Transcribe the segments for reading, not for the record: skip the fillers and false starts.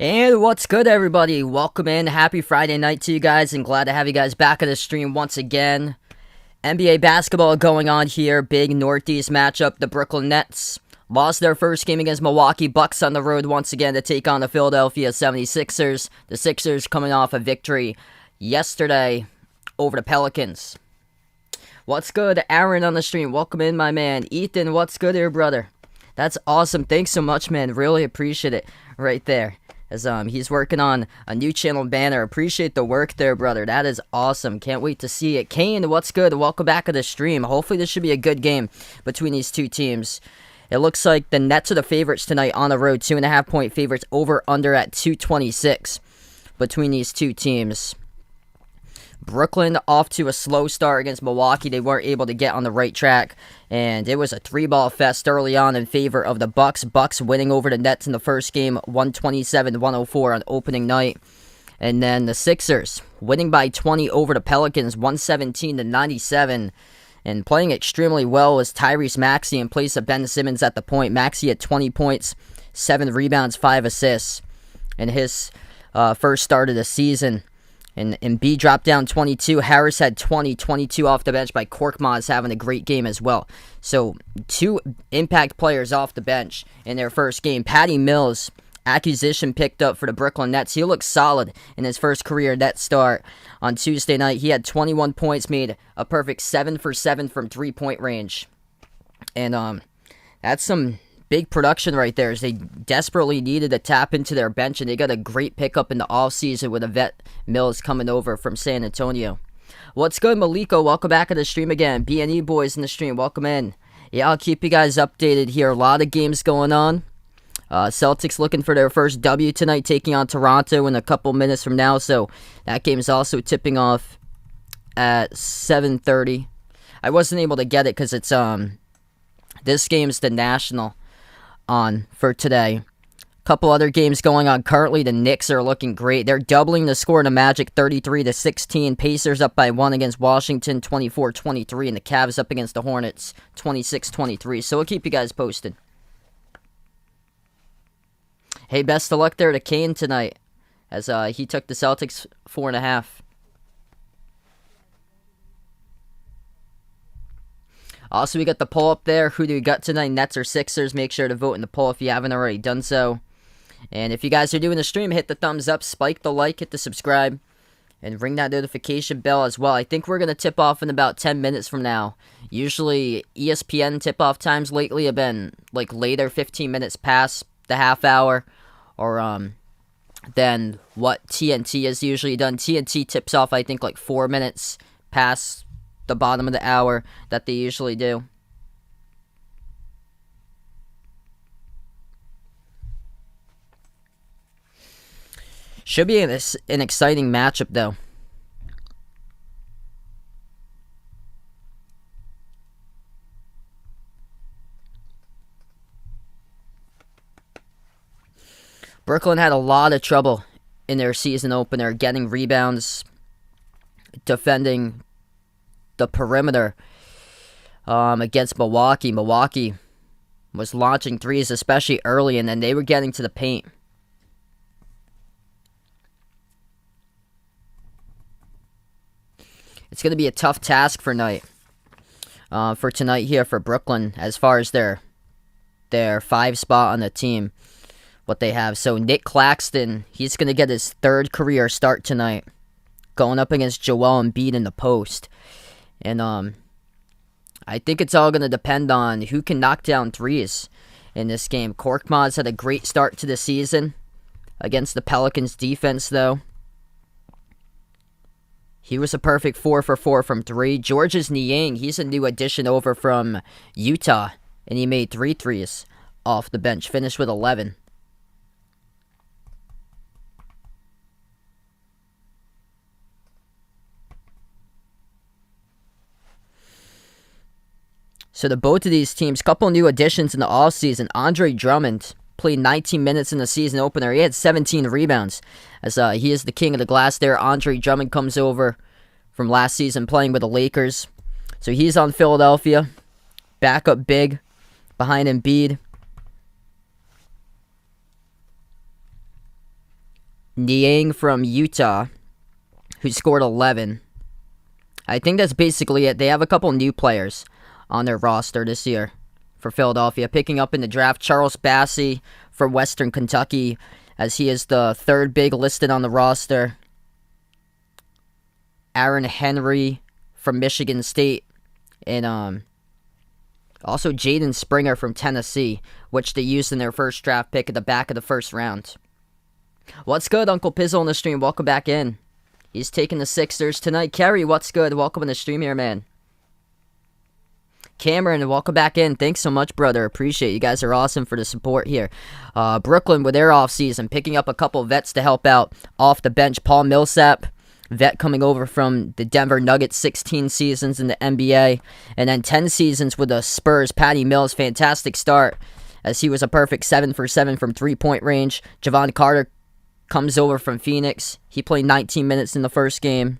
And what's good, everybody? Welcome in. Happy Friday night to you guys, and glad to have you guys back on the stream once again. NBA basketball going on here. Big Northeast matchup. The Brooklyn Nets lost their first game against Milwaukee Bucks on the road once again to take on the Philadelphia 76ers. The Sixers coming off a victory yesterday over the Pelicans. What's good, Aaron on the stream? Welcome in, my man. Ethan, what's good here, brother? That's awesome. Thanks so much, man. Really appreciate it right there. As he's working on a new channel banner. Appreciate the work there, brother. That is awesome. Can't wait to see it. Kane, what's good? Welcome back to the stream. Hopefully this should be a good game between these two teams. It looks like the Nets are the favorites tonight on the road. 2.5-point favorites, over under at 226 between these two teams. Brooklyn off to a slow start against Milwaukee. They weren't able to get on the right track, and it was a three-ball fest early on in favor of the Bucks. Bucks winning over the Nets in the first game, 127-104 on opening night. And then the Sixers winning by 20 over the Pelicans, 117-97. And playing extremely well was Tyrese Maxey in place of Ben Simmons at the point. Maxey had 20 points, 7 rebounds, 5 assists in his first start of the season. And Embiid dropped down 22. Harris had 22 off the bench by Korkmaz having a great game as well. So, two impact players off the bench in their first game. Patty Mills, acquisition picked up for the Brooklyn Nets. He looked solid in his first career net start on Tuesday night. He had 21 points, made a perfect 7 for 7 from three-point range. And that's some big production right there, as they desperately needed to tap into their bench, and they got a great pickup in the offseason with a vet Mills coming over from San Antonio. What's good, Maliko? Welcome back to the stream again. B&E boys in the stream, welcome in. Yeah, I'll keep you guys updated here. A lot of games going on. Celtics looking for their first W tonight, taking on Toronto in a couple minutes from now, so that game is also tipping off at 7:30. I wasn't able to get it because it's this game's the National on for today. Couple other games going on currently. The Knicks are looking great. They're doubling the score in the Magic, 33-16. Pacers up by 1 against Washington, 24-23, and the Cavs up against the Hornets, 26-23. So we'll keep you guys posted. Hey, best of luck there to Kane tonight, as he took the Celtics 4.5. Also, we got the poll up there. Who do we got tonight, Nets or Sixers? Make sure to vote in the poll if you haven't already done so. And if you guys are doing the stream, hit the thumbs up, spike the like, hit the subscribe, and ring that notification bell as well. I think we're going to tip off in about 10 minutes from now. Usually, ESPN tip-off times lately have been like later, 15 minutes past the half hour, or than what TNT has usually done. TNT tips off, I think, like 4 minutes past the bottom of the hour that they usually do. Should be an exciting matchup, though. Brooklyn had a lot of trouble in their season opener, getting rebounds, defending the perimeter against Milwaukee. Milwaukee was launching threes, especially early, and then they were getting to the paint. It's going to be a tough task for tonight here for Brooklyn as far as their 5 spot on the team, what they have. So Nick Claxton, he's going to get his 3rd career start tonight, going up against Joel Embiid in the post. And I think it's all going to depend on who can knock down threes in this game. Korkmaz had a great start to the season against the Pelicans defense, though. He was a perfect 4 for 4 from 3. Georges Niang, he's a new addition over from Utah, and he made 3 threes off the bench, finished with 11. So the both of these teams, couple new additions in the offseason. Andre Drummond played 19 minutes in the season opener. He had 17 rebounds, as he is the king of the glass there. Andre Drummond comes over from last season playing with the Lakers. So he's on Philadelphia. Backup big behind Embiid. Niang from Utah, who scored 11. I think that's basically it. They have a couple new players on their roster this year for Philadelphia. Picking up in the draft, Charles Bassey from Western Kentucky, as he is the third big listed on the roster. Aaron Henry from Michigan State, and also Jaden Springer from Tennessee, which they used in their first draft pick at the back of the first round. What's good, Uncle Pizzle on the stream? Welcome back in. He's taking the Sixers tonight. Kerry, what's good? Welcome in the stream here, man. Cameron, welcome back in. Thanks so much, brother. Appreciate it. You guys are awesome for the support here. Brooklyn with their offseason, picking up a couple vets to help out off the bench. Paul Millsap, vet coming over from the Denver Nuggets, 16 seasons in the NBA, and then 10 seasons with the Spurs. Patty Mills, fantastic start, as he was a perfect 7 for 7 from three-point range. Javon Carter comes over from Phoenix. He played 19 minutes in the first game.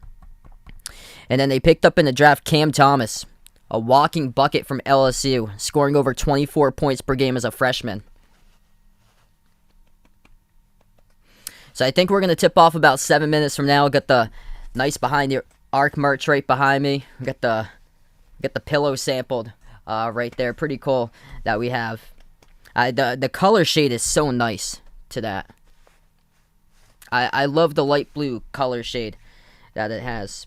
And then they picked up in the draft Cam Thomas, a walking bucket from LSU, scoring over 24 points per game as a freshman. So I think we're going to tip off about 7 minutes from now. Got the nice behind the arc merch right behind me. Got the pillow sampled right there. Pretty cool that we have. The color shade is so nice to that. I love the light blue color shade that it has.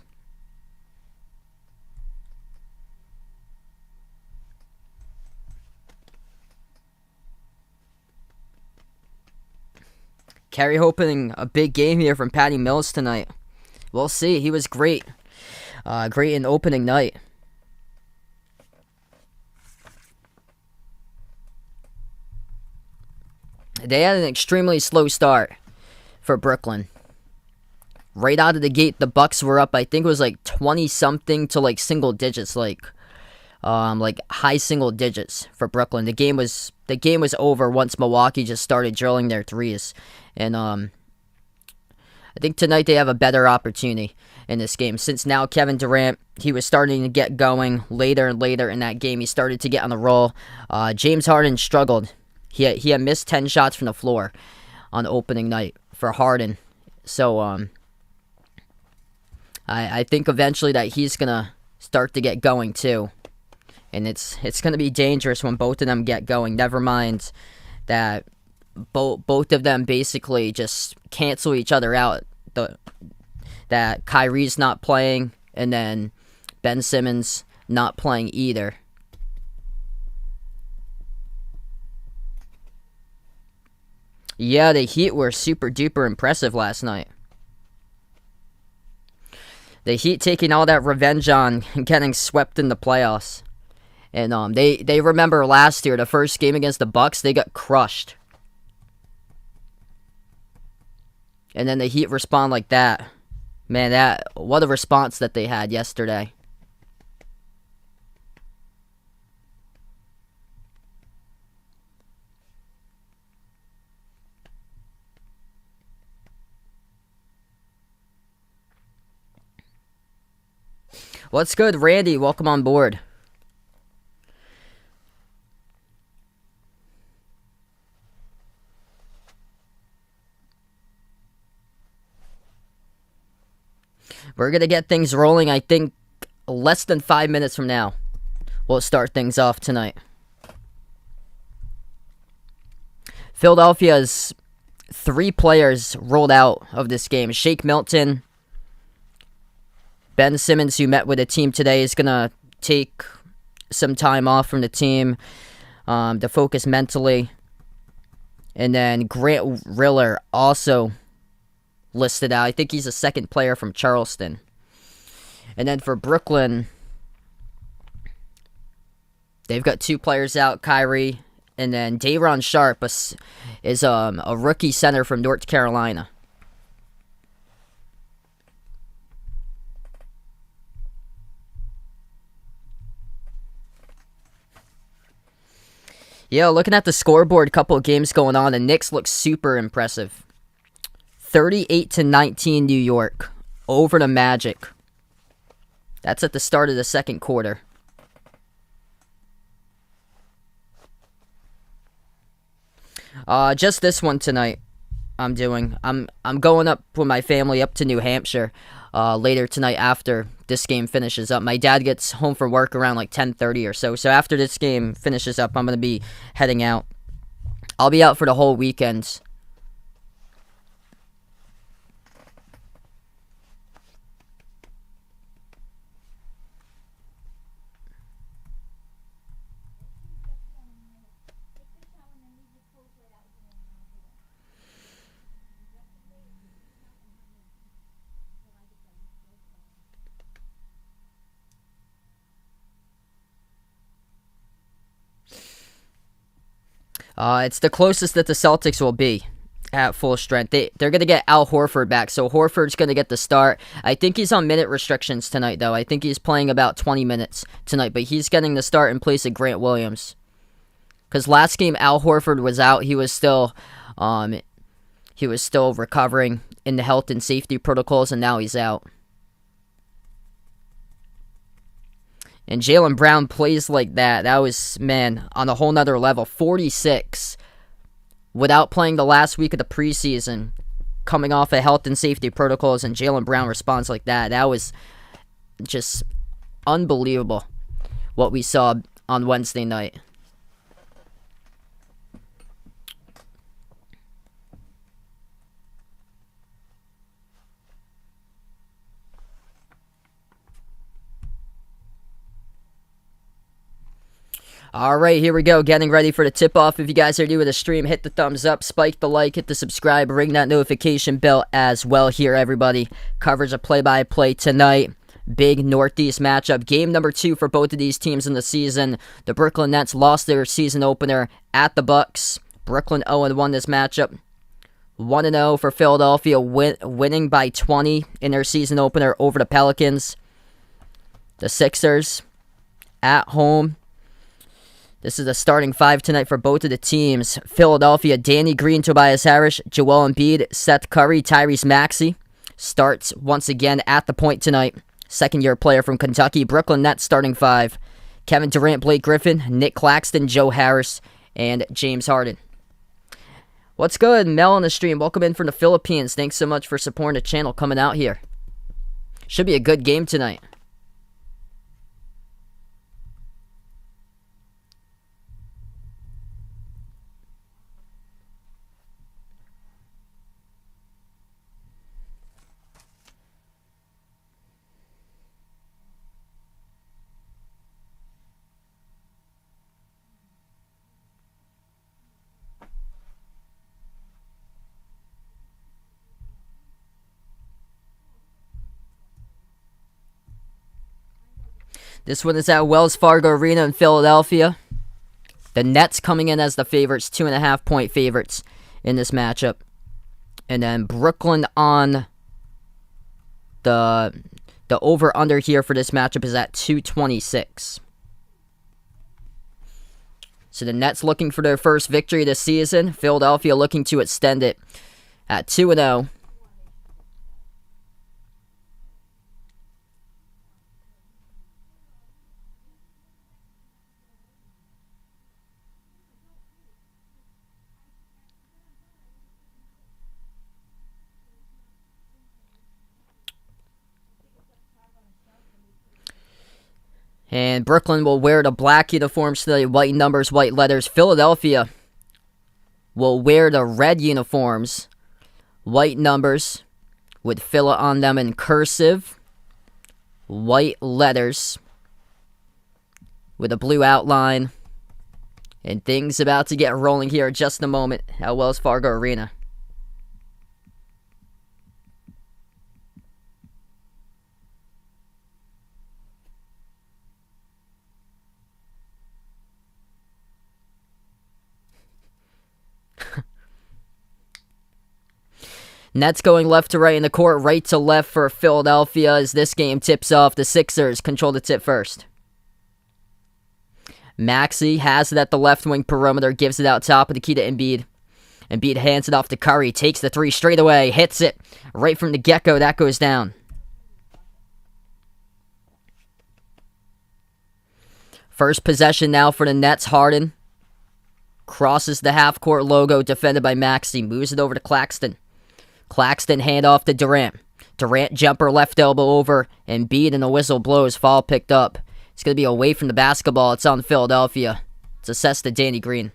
Kerry hoping a big game here from Patty Mills tonight. We'll see. He was great. Great in opening night. They had an extremely slow start for Brooklyn. Right out of the gate, the Bucks were up. I think it was like 20-something to like single digits, like high single digits for Brooklyn. The game was over once Milwaukee just started drilling their threes, and I think tonight they have a better opportunity in this game, since now Kevin Durant, he was starting to get going later and later in that game. He started to get on the roll. James Harden struggled. He had missed 10 shots from the floor on opening night for Harden. So I think eventually that he's gonna start to get going too. And it's gonna be dangerous when both of them get going. Never mind that both of them basically just cancel each other out. That Kyrie's not playing, and then Ben Simmons not playing either. Yeah, the Heat were super duper impressive last night. The Heat taking all that revenge on getting swept in the playoffs. And they remember last year, the first game against the Bucks, they got crushed. And then the Heat respond like that. Man, what a response that they had yesterday. What's good, Randy? Welcome on board. We're going to get things rolling, I think, less than 5 minutes from now. We'll start things off tonight. Philadelphia's 3 players rolled out of this game. Shake Milton, Ben Simmons, who met with the team today, is going to take some time off from the team to focus mentally. And then Grant Riller also listed out. I think he's a second player from Charleston. And then for Brooklyn, they've got 2 players out, Kyrie, and then Day'Ron Sharpe is a rookie center from North Carolina. Yeah, looking at the scoreboard, couple of games going on, the Knicks look super impressive. 38-19 New York over the Magic. That's at the start of the second quarter. Just this one tonight. I'm doing. I'm going up with my family up to New Hampshire later tonight after this game finishes up. My dad gets home from work around like 10:30 or so. So after this game finishes up, I'm going to be heading out. I'll be out for the whole weekend. It's the closest that the Celtics will be at full strength. They're going to get Al Horford back, so Horford's going to get the start. I think he's on minute restrictions tonight, though. I think he's playing about 20 minutes tonight, but he's getting the start in place of Grant Williams. Because last game, Al Horford was out. He was still recovering in the health and safety protocols, and now he's out. And Jaylen Brown plays like that. That was, man, on a whole nother level. 46 without playing the last week of the preseason, coming off of health and safety protocols, and Jaylen Brown responds like that. That was just unbelievable what we saw on Wednesday night. All right, here we go. Getting ready for the tip-off. If you guys are new to the stream, hit the thumbs up, spike the like, hit the subscribe, ring that notification bell as well here, everybody. Coverage of play-by-play tonight. Big Northeast matchup. Game number 2 for both of these teams in the season. The Brooklyn Nets lost their season opener at the Bucks. Brooklyn 0-1 this matchup. 1-0 for Philadelphia, winning by 20 in their season opener over the Pelicans. The Sixers at home. This is the starting 5 tonight for both of the teams. Philadelphia, Danny Green, Tobias Harris, Joel Embiid, Seth Curry, Tyrese Maxey starts once again at the point tonight. Second-year player from Kentucky. Brooklyn Nets starting 5. Kevin Durant, Blake Griffin, Nick Claxton, Joe Harris, and James Harden. What's good? Mel on the stream. Welcome in from the Philippines. Thanks so much for supporting the channel coming out here. Should be a good game tonight. This one is at Wells Fargo Arena in Philadelphia. The Nets coming in as the favorites, 2.5-point favorites in this matchup. And then Brooklyn on the over-under here for this matchup is at 226. So the Nets looking for their first victory this season. Philadelphia looking to extend it at 2-0. And Brooklyn will wear the black uniforms today, white numbers, white letters. Philadelphia will wear the red uniforms, white numbers, with Phila on them in cursive, white letters, with a blue outline. And things about to get rolling here in just a moment at Wells Fargo Arena. Nets going left to right in the court, right to left for Philadelphia as this game tips off. The Sixers control the tip first. Maxey has it at the left wing perimeter, gives it out top of the key to Embiid. Embiid hands it off to Curry, takes the 3 straight away, hits it right from the get-go. That goes down. First possession now for the Nets. Harden Crosses the half-court logo, defended by Maxey. Moves it over to Claxton. Claxton handoff to Durant. Durant jumper left elbow over. Embiid and the whistle blows. Foul picked up. It's going to be away from the basketball. It's on Philadelphia. It's assessed to Danny Green.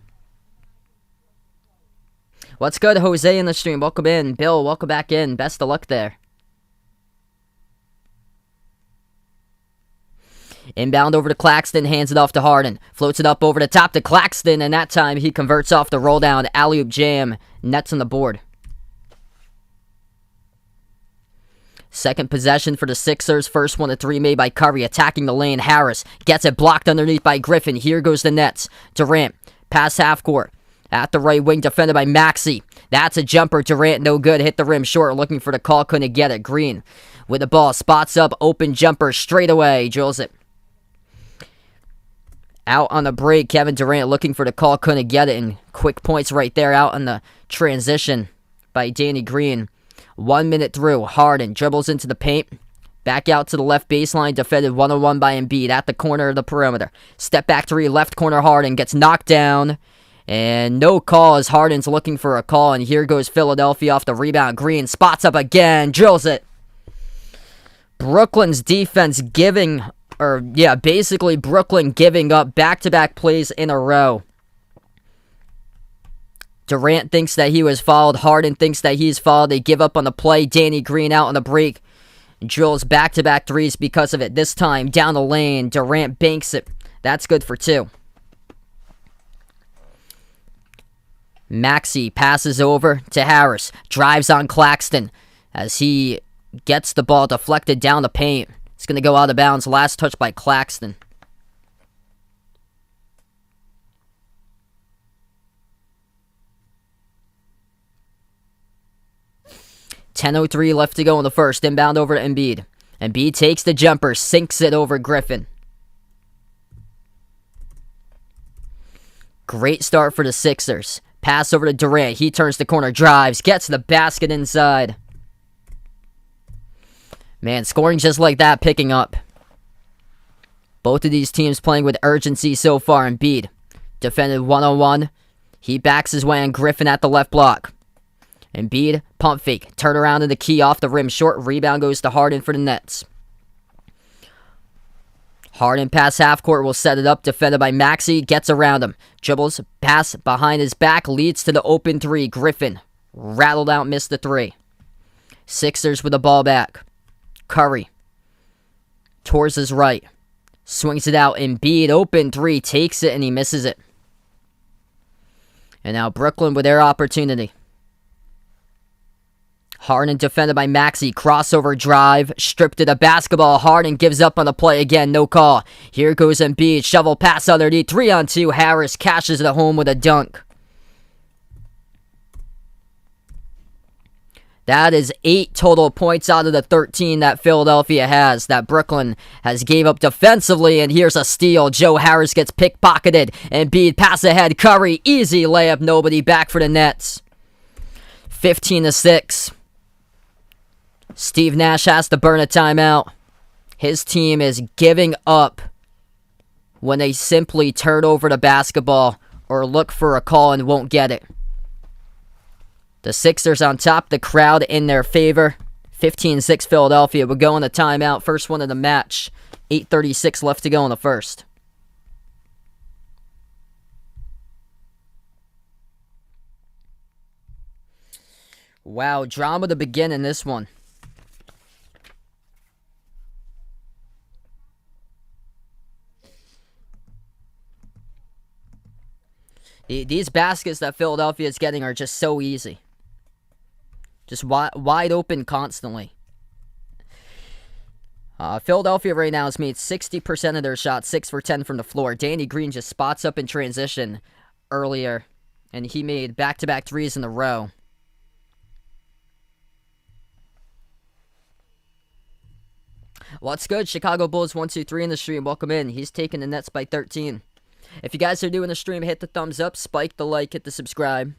What's good, Jose in the stream? Welcome in. Bill, welcome back in. Best of luck there. Inbound over to Claxton, hands it off to Harden. Floats it up over the top to Claxton, and that time he converts off the roll down. Alley-oop jam. Nets on the board. Second possession for the Sixers. First one of three made by Curry, attacking the lane. Harris gets it blocked underneath by Griffin. Here goes the Nets. Durant, pass half court. At the right wing, defended by Maxey. That's a jumper. Durant, no good. Hit the rim short, looking for the call. Couldn't get it. Green with the ball. Spots up. Open jumper straight away. Drills it. Out on the break, Kevin Durant looking for the call, couldn't get it, and quick points right there out on the transition by Danny Green. 1 minute through, Harden dribbles into the paint, back out to the left baseline, defended 1-on-1 by Embiid at the corner of the perimeter. Step back three, left corner Harden, gets knocked down, and no call as Harden's looking for a call, and here goes Philadelphia off the rebound. Green spots up again, drills it. Brooklyn's defense basically Brooklyn giving up back-to-back plays in a row. Durant thinks that he was fouled. Harden thinks that he's fouled. They give up on the play. Danny Green out on the break. Drills back-to-back threes because of it. This time, down the lane, Durant banks it. That's good for two. Maxey passes over to Harris. Drives on Claxton as he gets the ball deflected down the paint. It's going to go out of bounds. Last touch by Claxton. .10:03 left to go in the first. Inbound over to Embiid. Embiid takes the jumper. Sinks it over Griffin. Great start for the Sixers. Pass over to Durant. He turns the corner. Drives. Gets the basket inside. Man, scoring just like that, picking up. Both of these teams playing with urgency so far. Embiid defended 1-on-1. He backs his way on Griffin at the left block. Embiid, pump fake. Turn around in the key off the rim. Short rebound goes to Harden for the Nets. Harden pass half court will set it up. Defended by Maxey. Gets around him. Dribbles. Pass behind his back. Leads to the open three. Griffin rattled out. Missed the three. Sixers with the ball back. Curry. Towards his right. Swings it out. Embiid. Open three. Takes it and he misses it. And now Brooklyn with their opportunity. Harden defended by Maxey. Crossover drive. Stripped to the basketball. Harden gives up on the play again. No call. Here goes Embiid. Shovel pass underneath. 3-on-2. Harris cashes it home with a dunk. That is 8 total points out of the 13 that Philadelphia has, that Brooklyn has gave up defensively. And here's a steal. Joe Harris gets pickpocketed. Embiid pass ahead. Curry, easy layup. Nobody back for the Nets. 15-6. Steve Nash has to burn a timeout. His team is giving up when they simply turn over the basketball or look for a call and won't get it. The Sixers on top, the crowd in their favor. 15-6 Philadelphia. We're going to timeout. First one of the match. 8:36 left to go in the first. Wow, drama to begin in this one. These baskets that Philadelphia is getting are just so easy. Just wide open constantly. Philadelphia right now has made 60% of their shots, 6 for 10 from the floor. Danny Green just spots up in transition earlier, and he made back-to-back threes in a row. What's good? Chicago Bulls 123 in the stream. Welcome in. He's taking the Nets by 13. If you guys are doing the stream, hit the thumbs up, spike the like, hit the subscribe.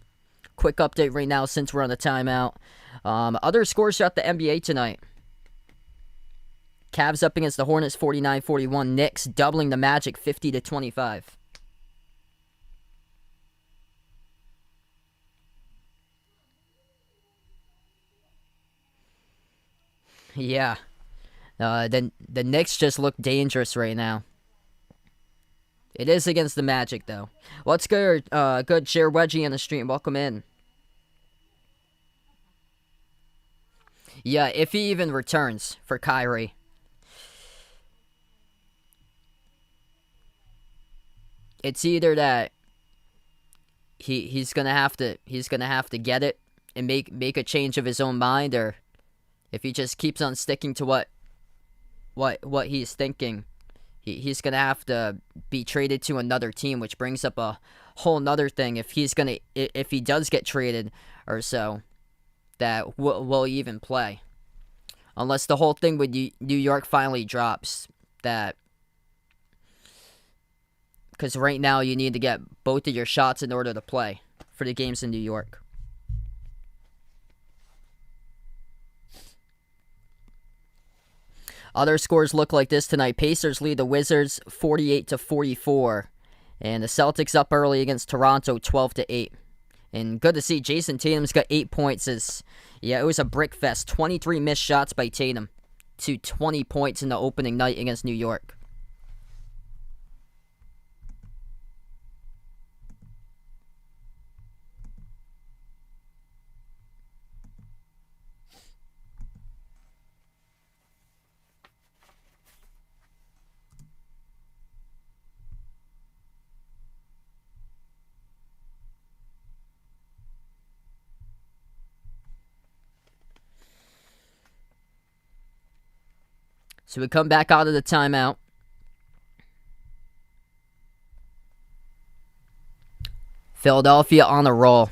Quick update right now since we're on the timeout. Other scores throughout the NBA tonight. Cavs up against the Hornets 49-41. Knicks doubling the Magic 50-25. Yeah. The Knicks just look dangerous right now. It is against the Magic, though. What's good? Good. Share Wedgie on the stream. Welcome in. Yeah, if he even returns for Kyrie. It's either that he's gonna have to get it and make a change of his own mind, or if he just keeps on sticking to what he's thinking, he's gonna have to be traded to another team, which brings up a whole nother thing. If he does get traded or so, that will he even play? Unless the whole thing with New York finally drops, that because right now you need to get both of your shots in order to play for the games in New York. Other scores look like this tonight. Pacers lead the Wizards 48-44. And the Celtics up early against Toronto 12-8. And good to see Jason Tatum's got 8 points. It was a brick fest. 23 missed shots by Tatum to 20 points in the opening night against New York. So we come back out of the timeout. Philadelphia on a roll.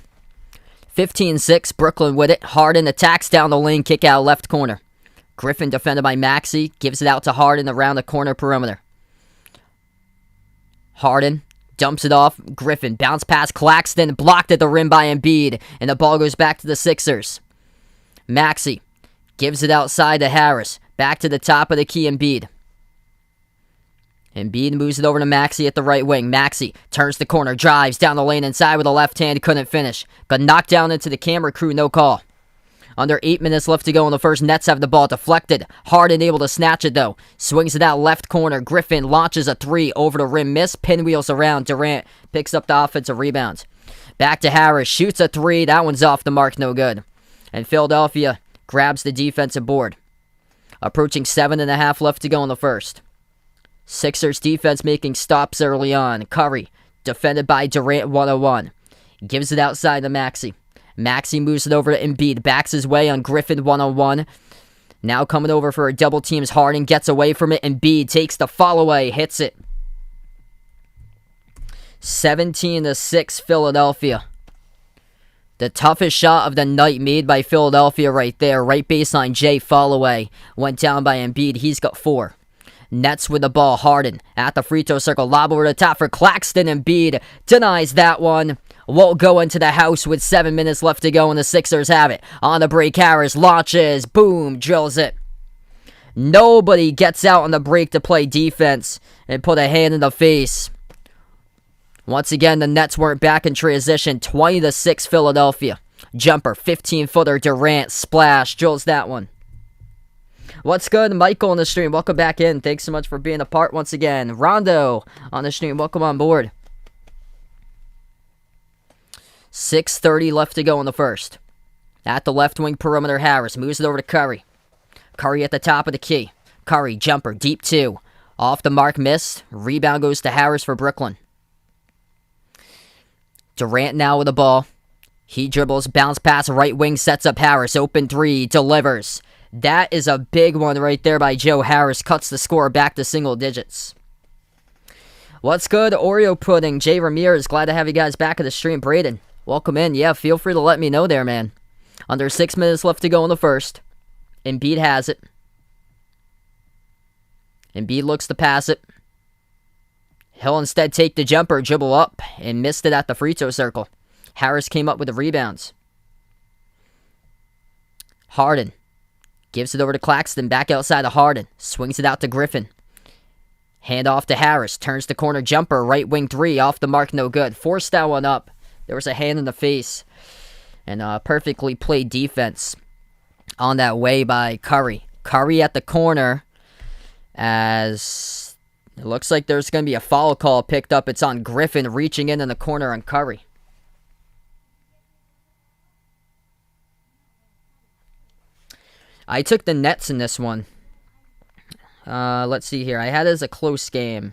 15-6, Brooklyn with it. Harden attacks down the lane, kick out left corner. Griffin defended by Maxey, gives it out to Harden around the corner perimeter. Harden dumps it off. Griffin bounce pass Claxton, blocked at the rim by Embiid, and the ball goes back to the Sixers. Maxey gives it outside to Harris. Back to the top of the key, Embiid. Embiid moves it over to Maxey at the right wing. Maxey turns the corner, drives down the lane inside with a left hand, couldn't finish. Got knocked down into the camera crew, no call. Under 8 minutes left to go in the first, Nets have the ball deflected. Harden able to snatch it though. Swings it out left corner. Griffin launches a three over the rim, miss, pinwheels around. Durant picks up the offensive rebound. Back to Harris, shoots a three. That one's off the mark, no good. And Philadelphia grabs the defensive board. Approaching 7.5 left to go in the first. Sixers defense making stops early on. Curry, defended by Durant 101. Gives it outside to Maxey. Maxey moves it over to Embiid. Backs his way on Griffin 101. Now coming over for a double teams. Harden gets away from it. Embiid takes the fall away. Hits it. 17-6 Philadelphia. The toughest shot of the night made by Philadelphia right there. Right baseline, Jay Followay. Went down by Embiid. He's got 4. Nets with the ball. Harden at the free throw circle. Lob over the top for Claxton. Embiid denies that one. Won't go into the house with 7 minutes left to go, and the Sixers have it. On the break, Harris launches. Boom. Drills it. Nobody gets out on the break to play defense and put a hand in the face. Once again, the Nets weren't back in transition. 20-6 Philadelphia. Jumper, 15-footer, Durant, splash, drills that one. What's good? Michael on the stream, welcome back in. Thanks so much for being a part once again. Rondo on the stream, welcome on board. 6:30 left to go in the first. At the left wing perimeter, Harris moves it over to Curry. Curry at the top of the key. Curry, jumper, deep 2. Off the mark, missed. Rebound goes to Harris for Brooklyn. Durant now with the ball. He dribbles, bounce pass, right wing, sets up Harris. Open 3, delivers. That is a big one right there by Joe Harris. Cuts the score back to single digits. What's good, Oreo Pudding? Jay Ramirez, glad to have you guys back at the stream. Braden, welcome in. Yeah, feel free to let me know there, man. Under 6 minutes left to go in the first. Embiid has it. Embiid looks to pass it. He'll instead take the jumper, dribble up, and missed it at the free throw circle. Harris came up with the rebounds. Harden gives it over to Claxton, back outside of Harden. Swings it out to Griffin. Hand off to Harris, turns the corner jumper, right wing 3, off the mark, no good. Forced that one up. There was a hand in the face. And perfectly played defense on that way by Curry. Curry at the corner, as it looks like there's going to be a foul call picked up. It's on Griffin reaching in the corner on Curry. I took the Nets in this one. Let's see here. I had it as a close game.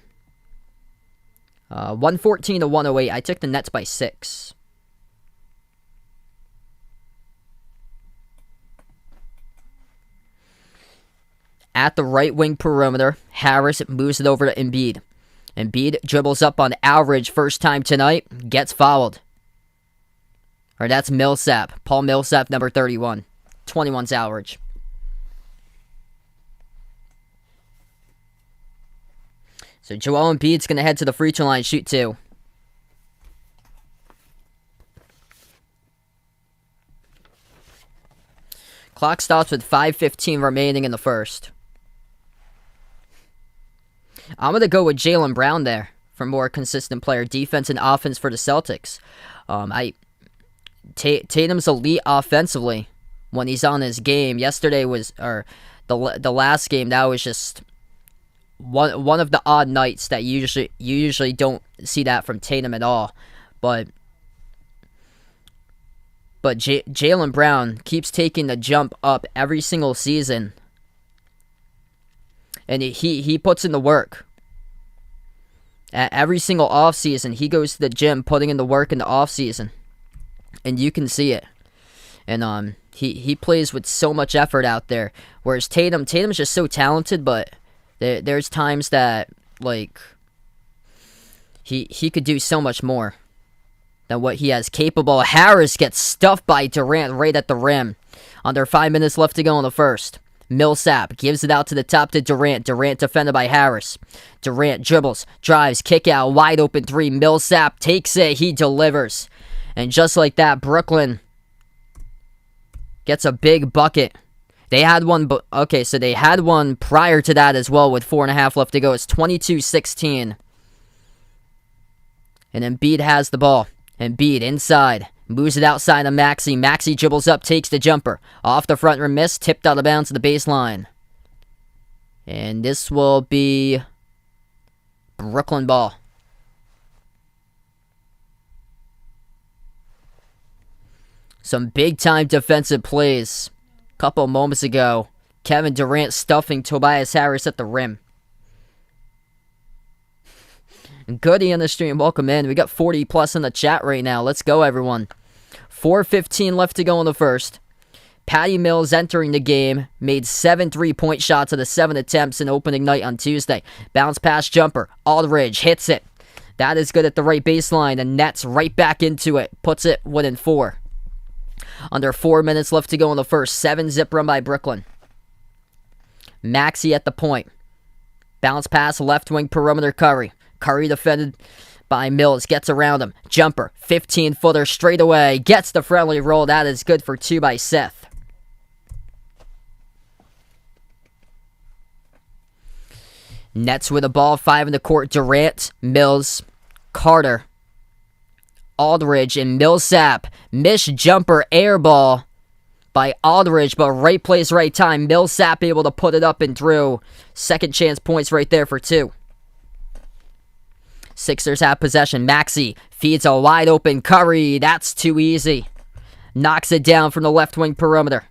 114 to 108. I took the Nets by 6. At the right wing perimeter, Harris moves it over to Embiid. Embiid dribbles up on average first time tonight, gets fouled. Or that's Millsap. Paul Millsap, number 31. 21's average. So Joel Embiid's going to head to the free throw line, shoot 2. Clock stops with 5:15 remaining in the first. I'm going to go with Jaylen Brown there for more consistent player. Defense and offense for the Celtics. Tatum's elite offensively when he's on his game. Yesterday was, or the last game, that was just one of the odd nights that you usually don't see that from Tatum at all. But Jaylen Brown keeps taking the jump up every single season. And he puts in the work. Every single offseason, he goes to the gym putting in the work in the offseason. And you can see it. And he plays with so much effort out there. Whereas Tatum's just so talented, but there's times that, like, he could do so much more than what he has capable. Harris gets stuffed by Durant right at the rim. Under 5 minutes left to go in the first. Millsap gives it out to the top to Durant. Durant defended by Harris. Durant dribbles, drives, kick out, wide open 3. Millsap takes it. He delivers. And just like that, Brooklyn gets a big bucket. They had one, so they had one prior to that as well with 4.5 left to go. It's 22-16. And Embiid has the ball. Embiid inside. Moves it outside of Maxey. Maxey dribbles up, takes the jumper. Off the front rim miss, tipped out of bounds to the baseline. And this will be Brooklyn ball. Some big-time defensive plays. A couple moments ago, Kevin Durant stuffing Tobias Harris at the rim. Goody on the stream, welcome in. We got 40 plus in the chat right now. Let's go, everyone. 4:15 left to go in the first. Patty Mills entering the game, made 7 3-point shots out of 7 attempts in opening night on Tuesday. Bounce pass jumper, Aldridge hits it. That is good at the right baseline. The Nets right back into it, puts it within 4. Under 4 minutes left to go in the first. 7-zip run by Brooklyn. Maxey at the point. Bounce pass, left wing perimeter Curry. Curry defended by Mills. Gets around him. Jumper. 15-footer straight away. Gets the friendly roll. That is good for 2 by Seth. Nets with the ball. 5 in the court. Durant, Mills, Carter, Aldridge, and Millsap. Missed jumper, air ball by Aldridge, but right place, right time. Millsap able to put it up and through. Second chance points right there for 2. Sixers have possession. Maxey feeds a wide open Curry. That's too easy. Knocks it down from the left wing perimeter.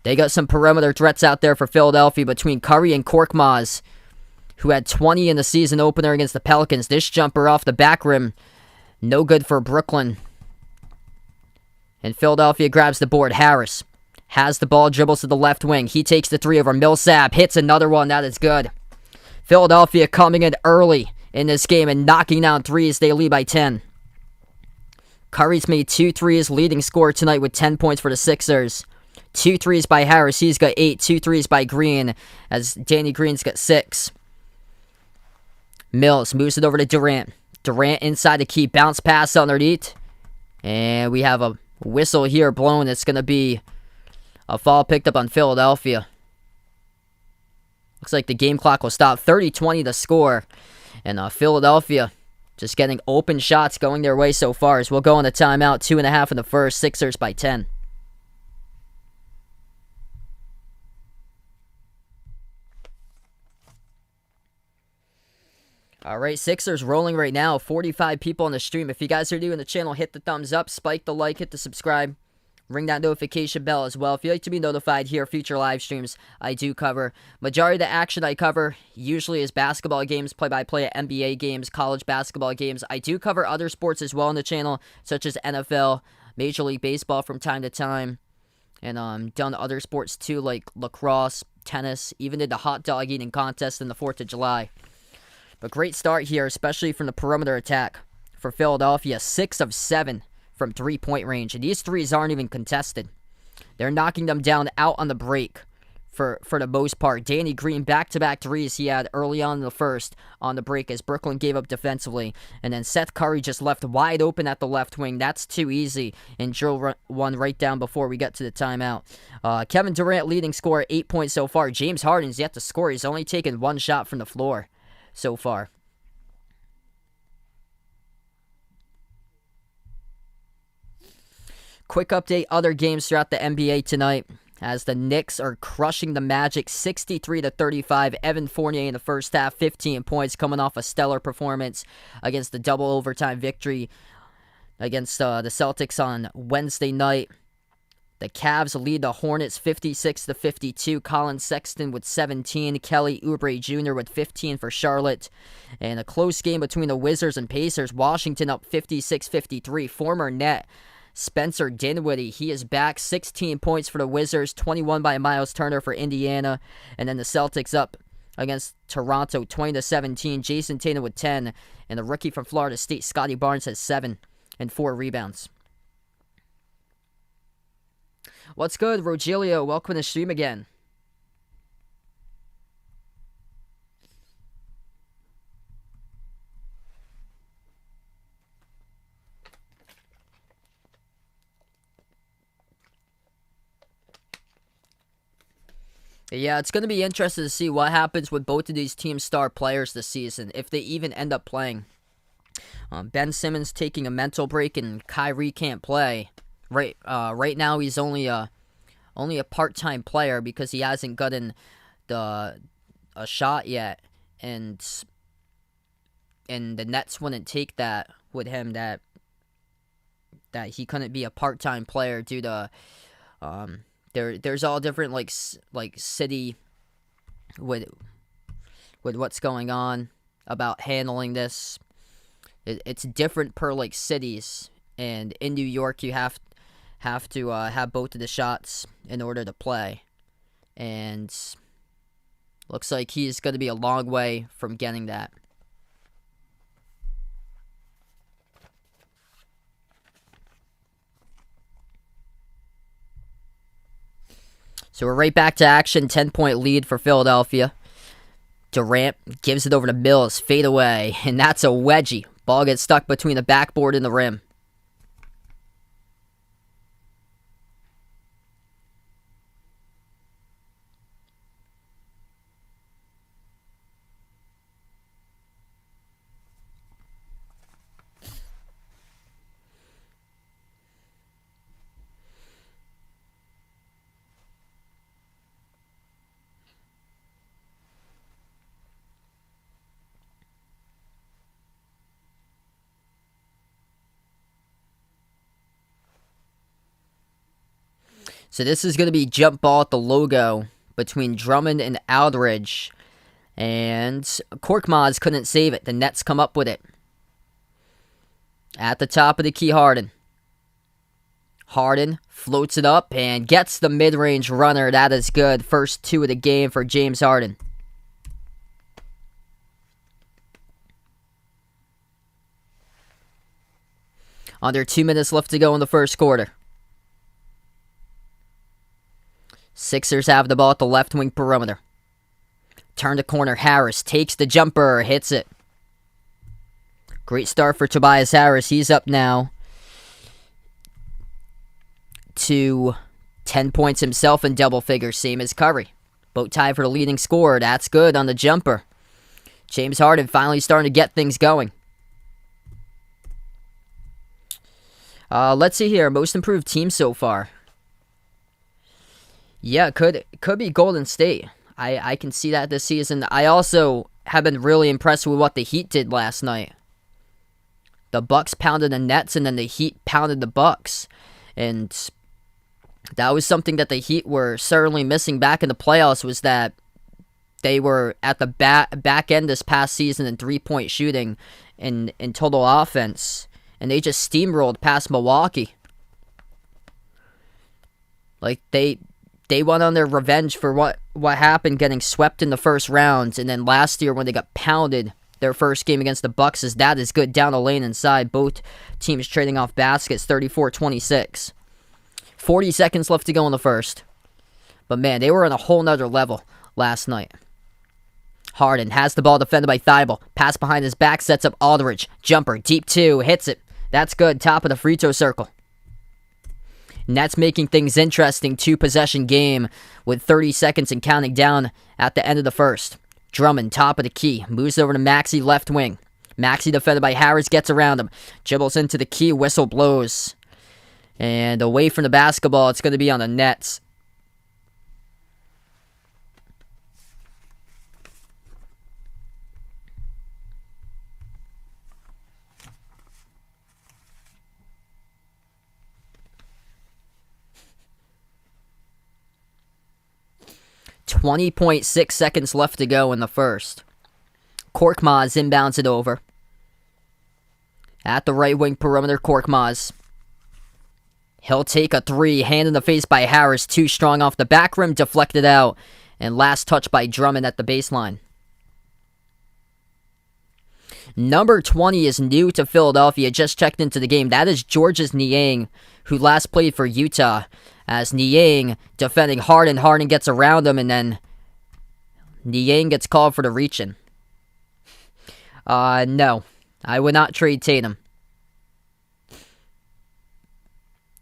They got some perimeter threats out there for Philadelphia between Curry and Korkmaz, who had 20 in the season opener against the Pelicans. This jumper off the back rim, no good for Brooklyn. And Philadelphia grabs the board. Harris has the ball, dribbles to the left wing. He takes the 3 over. Millsap hits another one. That is good. Philadelphia coming in early in this game and knocking down threes. They lead by 10. Curry's made 2 threes, leading scorer tonight with 10 points for the Sixers. 2 threes by Harris. He's got 8. 2 threes by Green, as Danny Green's got 6. Mills moves it over to Durant. Durant inside the key. Bounce pass underneath. And we have a whistle here blown. It's going to be a foul picked up on Philadelphia. Looks like the game clock will stop. 30-20 the score. And Philadelphia just getting open shots going their way so far as we'll go on a timeout. 2.5 in the first. Sixers by 10. Alright, Sixers rolling right now. 45 people on the stream. If you guys are new in the channel, hit the thumbs up, spike the like, hit the subscribe. Ring that notification bell as well. If you'd like to be notified here, future live streams I do cover. Majority of the action I cover usually is basketball games, play-by-play, NBA games, college basketball games. I do cover other sports as well on the channel, such as NFL, Major League Baseball from time to time. And done other sports too, like lacrosse, tennis, even did the hot dog eating contest in the 4th of July. But great start here, especially from the perimeter attack for Philadelphia. 6 of 7 from three-point range. And these threes aren't even contested. They're knocking them down out on the break for the most part. Danny Green, back-to-back threes he had early on in the first on the break as Brooklyn gave up defensively. And then Seth Curry just left wide open at the left wing. That's too easy. And drill one right down before we get to the timeout. Kevin Durant leading scorer, 8 points so far. James Harden's yet to score. He's only taken one shot from the floor so far. Quick update, other games throughout the NBA tonight as the Knicks are crushing the Magic 63-35. Evan Fournier in the first half, 15 points, coming off a stellar performance against the double overtime victory against the Celtics on Wednesday night. The Cavs lead the Hornets 56-52. Colin Sexton with 17. Kelly Oubre Jr. with 15 for Charlotte. And a close game between the Wizards and Pacers. Washington up 56-53. Former net Spencer Dinwiddie, he is back. 16 points for the Wizards. 21 by Miles Turner for Indiana. And then the Celtics up against Toronto 20-17. Jason Tatum with 10. And the rookie from Florida State, Scotty Barnes, has 7 and 4 rebounds. What's good, Rogelio? Welcome to the stream again. Yeah, it's going to be interesting to see what happens with both of these team star players this season, if they even end up playing. Ben Simmons taking a mental break and Kyrie can't play. Right now he's only a part-time player because he hasn't gotten a shot yet, and the Nets wouldn't take that with him, that he couldn't be a part-time player due to there's all different like city with what's going on about handling this. It's different per like cities, and in New York you have to have both of the shots in order to play. And looks like he's going to be a long way from getting that. So we're right back to action. 10-point lead for Philadelphia. Durant gives it over to Mills. Fade away. And that's a wedgie. Ball gets stuck between the backboard and the rim. So this is going to be jump ball at the logo between Drummond and Aldridge. And Korkmaz couldn't save it. The Nets come up with it. At the top of the key, Harden. Harden floats it up and gets the mid-range runner. That is good. First 2 of the game for James Harden. Under 2 minutes left to go in the first quarter. Sixers have the ball at the left wing perimeter. Turn to corner. Harris takes the jumper. Hits it. Great start for Tobias Harris. He's up now to 10 points himself in double figures. Same as Curry. Both tied for the leading scorer. That's good on the jumper. James Harden finally starting to get things going. Let's see here. Most improved team so far. Yeah, could be Golden State. I can see that this season. I also have been really impressed with what the Heat did last night. The Bucks pounded the Nets, and then the Heat pounded the Bucks. And that was something that the Heat were certainly missing back in the playoffs, was that they were at the back end this past season in three-point shooting and in total offense. And they just steamrolled past Milwaukee. Like, they went on their revenge for what happened getting swept in the first round. And then last year when they got pounded their first game against the Bucks, is that is good down the lane inside. Both teams trading off baskets, 34-26. 40 seconds left to go in the first. But man, they were on a whole nother level last night. Harden has the ball defended by Thibault. Pass behind his back, sets up Aldridge. Jumper, deep two, hits it. That's good, top of the free throw circle. And that's making things interesting. 2-possession game with 30 seconds and counting down at the end of the first. Drummond, top of the key, moves over to Maxey, left wing. Maxey defended by Harris, gets around him. Dribbles into the key, whistle blows. And away from the basketball, it's going to be on the Nets. .6 seconds left to go in the first. Korkmaz inbounds it over. At the right wing perimeter, Korkmaz. He'll take a three, hand in the face by Harris, too strong off the back rim, deflected out. And last touch by Drummond at the baseline. Number 20 is new to Philadelphia, just checked into the game. That is Georges Niang, who last played for Utah. As Niang defending Harden. Harden gets around him, and then Niang gets called for the reach-in. No. I would not trade Tatum.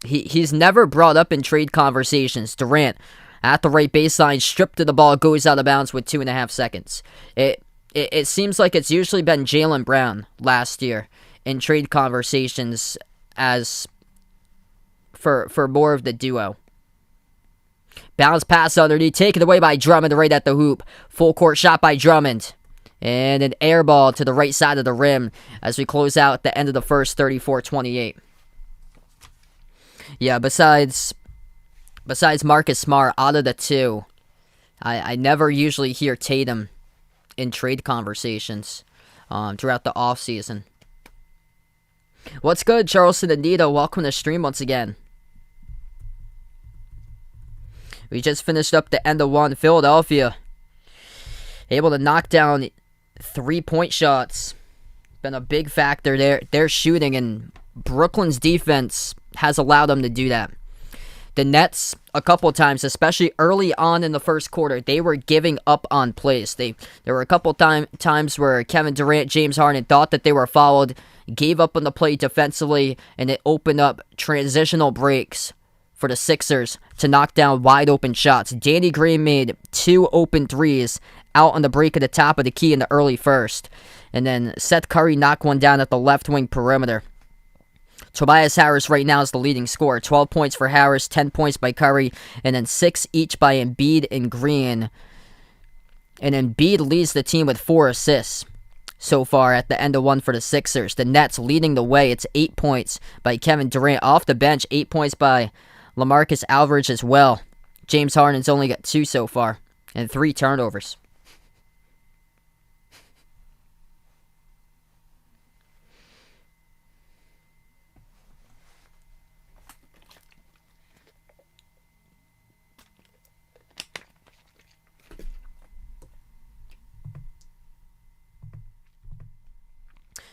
He's never brought up in trade conversations. Durant, at the right baseline, stripped of the ball, goes out of bounds with 2.5 seconds. It seems like it's usually been Jaylen Brown last year in trade conversations as for more of the duo. Bounce pass underneath, taken away by Drummond right at the hoop. Full court shot by Drummond. And an air ball to the right side of the rim as we close out the end of the first, 34-28. Yeah, besides Marcus Smart, out of the two, I never usually hear Tatum in trade conversations throughout the offseason. What's good, Charleston Anita? Welcome to the stream once again. We just finished up the end of one. Philadelphia able to knock down 3-point shots. Been a big factor there. They're shooting, and Brooklyn's defense has allowed them to do that. The Nets, a couple times, especially early on in the first quarter, they were giving up on plays. There were a couple times where Kevin Durant, James Harden thought that they were fouled, gave up on the play defensively, and it opened up transitional breaks for the Sixers to knock down wide open shots. Danny Green made 2 open threes out on the break at the top of the key in the early first. And then Seth Curry knocked one down at the left wing perimeter. Tobias Harris right now is the leading scorer. 12 points for Harris, 10 points by Curry, and then 6 each by Embiid and Green. And Embiid leads the team with 4 assists so far at the end of one for the Sixers. The Nets leading the way. It's 8 points by Kevin Durant off the bench. 8 points by LaMarcus Aldridge as well. James Harden's only got 2 so far, and 3 turnovers.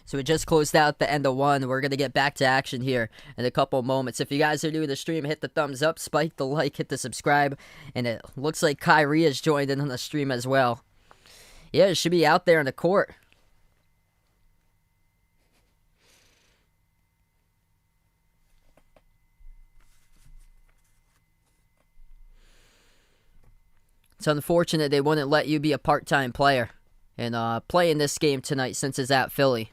So we just closed out the end of one. We're going to get back to action here in a couple moments. If you guys are new to the stream, hit the thumbs up, spike the like, hit the subscribe. And it looks like Kyrie has joined in on the stream as well. Yeah, it should be out there in the court. It's unfortunate they wouldn't let you be a part-time player and play in this game tonight since it's at Philly.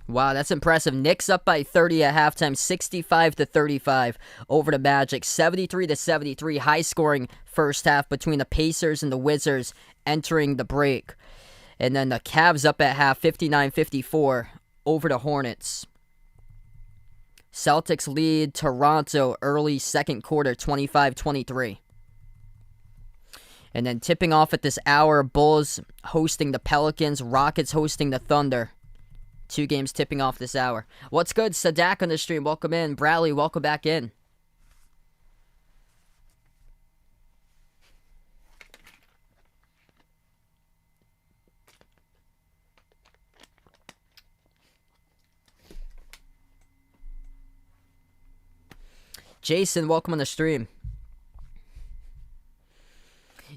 Wow, that's impressive. Knicks up by 30 at halftime, 65-35 over the Magic. 73-73, high scoring first half between the Pacers and the Wizards entering the break. And then the Cavs up at half, 59-54 over the Hornets. Celtics lead Toronto early second quarter, 25-23. And then tipping off at this hour, Bulls hosting the Pelicans, Rockets hosting the Thunder. 2 games tipping off this hour. What's good? Sadak on the stream. Welcome in. Bradley, welcome back in. Jason, welcome on the stream.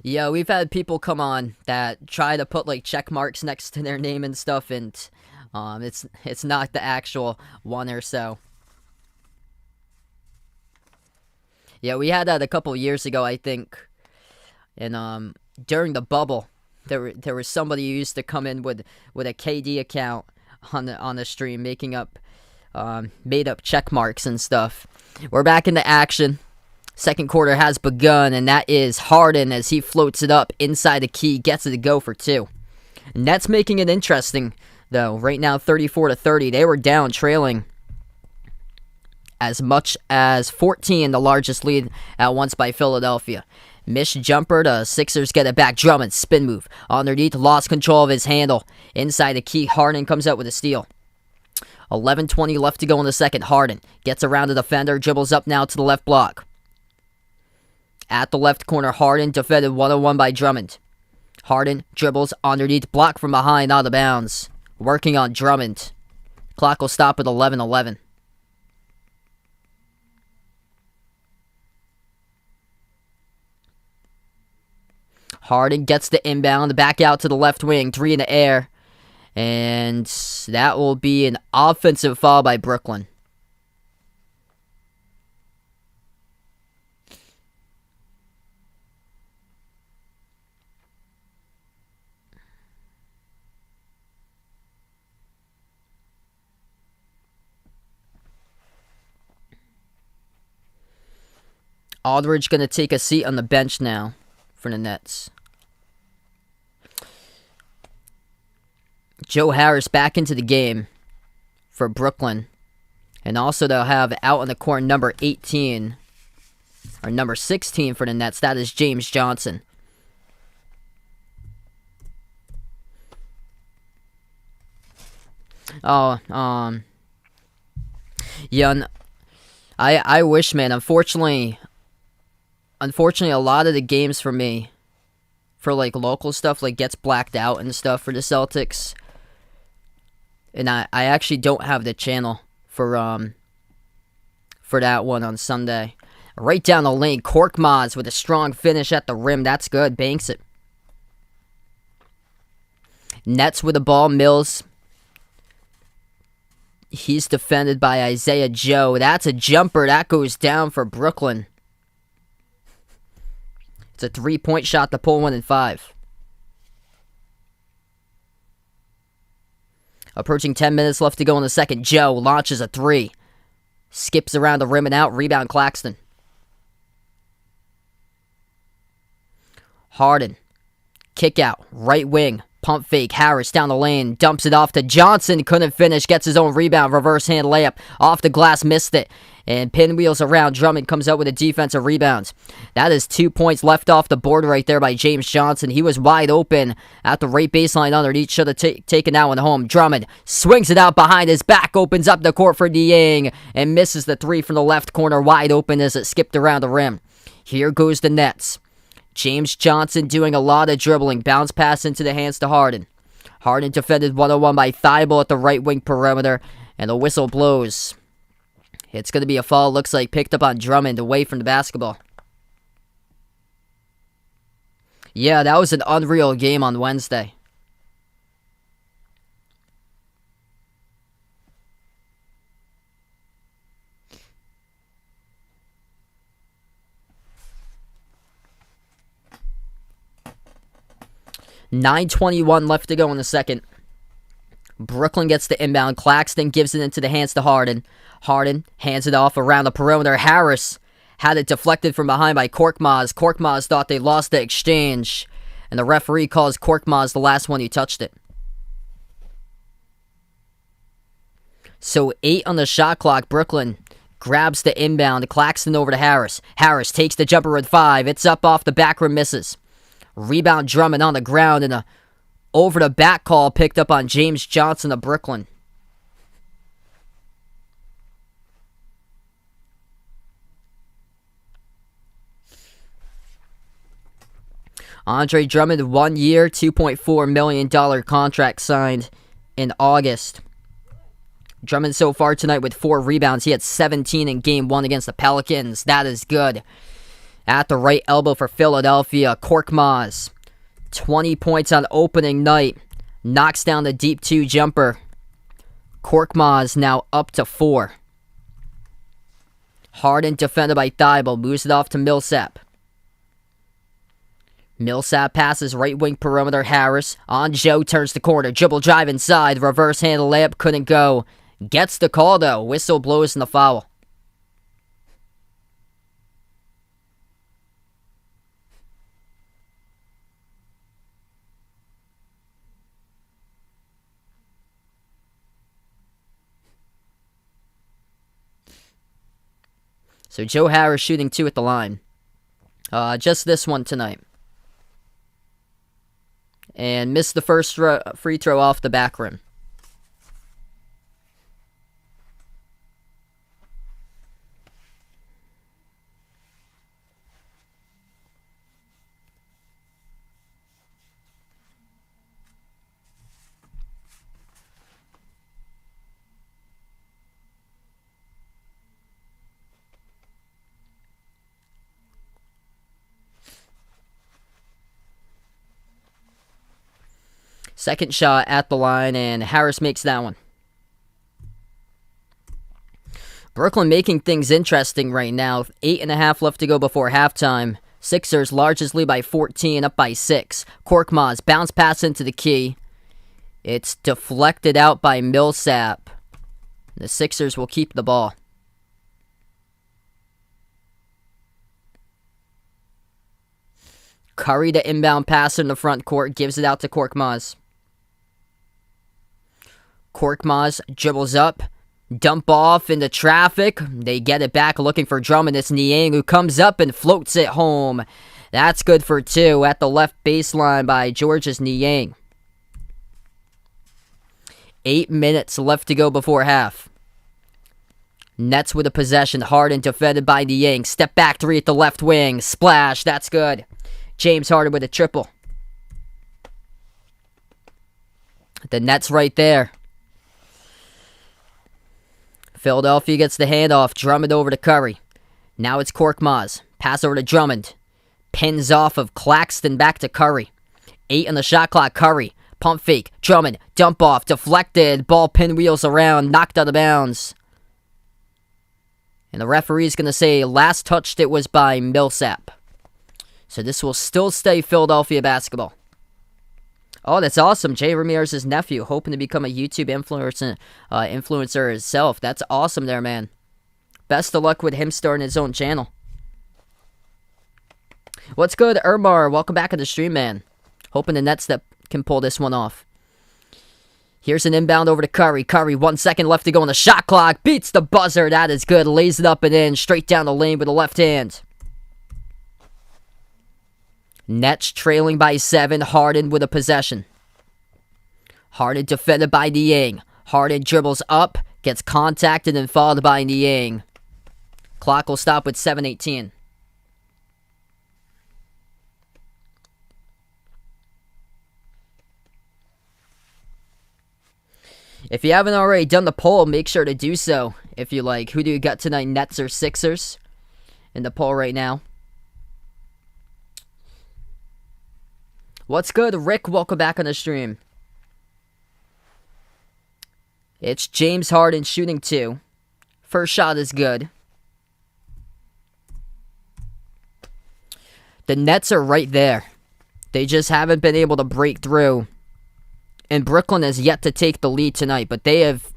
Yeah, we've had people come on that try to put like check marks next to their name and stuff, and it's not the actual one or so. Yeah, we had that a couple years ago, I think. And during the bubble, there was somebody who used to come in with a KD account on the stream, making up made up check marks and stuff. We're back into action. Second quarter has begun, and that is Harden as he floats it up inside the key, gets it to go for 2. Nets making it interesting, though. Right now, 34-30. They were down, trailing as much as 14, the largest lead at once by Philadelphia. Missed jumper, the Sixers get it back. Drummond, spin move. Underneath, lost control of his handle. Inside the key, Harden comes out with a steal. 11:20 left to go in the second. Harden gets around the defender, dribbles up now to the left block. At the left corner, Harden defended 1-on-1 by Drummond. Harden dribbles underneath, block from behind, out of bounds. Working on Drummond. Clock will stop at 11:11. Harden gets the inbound, back out to the left wing, 3 in the air. And that will be an offensive foul by Brooklyn. Aldridge going to take a seat on the bench now for the Nets. Joe Harris back into the game for Brooklyn. And also they'll have out on the court number 18, or number 16 for the Nets. That is James Johnson. Yeah, I wish, man. Unfortunately, a lot of the games for me, for like local stuff, like gets blacked out and stuff for the Celtics. And I actually don't have the channel for that one on Sunday. Right down the lane, Korkmaz with a strong finish at the rim. That's good. Banks it. Nets with the ball. Mills. He's defended by Isaiah Joe. That's a jumper. That goes down for Brooklyn. It's a 3-point shot to pull 1 and 5. Approaching 10 minutes left to go in the second. Joe launches a 3. Skips around the rim and out. Rebound Claxton. Harden. Kick out. Right wing. Pump fake. Harris down the lane. Dumps it off to Johnson. Couldn't finish. Gets his own rebound. Reverse hand layup. Off the glass. Missed it. And pinwheels around. Drummond comes out with a defensive rebound. That is 2 points left off the board right there by James Johnson. He was wide open at the right baseline underneath. Should have taken that one home. Drummond swings it out behind his back. Opens up the court for Niang. And misses the 3 from the left corner. Wide open as it skipped around the rim. Here goes the Nets. James Johnson doing a lot of dribbling. Bounce pass into the hands to Harden. Harden defended 1-on-1 by Thibault at the right wing perimeter. And the whistle blows. It's going to be a foul, looks like, picked up on Drummond away from the basketball. Yeah, that was an unreal game on Wednesday. .9:21 left to go in the second. Brooklyn gets the inbound. Claxton gives it into the hands to Harden. Harden hands it off around the perimeter. Harris had it deflected from behind by Korkmaz. Korkmaz thought they lost the exchange, and the referee calls Korkmaz the last one who touched it. So 8 on the shot clock. Brooklyn grabs the inbound. Claxton over to Harris. Harris takes the jumper with 5. It's up off the back rim, misses. Rebound Drummond on the ground, and a over the back call picked up on James Johnson of Brooklyn. Andre Drummond, 1 year, $2.4 million contract signed in August. Drummond so far tonight with 4 rebounds. He had 17 in game 1 against the Pelicans. That is good. At the right elbow for Philadelphia, Korkmaz. 20 points on opening night. Knocks down the deep 2 jumper. Korkmaz now up to 4. Harden defended by Thibault. Moves it off to Millsap. Millsap passes right wing perimeter. Harris on Joe. Turns the corner. Dribble drive inside. Reverse handle layup. Couldn't go. Gets the call though. Whistle blows in the foul. So Joe Harris shooting 2 at the line. Just this one tonight. And missed the first free throw off the back rim. Second shot at the line, and Harris makes that one. Brooklyn making things interesting right now. 8.5 left to go before halftime. Sixers largest lead by 14, up by 6. Korkmaz bounce pass into the key. It's deflected out by Millsap. The Sixers will keep the ball. Curry, the inbound passer in the front court, gives it out to Korkmaz. Korkmaz dribbles up, dump off into traffic. They get it back looking for Drummond. It's Niang who comes up and floats it home. That's good for 2 at the left baseline by Georges Niang. 8 minutes left to go before half. Nets with a possession. Harden defended by Niang. Step back 3 at the left wing. Splash. That's good. James Harden with a triple. The Nets right there. Philadelphia gets the handoff. Drummond over to Curry. Now it's Korkmaz. Pass over to Drummond. Pins off of Claxton back to Curry. 8 on the shot clock. Curry. Pump fake. Drummond. Dump off. Deflected. Ball pinwheels around. Knocked out of bounds. And the referee's going to say last touched it was by Millsap. So this will still stay Philadelphia basketball. Oh, that's awesome. Jay Ramirez's nephew, hoping to become a YouTube influencer himself. That's awesome there, man. Best of luck with him starting his own channel. What's good, Ermar? Welcome back to the stream, man. Hoping the Nets that can pull this one off. Here's an inbound over to Curry. Curry, 1 second left to go on the shot clock. Beats the buzzer. That is good. Lays it up and in. Straight down the lane with the left hand. Nets trailing by 7. Harden with a possession. Harden defended by Niang. Harden dribbles up, gets contacted and fouled by Niang. Clock will stop with 7:18. If you haven't already done the poll, make sure to do so. If you like, who do you got tonight, Nets or Sixers? In the poll right now. What's good, Rick? Welcome back on the stream. It's James Harden shooting 2. First shot is good. The Nets are right there. They just haven't been able to break through And Brooklyn has yet to take the lead tonight, but they have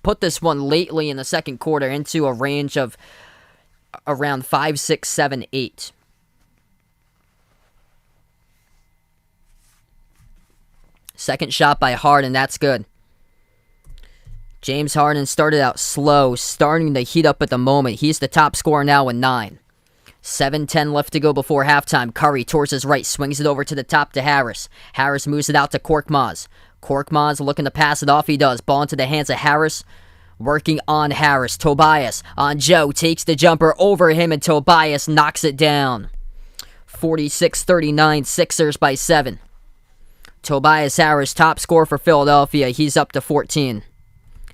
put this one lately in the second quarter into a range of around 5, 6, 7, 8. Second shot by Harden, that's good. James Harden started out slow, starting to heat up at the moment. He's the top scorer now with 9. 7:10 left to go before halftime. Curry towards his right, swings it over to the top to Harris. Harris moves it out to Korkmaz. Korkmaz looking to pass it off. He does. Ball into the hands of Harris. Working on Harris. Tobias on Joe. Takes the jumper over him, and Tobias knocks it down. 46-39, Sixers by 7. Tobias Harris, top scorer for Philadelphia. He's up to 14.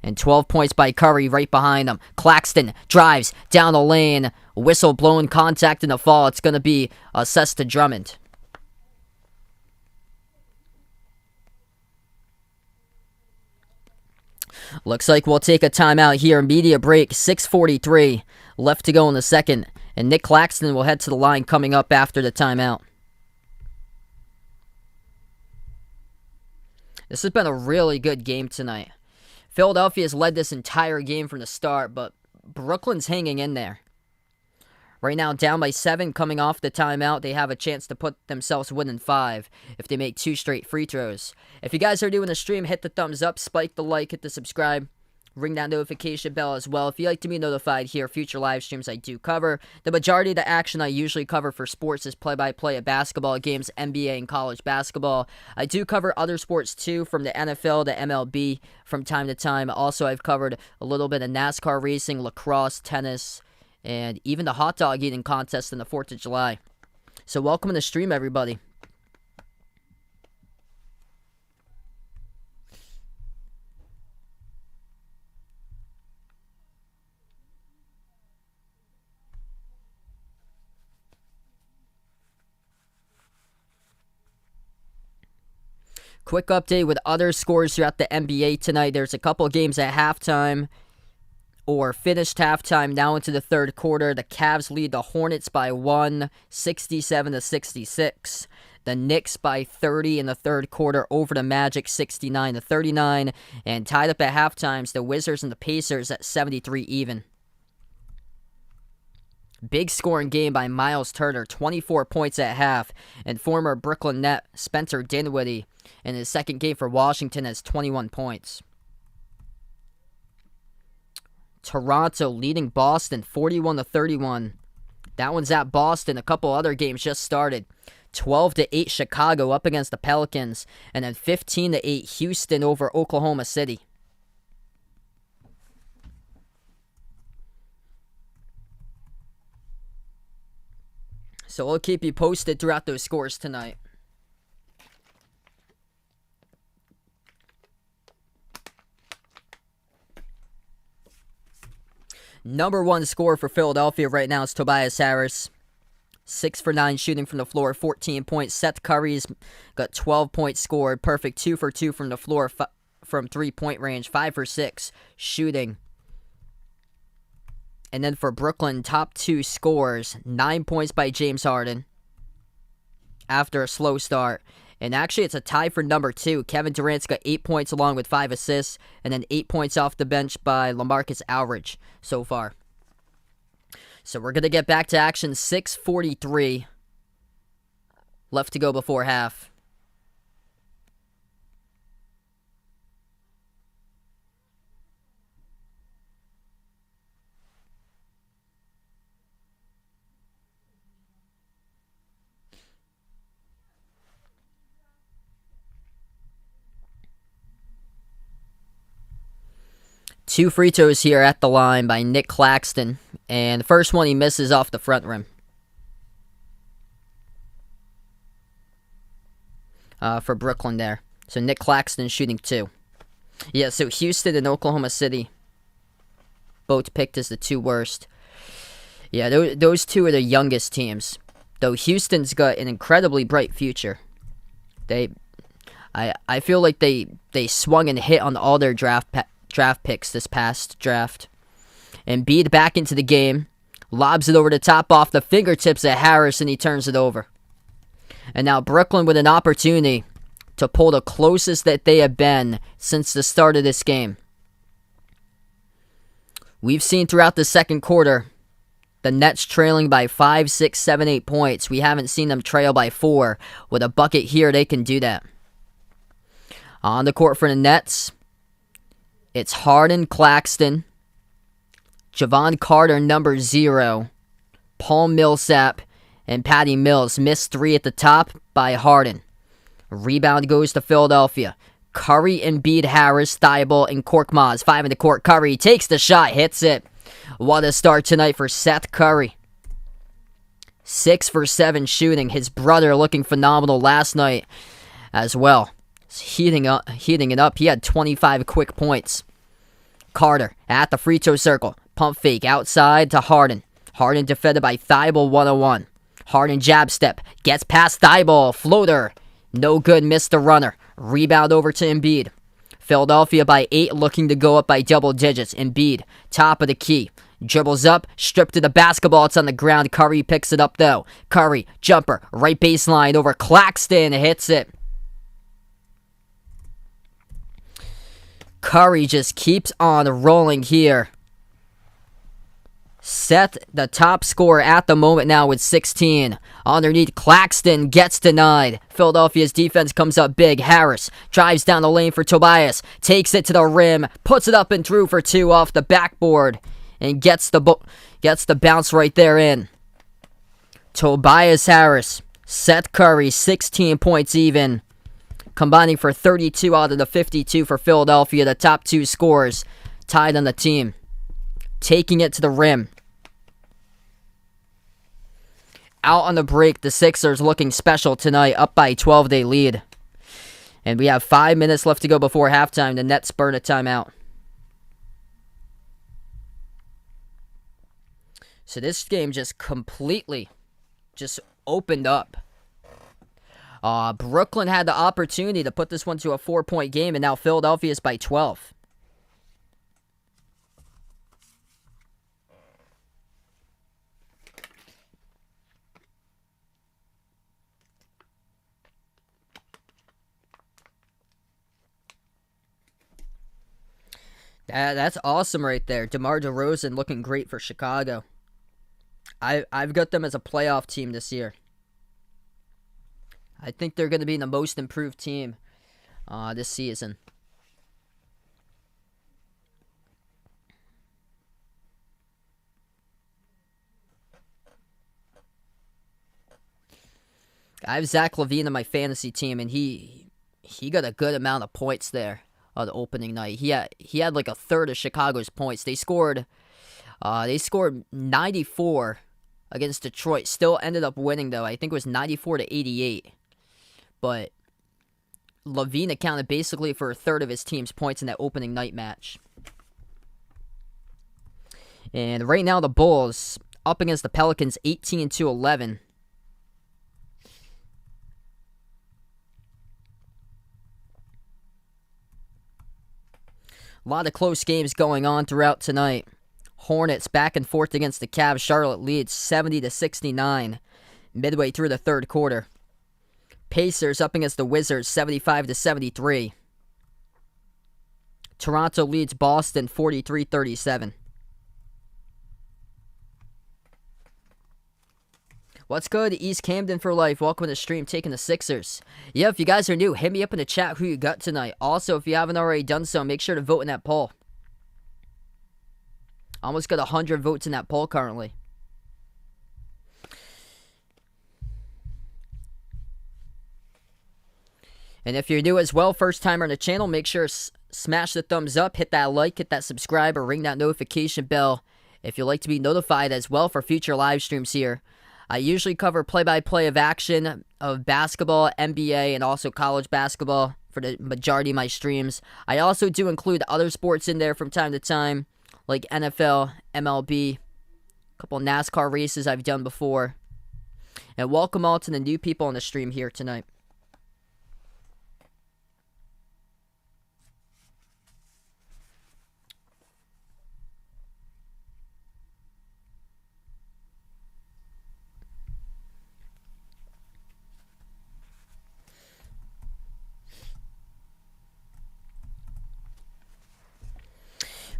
And 12 points by Curry right behind him. Claxton drives down the lane. Whistle blown, contact in the fall. It's going to be assessed to Drummond. Looks like we'll take a timeout here. Media break, 6:43 left to go in the second. And Nick Claxton will head to the line coming up after the timeout. This has been a really good game tonight. Philadelphia's led this entire game from the start, but Brooklyn's hanging in there. Right now, down by 7, coming off the timeout. They have a chance to put themselves within 5 if they make 2 straight free throws. If you guys are doing the stream, hit the thumbs up, spike the like, hit the subscribe, ring that notification bell as well. If you'd like to be notified here, future live streams I do cover. The majority of the action I usually cover for sports is play-by-play of basketball games, NBA and college basketball. I do cover other sports too, from the NFL to MLB from time to time. Also, I've covered a little bit of NASCAR racing, lacrosse, tennis, and even the hot dog eating contest in the 4th of July. So welcome to the stream, everybody. Quick update with other scores throughout the NBA tonight. There's a couple games at halftime or finished halftime now into the third quarter. The Cavs lead the Hornets by 1, 67-66. The Knicks by 30 in the third quarter over the Magic, 69-39. And tied up at halftimes, the Wizards and the Pacers at 73 even. Big scoring game by Miles Turner, 24 points at half. And former Brooklyn Net Spencer Dinwiddie in his second game for Washington has 21 points. Toronto leading Boston 41-31. That one's at Boston. A couple other games just started. 12-8 Chicago up against the Pelicans. And then 15-8 Houston over Oklahoma City. So we'll keep you posted throughout those scores tonight. Number one scorer for Philadelphia right now is Tobias Harris. 6 for 9 shooting from the floor, 14 points. Seth Curry's got 12 points scored. Perfect 2 for 2 from the floor from 3-point range. 5 for 6 shooting. And then for Brooklyn, top 2 scores. 9 points by James Harden after a slow start. And actually, it's a tie for number 2. Kevin Durant's got 8 points along with 5 assists. And then 8 points off the bench by LaMarcus Aldridge so far. So we're going to get back to action. 6:43 left to go before half. Two free throws here at the line by Nick Claxton. And the first one he misses off the front rim. For Brooklyn there. So Nick Claxton shooting 2. Yeah, so Houston and Oklahoma City both picked as the 2 worst. Yeah, those 2 are the youngest teams. Though Houston's got an incredibly bright future. I feel like they swung and hit on all their draft picks this past draft. Embiid back into the game. Lobs it over the top off the fingertips of Harris, and he turns it over. And now Brooklyn with an opportunity to pull the closest that they have been since the start of this game. We've seen throughout the second quarter the Nets trailing by 5, 6, 7, 8 points. We haven't seen them trail by 4. With a bucket here, they can do that. On the court for the Nets, it's Harden, Claxton, Javon Carter, number 0, Paul Millsap, and Patty Mills. Missed 3 at the top by Harden. Rebound goes to Philadelphia. Curry, Embiid, Harris, Thibault, and Korkmaz. 5 in the court. Curry takes the shot, hits it. What a start tonight for Seth Curry. 6 for 7 shooting. His brother looking phenomenal last night as well. Heating it up. He had 25 quick points. Carter at the free throw circle. Pump fake outside to Harden. Harden defended by Thibault 101. Harden jab step. Gets past Thibault. Floater. No good. Missed the runner. Rebound over to Embiid. Philadelphia by 8, looking to go up by double digits. Embiid, top of the key. Dribbles up, stripped to the basketball. It's on the ground. Curry picks it up, though. Curry, jumper, right baseline over Claxton. Hits it. Curry just keeps on rolling here. Seth, the top scorer at the moment now with 16. Underneath, Claxton gets denied. Philadelphia's defense comes up big. Harris drives down the lane for Tobias. Takes it to the rim. Puts it up and through for 2 off the backboard. And gets the bounce right there in. Tobias Harris. Seth Curry, 16 points even. Combining for 32 out of the 52 for Philadelphia. The top 2 scorers tied on the team. Taking it to the rim. Out on the break, the Sixers looking special tonight, up by 12, they lead. And we have 5 minutes left to go before halftime. The Nets burn a timeout. So this game just completely opened up. Brooklyn had the opportunity to put this one to a 4-point game, and now Philadelphia is by 12. That's awesome right there. DeMar DeRozan looking great for Chicago. I've got them as a playoff team this year. I think they're going to be the most improved team this season. I have Zach LaVine on my fantasy team, and he got a good amount of points there on the opening night. He had like a third of Chicago's points. They scored 94 against Detroit. Still ended up winning though. I think it was 94-88. But LaVine accounted basically for a third of his team's points in that opening night match. And right now the Bulls up against the Pelicans 18-11. A lot of close games going on throughout tonight. Hornets back and forth against the Cavs. Charlotte leads 70-69 midway through the third quarter. Pacers up against the Wizards 75-73. Toronto leads Boston 43-37. What's good? East Camden for life. Welcome to the stream. Taking the Sixers. Yeah, if you guys are new, hit me up in the chat who you got tonight. Also, if you haven't already done so, make sure to vote in that poll. Almost got 100 votes in that poll currently. And if you're new as well, first timer on the channel, make sure to smash the thumbs up, hit that like, hit that subscribe, or ring that notification bell if you'd like to be notified as well for future live streams here. I usually cover play-by-play of action of basketball, NBA, and also college basketball for the majority of my streams. I also do include other sports in there from time to time, like NFL, MLB, a couple NASCAR races I've done before. And welcome all to the new people on the stream here tonight.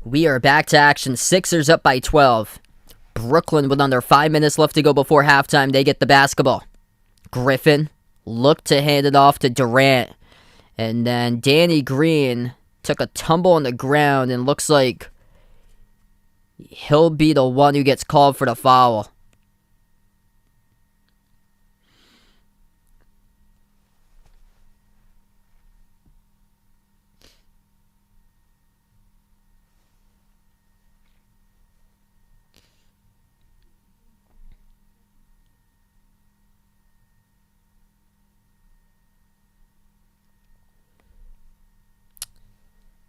We are back to action. Sixers up by 12. Brooklyn with under 5 minutes left to go before halftime. They get the basketball. Griffin looked to hand it off to Durant. And then Danny Green took a tumble on the ground and looks like he'll be the one who gets called for the foul.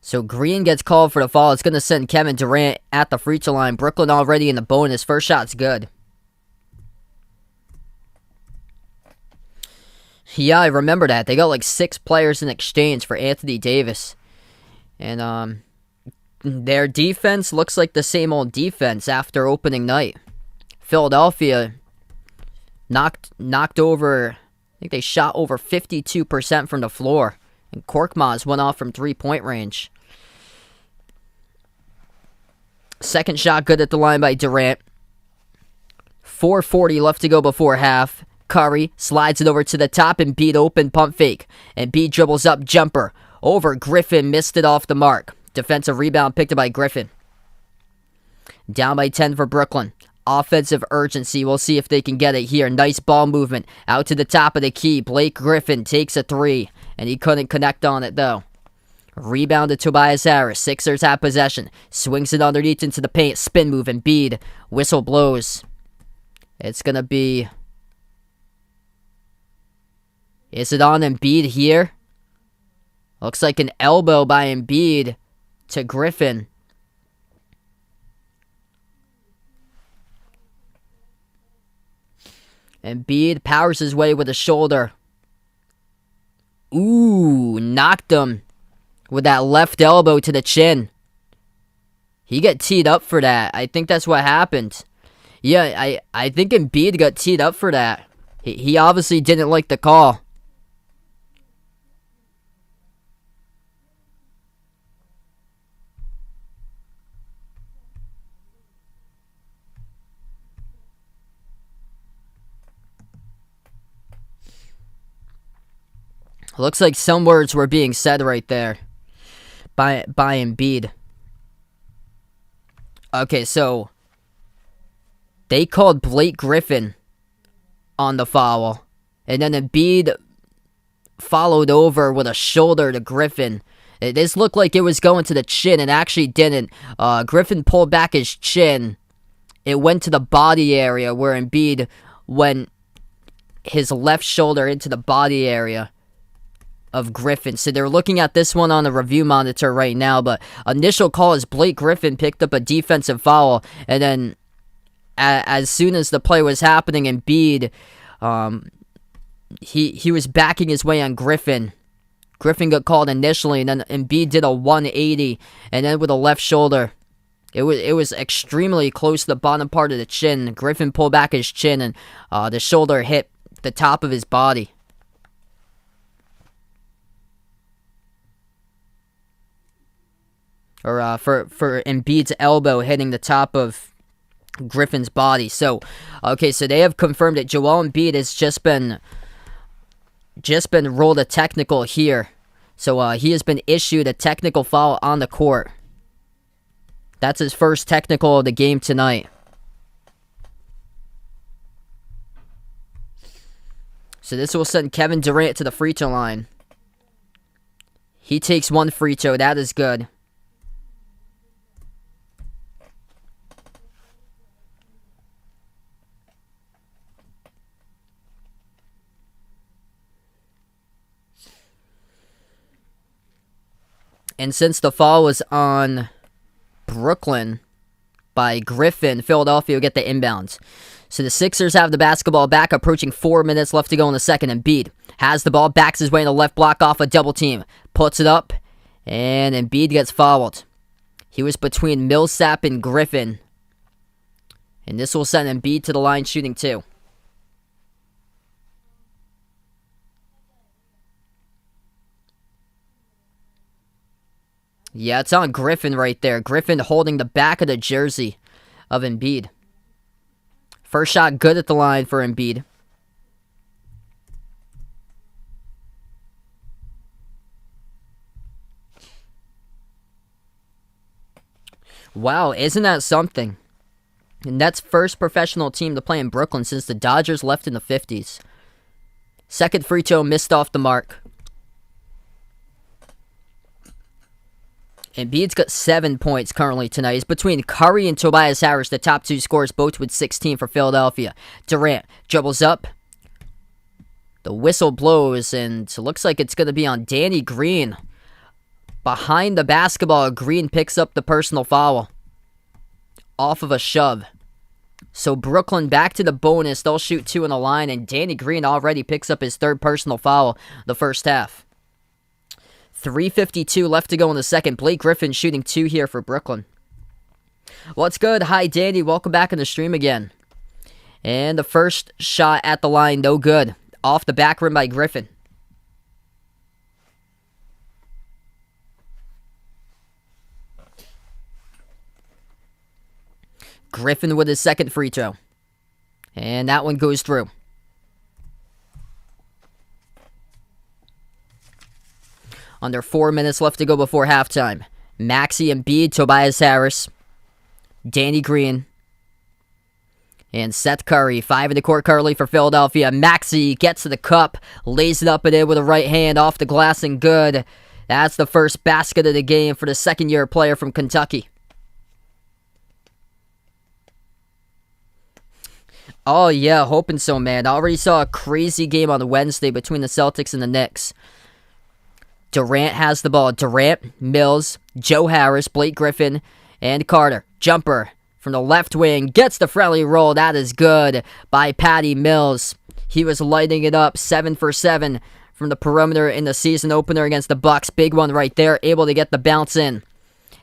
So Green gets called for the foul. It's going to send Kevin Durant at the free throw line. Brooklyn already in the bonus. First shot's good. Yeah, I remember that. They got like 6 players in exchange for Anthony Davis. And their defense looks like the same old defense after opening night. Philadelphia knocked over, I think they shot over 52% from the floor. And Korkmaz went off from 3-point range. Second shot good at the line by Durant. 4:40 left to go before half. Curry slides it over to the top and Embiid open pump fake. And Embiid dribbles up jumper. Over Griffin, missed it off the mark. Defensive rebound picked up by Griffin. Down by 10 for Brooklyn. Offensive urgency. We'll see if they can get it here. Nice ball movement. Out to the top of the key. Blake Griffin takes a 3. And he couldn't connect on it though. Rebound to Tobias Harris. Sixers have possession. Swings it underneath into the paint. Spin move. Embiid. Whistle blows. It's going to be... Is it on Embiid here? Looks like an elbow by Embiid to Griffin. Embiid powers his way with a shoulder. Ooh, knocked him with that left elbow to the chin. He got teed up for that. I think that's what happened. Yeah, I think Embiid got teed up for that. He obviously didn't like the call. Looks like some words were being said right there by Embiid. Okay, so they called Blake Griffin on the foul. And then Embiid followed over with a shoulder to Griffin. This looked like it was going to the chin and actually didn't. Griffin pulled back his chin. It went to the body area where Embiid went his left shoulder into the body area of Griffin. So they're looking at this one on the review monitor right now, but initial call is Blake Griffin picked up a defensive foul, and then as soon as the play was happening, Embiid, he was backing his way on Griffin. Griffin got called initially, and then Embiid did a 180, and then with a left shoulder. It was extremely close to the bottom part of the chin. Griffin pulled back his chin, and the shoulder hit the top of his body. Or for Embiid's elbow hitting the top of Griffin's body. So, okay, so they have confirmed that Joel Embiid has just been rolled a technical here. So he has been issued a technical foul on the court. That's his first technical of the game tonight. So this will send Kevin Durant to the free throw line. He takes 1 free throw. That is good. And since the foul was on Brooklyn by Griffin, Philadelphia will get the inbounds. So the Sixers have the basketball back, approaching 4 minutes left to go in the second. Embiid has the ball, backs his way in the left block off a double team. Puts it up, and Embiid gets fouled. He was between Millsap and Griffin. And this will send Embiid to the line shooting 2. Yeah, it's on Griffin right there. Griffin holding the back of the jersey of Embiid. First shot good at the line for Embiid. Wow, isn't that something? The Nets' first professional team to play in Brooklyn since the Dodgers left in the 50s. Second free throw missed off the mark. Embiid's got 7 points currently tonight. He's between Curry and Tobias Harris, the top two scorers, both with 16 for Philadelphia. Durant dribbles up. The whistle blows, and it looks like it's going to be on Danny Green. Behind the basketball, Green picks up the personal foul off of a shove. So Brooklyn back to the bonus. They'll shoot 2 in the line, and Danny Green already picks up his third personal foul the first half. 3:52 left to go in the second. Blake Griffin shooting 2 here for Brooklyn. What's good? Hi, Danny. Welcome back in the stream again. And the first shot at the line, no good. Off the back rim by Griffin. Griffin with his second free throw. And that one goes through. Under 4 minutes left to go before halftime. Maxey, Embiid, Tobias Harris, Danny Green, and Seth Curry. 5 in the court currently for Philadelphia. Maxey gets to the cup, lays it up and in with a right hand off the glass and good. That's the first basket of the game for the second-year player from Kentucky. Oh, yeah, hoping so, man. I already saw a crazy game on Wednesday between the Celtics and the Knicks. Durant has the ball. Durant, Mills, Joe Harris, Blake Griffin, and Carter. Jumper from the left wing. Gets the friendly roll. That is good by Patty Mills. He was lighting it up. 7 for 7 from the perimeter in the season opener against the Bucks. Big one right there. Able to get the bounce in.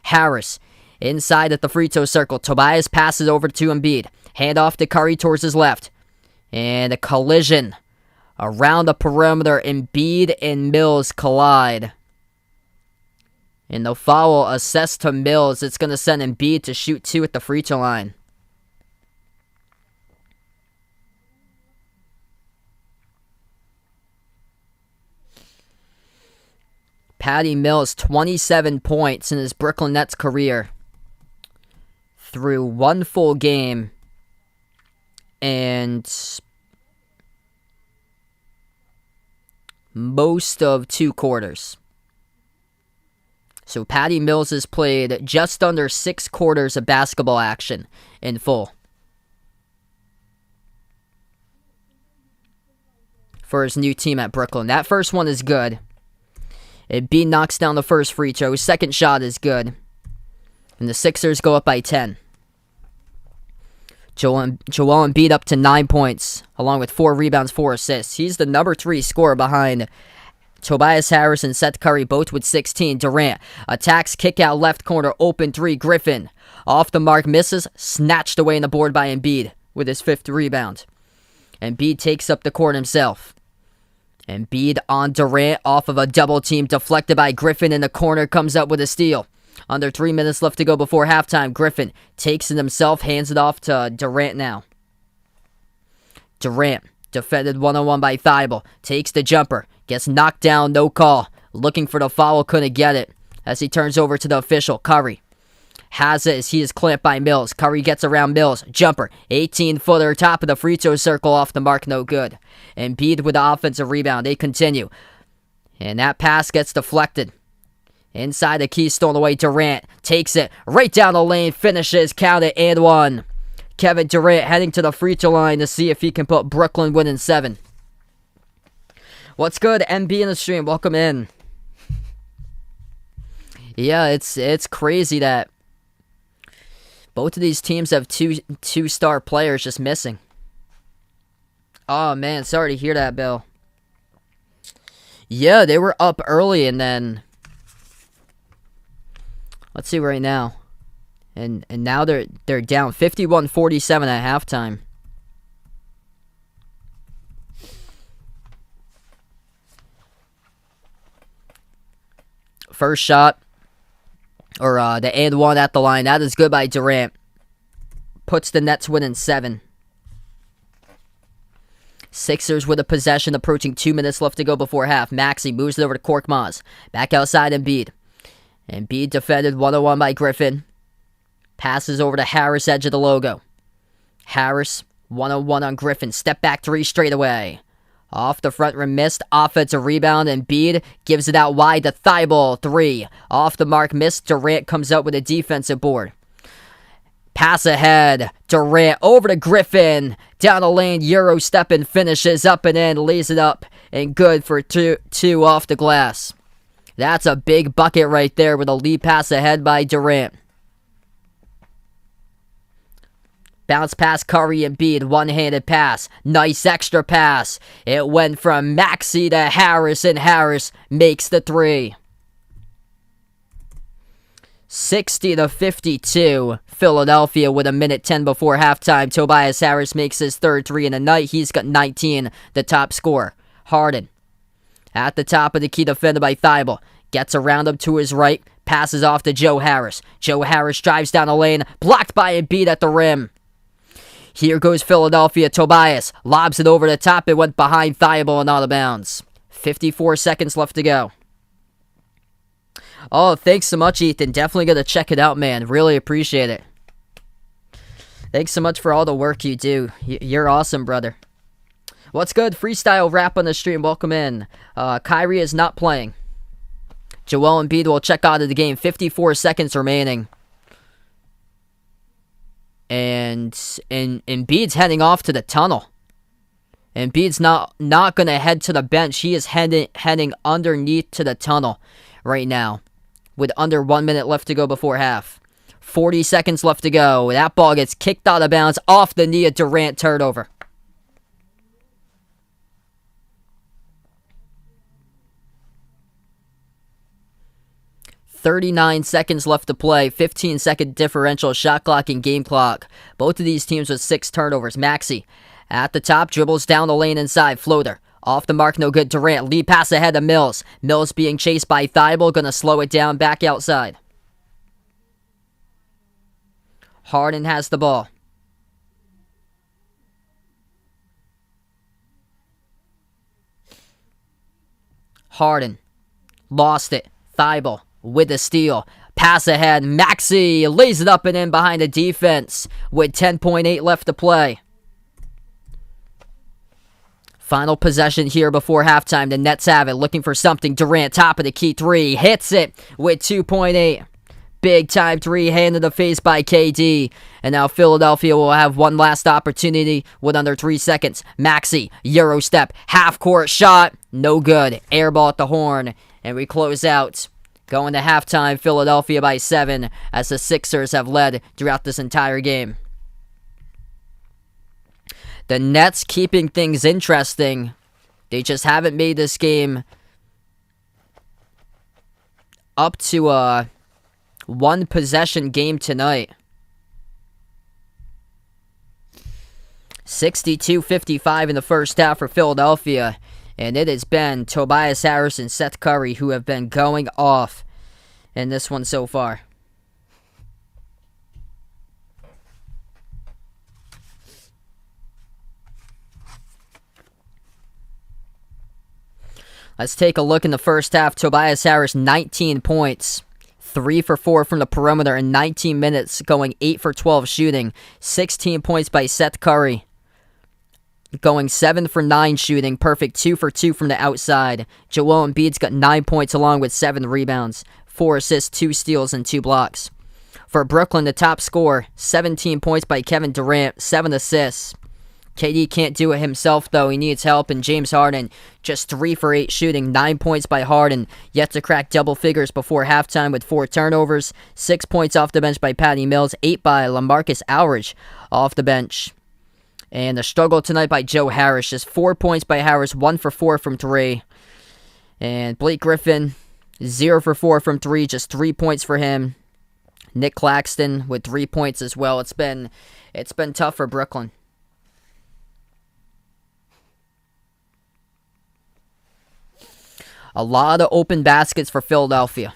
Harris inside at the free throw circle. Tobias passes over to Embiid. Hand off to Curry towards his left. And a collision around the perimeter. Embiid and Mills collide. And the foul assessed to Mills. It's going to send Embiid to shoot 2 at the free throw line. Patty Mills, 27 points in his Brooklyn Nets career through 1 full game and most of 2 quarters. So Patty Mills has played just under 6 quarters of basketball action in full for his new team at Brooklyn. That first one is good. Embiid knocks down the first free throw. His second shot is good. And the Sixers go up by 10. Joel Embiid up to 9 points, along with 4 rebounds, 4 assists. He's the number 3 scorer behind Tobias Harris and Seth Curry, both with 16. Durant attacks, kick out left corner, open 3. Griffin off the mark, misses, snatched away in the board by Embiid with his 5th rebound. Embiid takes up the court himself. Embiid on Durant off of a double team, deflected by Griffin in the corner, comes up with a steal. Under 3 minutes left to go before halftime. Griffin takes it himself, hands it off to Durant now. Durant, defended one-on-one by Thibault, takes the jumper, gets knocked down, no call. Looking for the foul, couldn't get it. As he turns over to the official, Curry has it as he is clamped by Mills. Curry gets around Mills, jumper, 18-footer, top of the free throw circle, off the mark, no good. Embiid with the offensive rebound, they continue. And that pass gets deflected. Inside the key, stolen away. Durant takes it right down the lane, finishes, count it, and 1. Kevin Durant heading to the free throw line to see if he can put Brooklyn winning 7. What's good, MB in the stream? Welcome in. Yeah, it's crazy that both of these teams have two-star players just missing. Oh man, sorry to hear that, Bill. Yeah, they were up early and then let's see right now. And now they're down 51-47 at halftime. First shot Or the and one at the line. That is good by Durant. Puts the Nets within 7. Sixers with a possession, approaching 2 minutes left to go before half. Maxey moves it over to Korkmaz. Back outside Embiid. Embiid defended 1-on-1 by Griffin. Passes over to Harris, edge of the logo. Harris, 1-on-1 on Griffin. Step back 3 straight away. Off the front rim, missed. Offensive rebound. Embiid gives it out wide to Thibault. 3. Off the mark, missed. Durant comes out with a defensive board. Pass ahead. Durant over to Griffin. Down the lane. Euro stepping. Finishes up and in. Lays it up. And good for two off the glass. That's a big bucket right there with a lead pass ahead by Durant. Bounce pass Curry and Embiid. One-handed pass. Nice extra pass. It went from Maxey to Harris, and Harris makes the 3. 60-52. Philadelphia with 1:10 before halftime. Tobias Harris makes his 3rd 3 in the night. He's got 19, the top scorer. Harden at the top of the key, defended by Thibault. Gets around him to his right. Passes off to Joe Harris. Joe Harris drives down the lane. Blocked by Embiid at the rim. Here goes Philadelphia. Tobias lobs it over the top. It went behind Thibault and out of bounds. 54 seconds left to go. Oh, thanks so much, Ethan. Definitely going to check it out, man. Really appreciate it. Thanks so much for all the work you do. You're awesome, brother. What's good? Freestyle rap on the stream. Welcome in. Kyrie is not playing. Joel Embiid will check out of the game. 54 seconds remaining. And Embiid's heading off to the tunnel. Embiid's not going to head to the bench. He is heading underneath to the tunnel right now, with under 1 minute left to go before half. 40 seconds left to go. That ball gets kicked out of bounds off the knee of Durant. Turnover. .39 seconds left to play. 15-second differential, shot clock and game clock. Both of these teams with 6 turnovers. Maxey at the top, dribbles down the lane inside. Floater. Off the mark, no good. Durant. Lead pass ahead to Mills. Mills being chased by Thibault. Gonna slow it down. Back outside. Harden has the ball. Harden. Lost it. Thibault with the steal. Pass ahead. Maxey lays it up and in behind the defense with 10.8 left to play. Final possession here before halftime. The Nets have it. Looking for something. Durant, top of the key 3. Hits it with 2.8. Big time 3 hand in the face by KD. And now Philadelphia will have one last opportunity with under 3 seconds. Maxey, Euro step, half court shot. No good. Air ball at the horn. And we close out. Going to halftime, Philadelphia by 7 as the Sixers have led throughout this entire game. The Nets keeping things interesting. They just haven't made this game up to a one possession game tonight. 62-55 in the first half for Philadelphia. And it has been Tobias Harris and Seth Curry who have been going off in this one so far. Let's take a look in the first half. Tobias Harris, 19 points. 3 for 4 from the perimeter in 19 minutes, going 8 for 12 shooting. 16 points by Seth Curry. Going 7 for 9 shooting. Perfect 2 for 2 from the outside. Joel Embiid's got 9 points along with 7 rebounds. 4 assists, 2 steals, and 2 blocks. For Brooklyn, the top scorer, 17 points by Kevin Durant, 7 assists. KD can't do it himself, though. He needs help. And James Harden, just 3 for 8 shooting. 9 points by Harden. Yet to crack double figures before halftime with 4 turnovers. 6 points off the bench by Patty Mills. 8 by LaMarcus Aldridge off the bench. And the struggle tonight by Joe Harris. Just 4 points by Harris. 1 for 4 from 3. And Blake Griffin, 0 for 4 from 3. Just 3 points for him. Nick Claxton with 3 points as well. It's been tough for Brooklyn. A lot of open baskets for Philadelphia.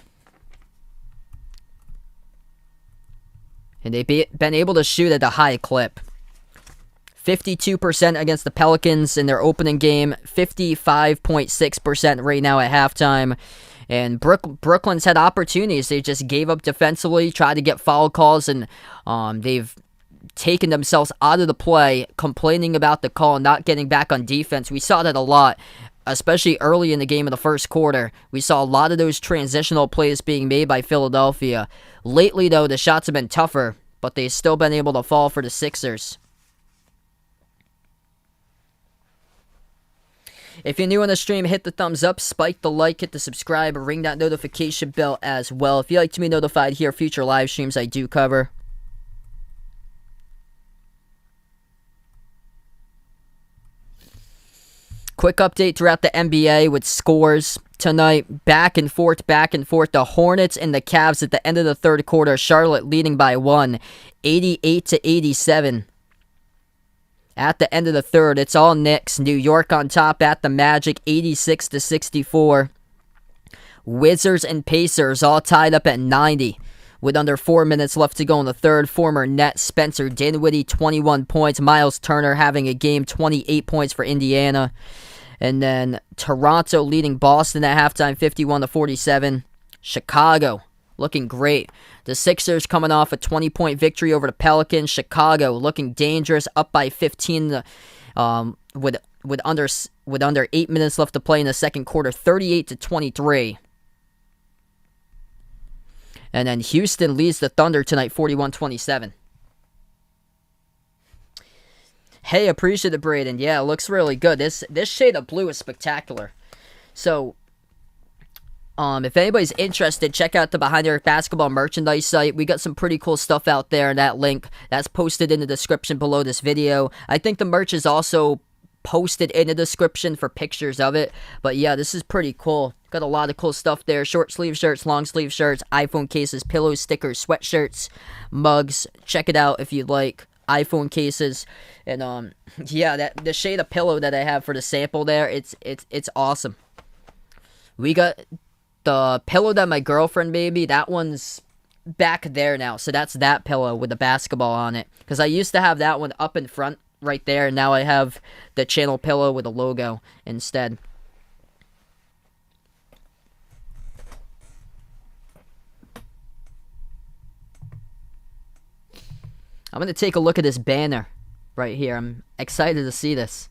And they've been able to shoot at a high clip. 52% against the Pelicans in their opening game, 55.6% right now at halftime. And Brooklyn's had opportunities. They just gave up defensively, tried to get foul calls, and they've taken themselves out of the play, complaining about the call, not getting back on defense. We saw that a lot, especially early in the game in the first quarter. We saw a lot of those transitional plays being made by Philadelphia. Lately, though, the shots have been tougher, but they've still been able to fall for the Sixers. If you're new on the stream, hit the thumbs up, spike the like, hit the subscribe, ring that notification bell as well. If you'd like to be notified here, future live streams I do cover. Quick update throughout the NBA with scores tonight. Back and forth. The Hornets and the Cavs at the end of the third quarter. Charlotte leading by 1, 88-87. At the end of the third, it's all Knicks. New York on top at the Magic, 86-64. Wizards and Pacers all tied up at 90. With under 4 minutes left to go in the third, former Net Spencer Dinwiddie, 21 points. Miles Turner having a game, 28 points for Indiana. And then Toronto leading Boston at halftime, 51-47. Chicago looking great. The Sixers coming off a 20-point victory over the Pelicans. Chicago looking dangerous, up by 15 with under 8 minutes left to play in the second quarter, 38-23. And then Houston leads the Thunder tonight, 41-27. Hey, appreciate it, Braden. Yeah, it looks really good. This shade of blue is spectacular. So, if anybody's interested, check out the Behind the Arc Basketball merchandise site. We got some pretty cool stuff out there. That link, that's posted in the description below this video. I think the merch is also posted in the description for pictures of it. But yeah, this is pretty cool. Got a lot of cool stuff there. Short sleeve shirts, long sleeve shirts, iPhone cases, pillows, stickers, sweatshirts, mugs. Check it out if you'd like. iPhone cases. And yeah, the shade of pillow that I have for the sample there, it's awesome. We got the pillow that my girlfriend made me. That one's back there now. So that's that pillow with the basketball on it. Because I used to have that one up in front right there. And now I have the channel pillow with the logo instead. I'm going to take a look at this banner right here. I'm excited to see this.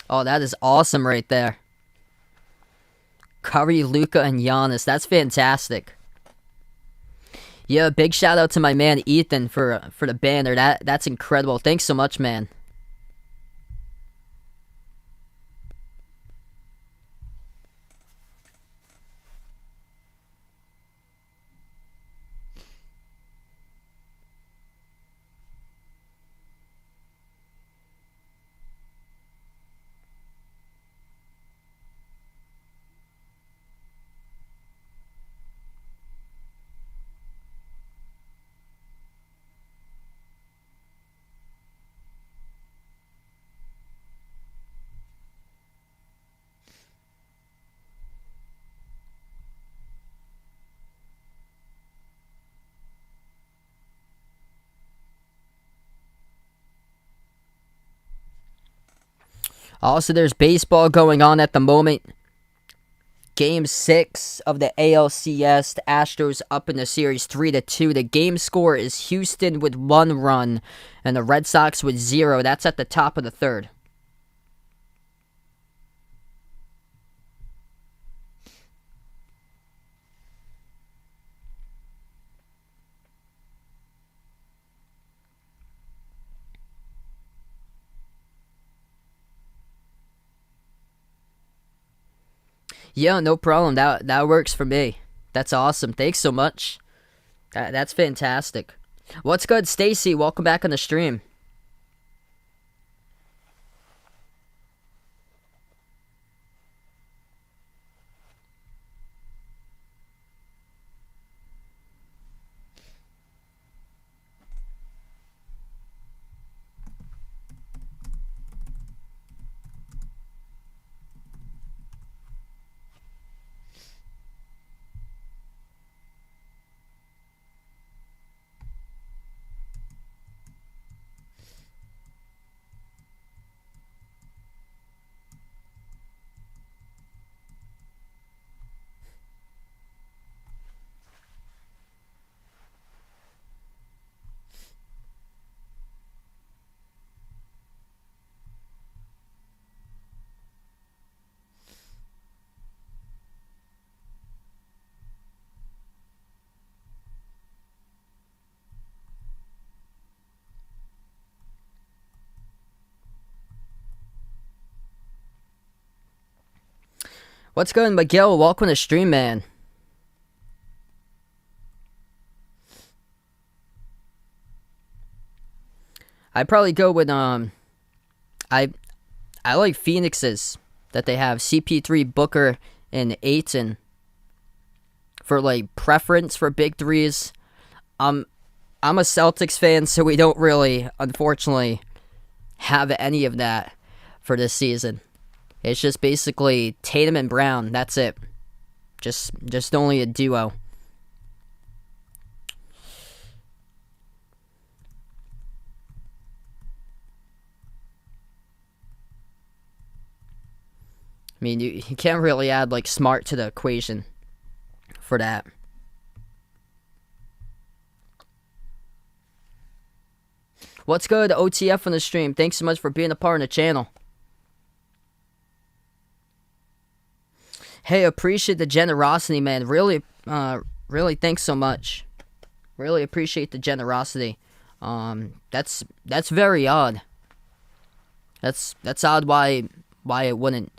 Oh, that is awesome right there. Curry, Luka, and Giannis. That's fantastic. Yeah, big shout out to my man Ethan for the banner. That's incredible. Thanks so much, man. Also, there's baseball going on at the moment. Game 6 of the ALCS. The Astros up in the series 3-2. The game score is Houston with 1 run and the Red Sox with 0. That's at the top of the third. Yeah, no problem. That works for me. That's awesome. Thanks so much. That's fantastic. What's good, Stacy? Welcome back on the stream. What's good, Miguel? Welcome to stream, man. I'd probably go with I like Phoenix's that they have CP3, Booker, and Ayton for like preference for big threes. I'm a Celtics fan, so we don't really, unfortunately, have any of that for this season. It's just basically Tatum and Brown. That's it. Just only a duo. I mean, you can't really add like Smart to the equation for that. What's good, OTF on the stream? Thanks so much for being a part of the channel. Hey, appreciate the generosity, man. Really thanks so much. Really appreciate the generosity. That's very odd. That's odd why it wouldn't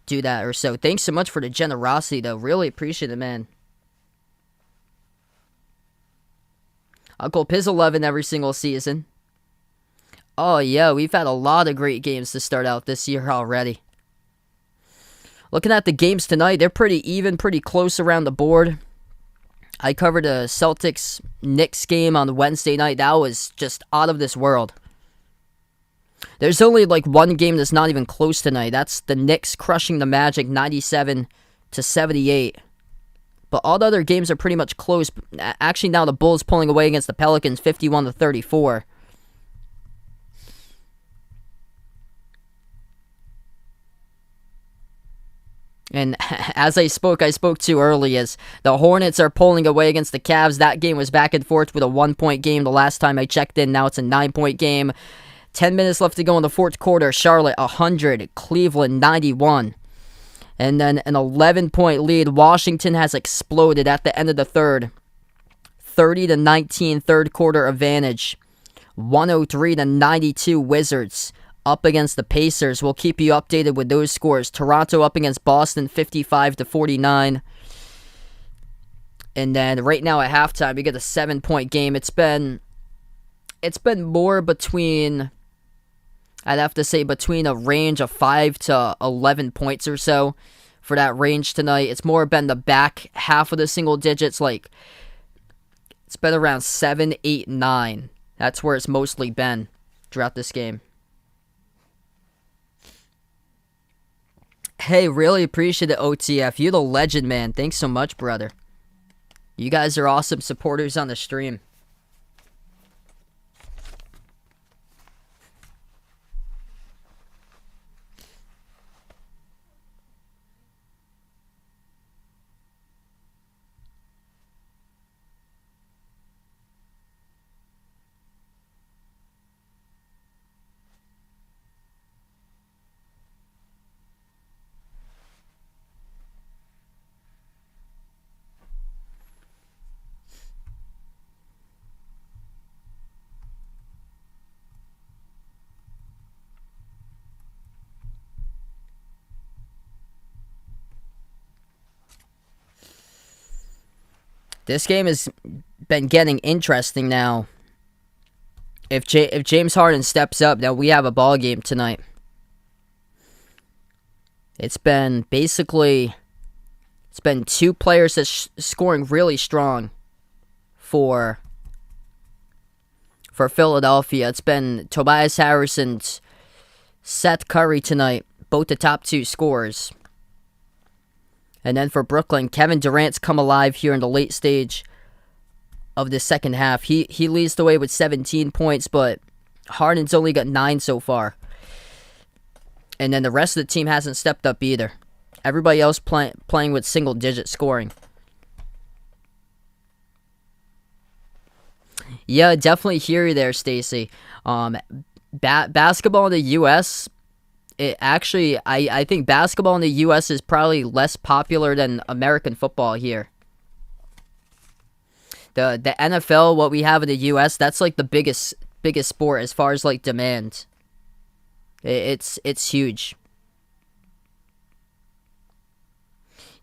do that or so. Thanks so much for the generosity, though. Really appreciate it, man. Uncle Piz 11 every single season. Oh, yeah, we've had a lot of great games to start out this year already. Looking at the games tonight, they're pretty even, pretty close around the board. I covered a Celtics-Knicks game on Wednesday night. That was just out of this world. There's only like one game that's not even close tonight. That's the Knicks crushing the Magic 97-78. But all the other games are pretty much close. Actually, now the Bulls pulling away against the Pelicans 51-34. And as I spoke too early, as the Hornets are pulling away against the Cavs. That game was back and forth with a 1-point game the last time I checked in. Now it's a 9-point game. 10 minutes left to go in the fourth quarter. Charlotte 100, Cleveland 91. And then an 11-point lead. Washington has exploded at the end of the third. 30-19 third quarter advantage. 103-92 Wizards up against the Pacers. We'll keep you updated with those scores. Toronto up against Boston 55-49. And then right now at halftime, we get a 7-point game. It's been more between, I'd have to say, between a range of 5 to 11 points or so for that range tonight. It's more been the back half of the single digits. Like, it's been around 7, 8, 9. That's where it's mostly been throughout this game. Hey, really appreciate it, OTF. You're the legend, man. Thanks so much, brother. You guys are awesome supporters on the stream. This game has been getting interesting now. If James Harden steps up, now we have a ball game tonight. It's been two players that's scoring really strong for Philadelphia. It's been Tobias Harris and Seth Curry tonight, both the top two scorers. And then for Brooklyn, Kevin Durant's come alive here in the late stage of the second half. He leads the way with 17 points, but Harden's only got 9 so far. And then the rest of the team hasn't stepped up either. Everybody else playing with single-digit scoring. Yeah, definitely hear you there, Stacy. Basketball in the U.S., I think basketball in the U.S. is probably less popular than American football here. The NFL, what we have in the U.S., that's like the biggest sport as far as like demand. It's huge.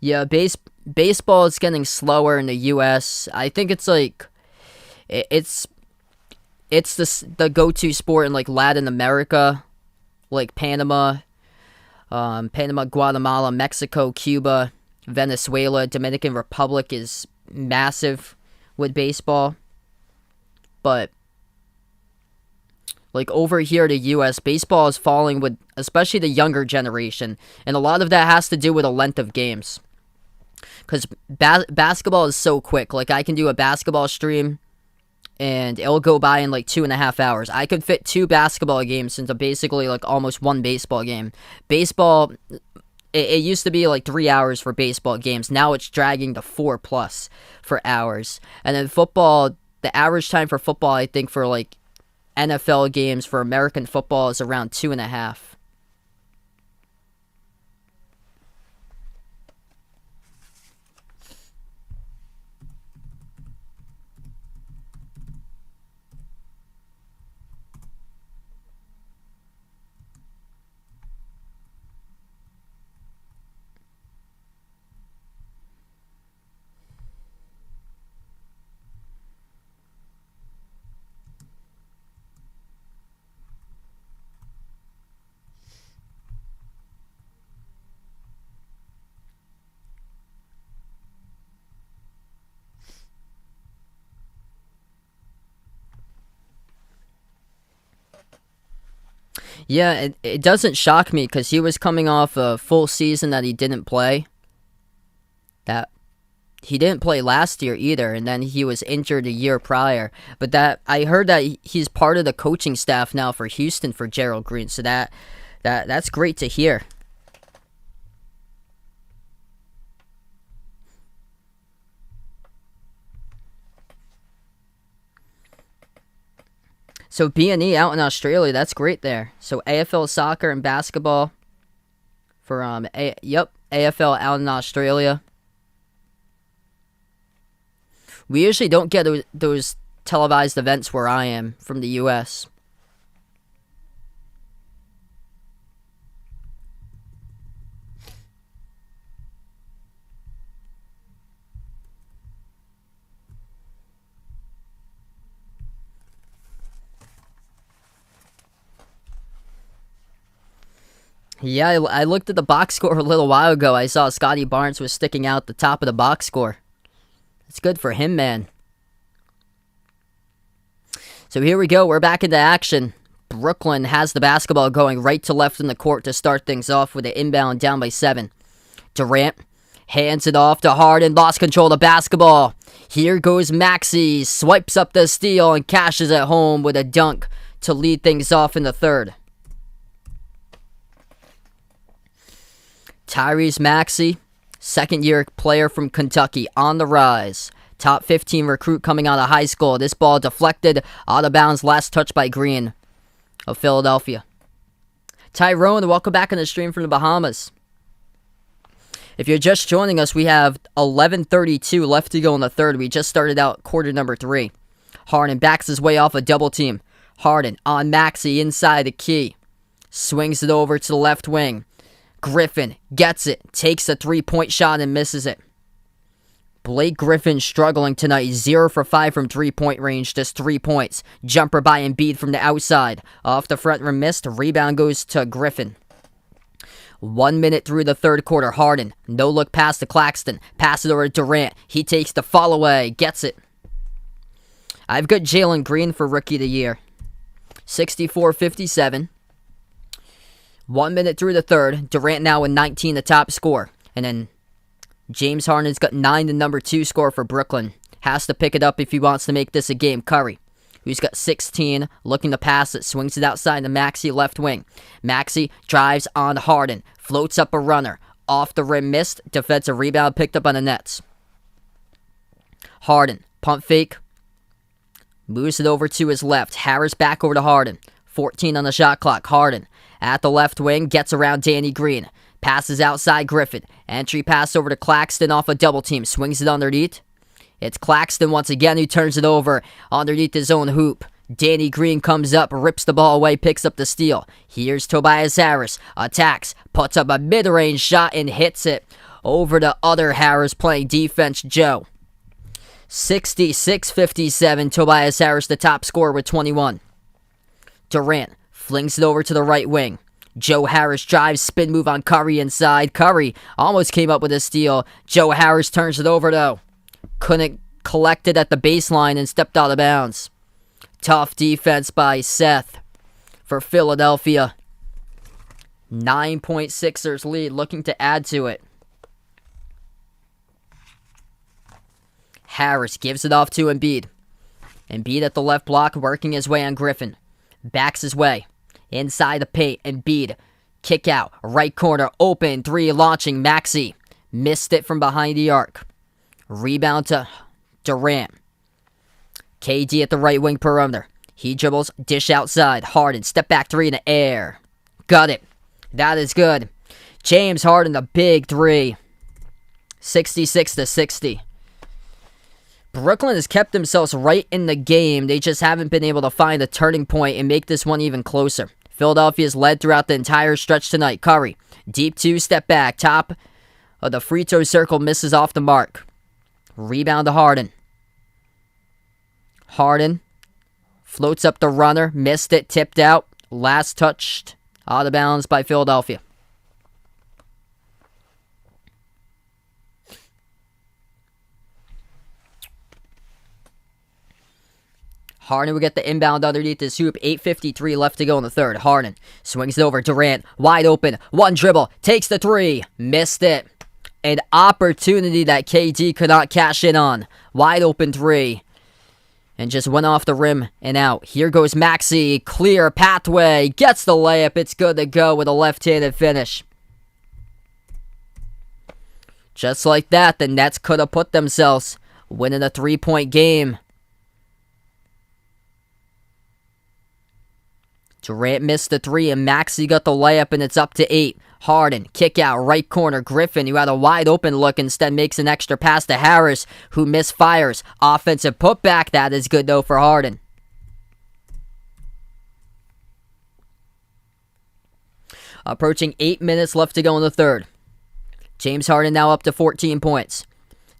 Yeah, baseball is getting slower in the U.S. I think it's like it's the go-to sport in like Latin America, like Panama, Guatemala, Mexico, Cuba, Venezuela, Dominican Republic is massive with baseball. But like over here to US, baseball is falling with especially the younger generation. And a lot of that has to do with the length of games. Because basketball is so quick. Like I can do a basketball stream and it'll go by in like 2.5 hours. I could fit 2 basketball games into basically like almost 1 baseball game. Baseball, it used to be like 3 hours for baseball games. Now it's dragging to 4 plus for hours. And then football, the average time for football, I think for like NFL games for American football is around 2.5. Yeah, it doesn't shock me because he was coming off a full season that he didn't play. That he didn't play last year either, and then he was injured a year prior. But that I heard that he's part of the coaching staff now for Houston for Gerald Green, so that's great to hear. So B&E out in Australia, that's great there. So AFL soccer and basketball for AFL out in Australia. We usually don't get those televised events where I am from the US. Yeah, I looked at the box score a little while ago. I saw Scotty Barnes was sticking out the top of the box score. It's good for him, man. So here we go. We're back into action. Brooklyn has the basketball going right to left in the court to start things off with an inbound down by 7. Durant hands it off to Harden. Lost control of the basketball. Here goes Maxey. Swipes up the steal and cashes it home with a dunk to lead things off in the third. Tyrese Maxey, second-year player from Kentucky, on the rise. Top 15 recruit coming out of high school. This ball deflected out of bounds. Last touch by Green of Philadelphia. Tyrone, welcome back on the stream from the Bahamas. If you're just joining us, we have 11:32 left to go in the third. We just started out quarter number 3. Harden backs his way off a double team. Harden on Maxey inside the key. Swings it over to the left wing. Griffin gets it, takes a 3-point shot and misses it. Blake Griffin struggling tonight, 0 for 5 from 3-point range, just 3 points. Jumper by Embiid from the outside. Off the front rim missed, rebound goes to Griffin. 1 minute through the third quarter, Harden, no look pass to Claxton, pass it over to Durant. He takes the fall away, gets it. I've got Jalen Green for Rookie of the Year. 64-57. 1 minute through the third. Durant now with 19, the top score. And then James Harden's got 9, the number 2 score for Brooklyn. Has to pick it up if he wants to make this a game. Curry, who's got 16, looking to pass it. Swings it outside to Maxey, left wing. Maxey drives on Harden. Floats up a runner. Off the rim, missed. Defensive rebound picked up on the Nets. Harden, pump fake. Moves it over to his left. Harris back over to Harden. 14 on the shot clock. Harden at the left wing, gets around Danny Green. Passes outside Griffin. Entry pass over to Claxton off a double team. Swings it underneath. It's Claxton once again who turns it over underneath his own hoop. Danny Green comes up, rips the ball away, picks up the steal. Here's Tobias Harris. Attacks, puts up a mid-range shot and hits it Over to other Harris playing defense, Joe. 66-57, Tobias Harris the top scorer with 21. Durant flings it over to the right wing. Joe Harris drives, spin move on Curry inside. Curry almost came up with a steal. Joe Harris turns it over though. Couldn't collect it at the baseline and stepped out of bounds. Tough defense by Seth for Philadelphia. 9-point Sixers lead, looking to add to it. Harris gives it off to Embiid. Embiid at the left block, working his way on Griffin. Backs his way. Inside the paint, Embiid. Kick out. Right corner, open. Three launching. Maxey. Missed it from behind the arc. Rebound to Durant. KD at the right wing perimeter. He dribbles. Dish outside. Harden. Step back three in the air. Got it. That is good. James Harden, the big three. 66-60. Brooklyn has kept themselves right in the game. They just haven't been able to find a turning point and make this one even closer. Philadelphia's led throughout the entire stretch tonight. Curry, deep two, step back. Top of the free throw circle, misses off the mark. Rebound to Harden. Harden floats up the runner, missed it, tipped out. Last touched out of bounds by Philadelphia. Harden will get the inbound underneath his hoop. 8:53 left to go in the third. Harden swings it over. Durant, wide open. One dribble. Takes the three. Missed it. An opportunity that KD could not cash in on. Wide open three. And just went off the rim and out. Here goes Maxey. Clear pathway. Gets the layup. It's good to go with a left-handed finish. Just like that, the Nets could have put themselves winning a 3-point game. Durant missed the three, and Maxey got the layup, and it's up to 8. Harden, kick out, right corner. Griffin, who had a wide open look, instead makes an extra pass to Harris, who misfires. Offensive putback, that is good though for Harden. Approaching 8 minutes left to go in the third. James Harden now up to 14 points.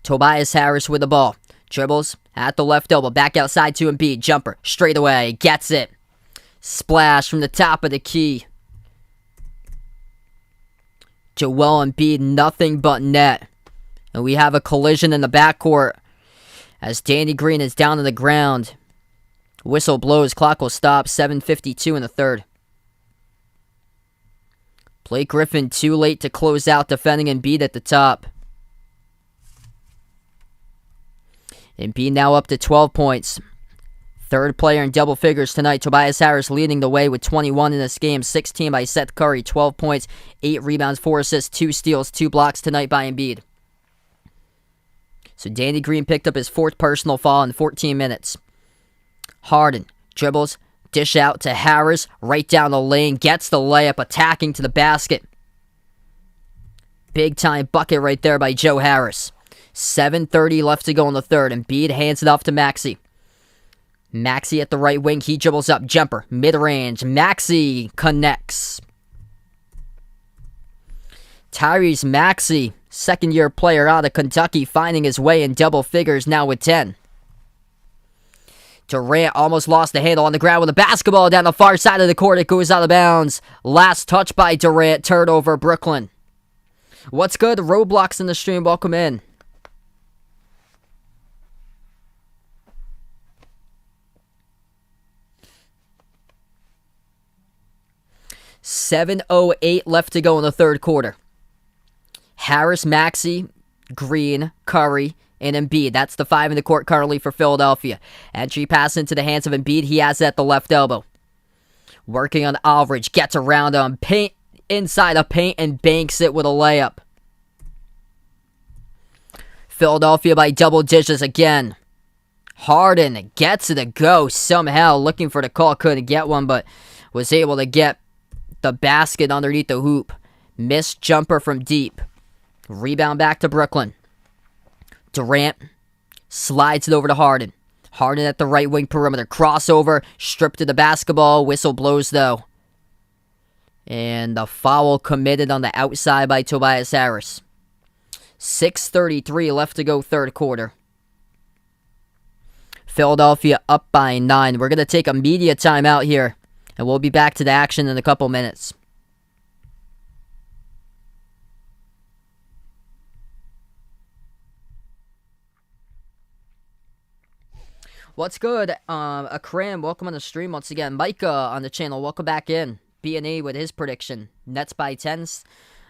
Tobias Harris with the ball. Dribbles at the left elbow, back outside to Embiid. Jumper, straight away, gets it. Splash from the top of the key. Joel Embiid, nothing but net. And we have a collision in the backcourt as Danny Green is down on the ground. Whistle blows, clock will stop. 7:52 in the third. Blake Griffin too late to close out, defending Embiid at the top. Embiid now up to 12 points. Third player in double figures tonight. Tobias Harris leading the way with 21 in this game. 16 by Seth Curry. 12 points, 8 rebounds, 4 assists, 2 steals, 2 blocks tonight by Embiid. So Danny Green picked up his 4th personal foul in 14 minutes. Harden dribbles, dish out to Harris. Right down the lane. Gets the layup, attacking to the basket. Big time bucket right there by Joe Harris. 7:30 left to go in the third. Embiid hands it off to Maxey. Maxey at the right wing. He dribbles up. Jumper. Mid-range. Maxey connects. Tyrese Maxey, second-year player out of Kentucky, finding his way in double figures now with 10. Durant almost lost the handle on the ground with a basketball down the far side of the court. It goes out of bounds. Last touch by Durant. Turnover, Brooklyn. What's good? Roblox in the stream. Welcome in. $7:08 left to go in the third quarter. Harris, Maxey, Green, Curry, and Embiid. That's the 5 in the court currently for Philadelphia. Entry pass into the hands of Embiid. He has it at the left elbow. Working on Aldridge. Gets around him. Paint inside the paint and banks it with a layup. Philadelphia by double digits again. Harden gets it to go somehow. Looking for the call. Couldn't get one, but was able to get the basket underneath the hoop. Missed jumper from deep. Rebound back to Brooklyn. Durant slides it over to Harden. Harden at the right wing perimeter. Crossover. Stripped to the basketball. Whistle blows though. And the foul committed on the outside by Tobias Harris. 6:33 left to go third quarter. Philadelphia up by 9. We're going to take a media timeout here, and we'll be back to the action in a couple minutes. What's good? Akram, welcome on the stream once again. Micah on the channel, welcome back in. B&E with his prediction. Nets by 10s,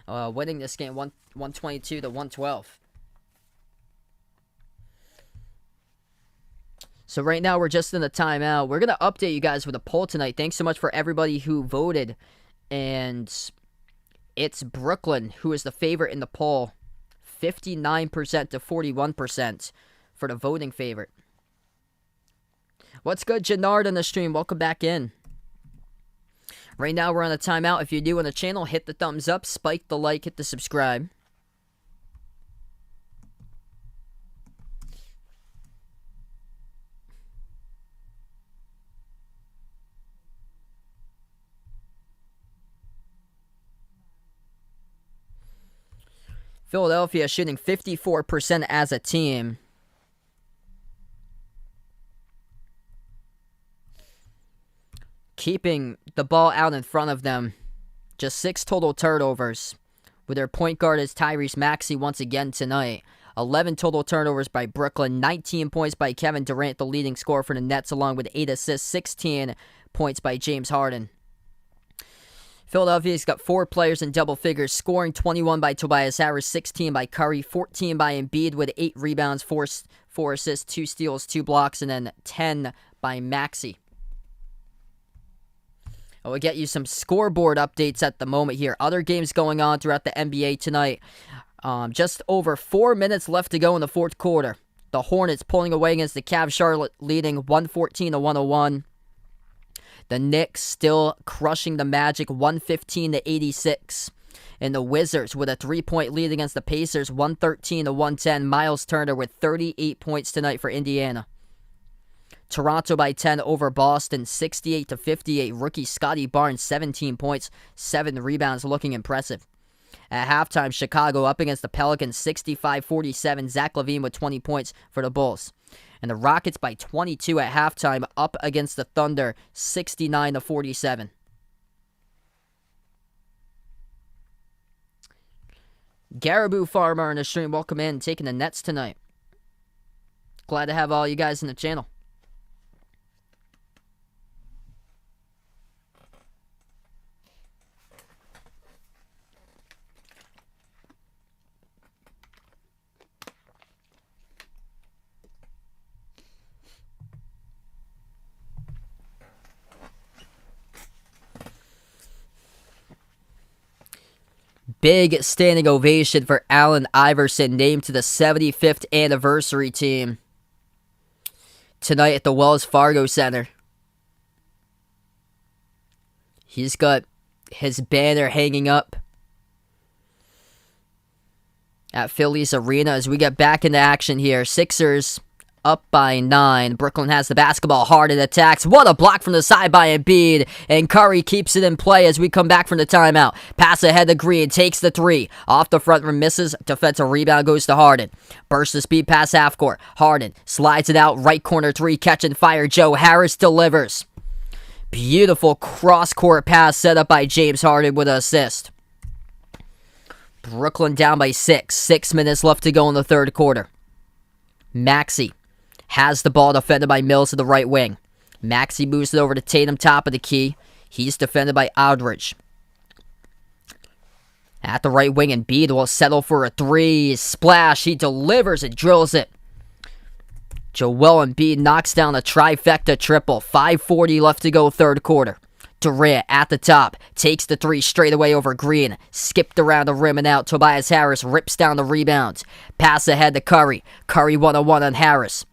winning this game 122 to 112. So right now we're just in the timeout. We're going to update you guys with a poll tonight. Thanks so much for everybody who voted. And it's Brooklyn who is the favorite in the poll. 59% to 41% for the voting favorite. What's good, Jannard on the stream? Welcome back in. Right now we're on a timeout. If you're new on the channel, hit the thumbs up, spike the like, hit the subscribe. Philadelphia shooting 54% as a team. Keeping the ball out in front of them. Just 6 total turnovers. With their point guard is Tyrese Maxey once again tonight. 11 total turnovers by Brooklyn. 19 points by Kevin Durant, the leading scorer for the Nets, along with 8 assists. 16 points by James Harden. Philadelphia's got 4 players in double figures, scoring 21 by Tobias Harris, 16 by Curry, 14 by Embiid with 8 rebounds, 4 assists, 2 steals, 2 blocks, and then 10 by Maxey. We'll get you some scoreboard updates at the moment here. Other games going on throughout the NBA tonight. Just over 4 minutes left to go in the fourth quarter. The Hornets pulling away against the Cavs. Charlotte leading 114 to 101. The Knicks still crushing the Magic 115 to 86. And the Wizards with a 3-point lead against the Pacers 113 to 110. Miles Turner with 38 points tonight for Indiana. Toronto by 10 over Boston 68 to 58. Rookie Scotty Barnes 17 points, 7 rebounds, looking impressive. At halftime, Chicago up against the Pelicans 65-47. Zach LaVine with 20 points for the Bulls. And the Rockets by 22 at halftime, up against the Thunder, 69 to 47. Garaboo Farmer in the stream, welcome in, taking the Nets tonight. Glad to have all you guys in the channel. Big standing ovation for Allen Iverson, named to the 75th anniversary team tonight at the Wells Fargo Center. He's got his banner hanging up at Phillies Arena as we get back into action here. Sixers up by 9. Brooklyn has the basketball. Harden attacks. What a block from the side by Embiid. And Curry keeps it in play as we come back from the timeout. Pass ahead to Green. Takes the 3. Off the front rim. Misses. Defensive rebound goes to Harden. Burst the speed pass half court. Harden slides it out. Right corner 3. Catch and fire. Joe Harris delivers. Beautiful cross-court pass set up by James Harden with an assist. Brooklyn down by 6. 6 minutes left to go in the third quarter. Maxey has the ball, defended by Mills to the right wing. Maxey moves it over to Tatum, top of the key. He's defended by Aldridge. At the right wing, Embiid will settle for a 3. Splash, he delivers and drills it. Joel Embiid knocks down a trifecta triple. 5:40 left to go third quarter. Durant at the top, takes the 3 straight away over Green. Skipped around the rim and out. Tobias Harris rips down the rebound. Pass ahead to Curry. Curry 1-on-1 on Harris.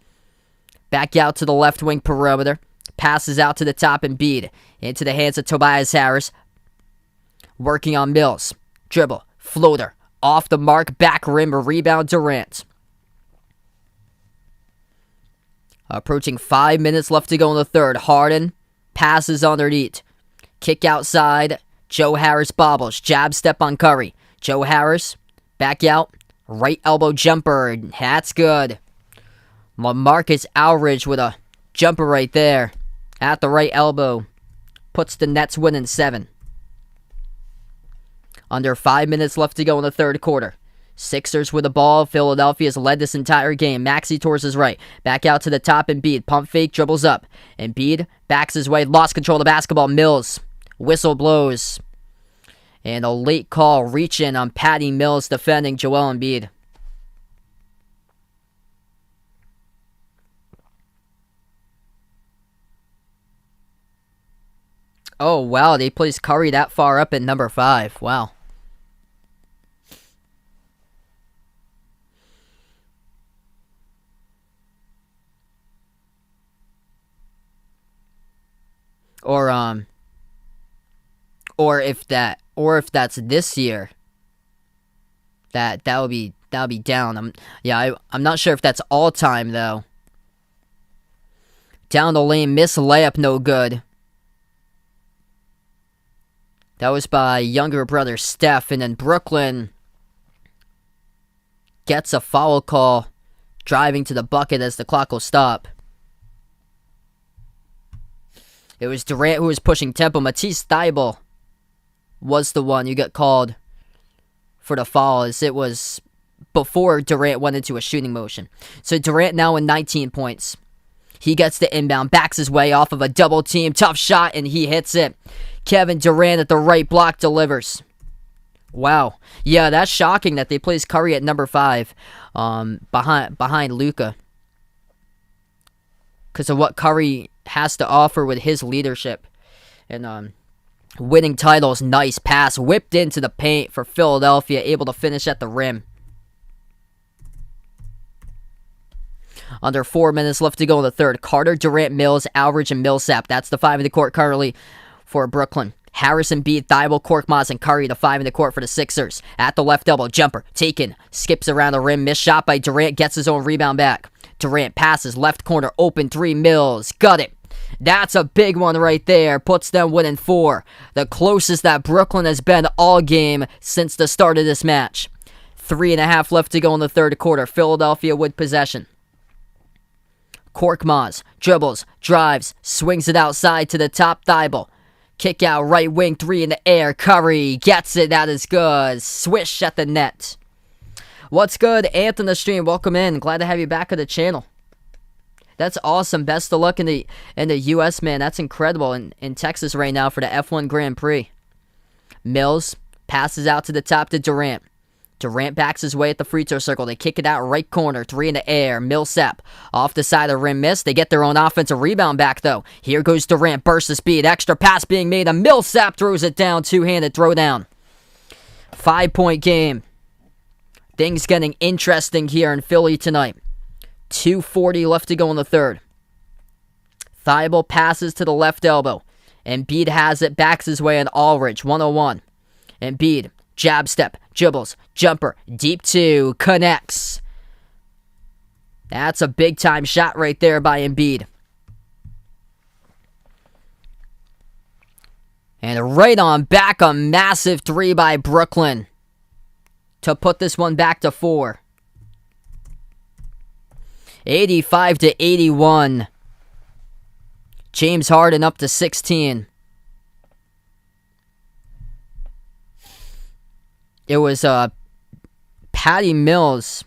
Back out to the left wing perimeter. Passes out to the top Embiid. Into the hands of Tobias Harris. Working on Mills. Dribble. Floater. Off the mark. Back rim. Rebound Durant. Approaching 5 minutes left to go in the third. Harden passes underneath. Kick outside. Joe Harris bobbles. Jab step on Curry. Joe Harris. Back out. Right elbow jumper. That's good. LaMarcus Aldridge with a jumper right there. At the right elbow. Puts the Nets winning 7. Under 5 minutes left to go in the third quarter. Sixers with the ball. Philadelphia's led this entire game. Maxey towards his right. Back out to the top. Embiid. Pump fake. Dribbles up. Embiid backs his way. Lost control of the basketball. Mills. Whistle blows. And a late call. Reach in on Patty Mills defending Joel Embiid. Oh, wow. They placed Curry that far up at number 5. Wow. Or if that's this year, that would be down. I'm not sure if that's all time though. Down the lane, miss layup, no good. That was by younger brother Steph, and then Brooklyn gets a foul call, driving to the bucket as the clock will stop. It was Durant who was pushing tempo. Matisse Thybulle was the one who got called for the foul, as it was before Durant went into a shooting motion. So Durant now in 19 points. He gets the inbound, backs his way off of a double team. Tough shot, and he hits it. Kevin Durant at the right block delivers. Wow. Yeah, that's shocking that they placed Curry at number 5 behind Luka. Because of what Curry has to offer with his leadership. And winning titles. Nice pass. Whipped into the paint for Philadelphia. Able to finish at the rim. Under 4 minutes left to go in the third. Carter, Durant, Mills, Aldridge, and Millsap. That's the 5 in the court currently for Brooklyn. Harrison, Embiid, Thybulle, Korkmaz, and Curry, the 5 in the court for the Sixers. At the left elbow, jumper, taken, skips around the rim, missed shot by Durant, gets his own rebound back. Durant passes, left corner, open 3, Mills, got it. That's a big one right there, puts them winning 4. The closest that Brooklyn has been all game since the start of this match. 3.5 left to go in the third quarter. Philadelphia with possession. Korkmaz dribbles, drives, swings it outside to the top. Thybulle. Kick out right wing, 3 in the air. Curry gets it. That is good. Swish at the net. What's good, Anthony the stream? Welcome in. Glad to have you back on the channel. That's awesome. Best of luck in the U.S., man. That's incredible in Texas right now for the F1 Grand Prix. Mills passes out to the top to Durant. Durant backs his way at the free throw circle. They kick it out right corner. 3 in the air. Millsap off the side of the rim, miss. They get their own offensive rebound back, though. Here goes Durant. Burst of speed. Extra pass being made. And Millsap throws it down. Two-handed throwdown. 5-point game. Things getting interesting here in Philly tonight. 2:40 left to go in the third. Thybulle passes to the left elbow. Embiid has it. Backs his way on Aldridge. 101. Embiid. Jab step, dribbles, jumper, deep 2, connects. That's a big-time shot right there by Embiid. And right on back, a massive 3 by Brooklyn to put this one back to 4. 85-81. James Harden up to 16. It was Patty Mills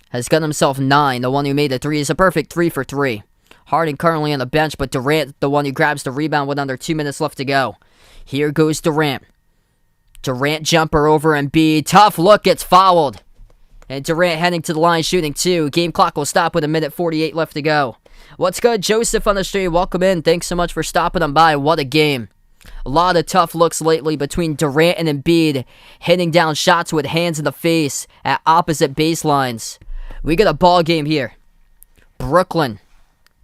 has got himself 9. The one who made the 3 is a perfect 3 for 3. Harden currently on the bench, but Durant, the one who grabs the rebound with under 2 minutes left to go. Here goes Durant. Durant jumper over Embiid. Tough look, gets fouled. And Durant heading to the line shooting 2. Game clock will stop with 1:48 left to go. What's good, Joseph on the stream? Welcome in. Thanks so much for stopping on by. What a game. A lot of tough looks lately between Durant and Embiid, hitting down shots with hands in the face at opposite baselines. We got a ball game here. Brooklyn,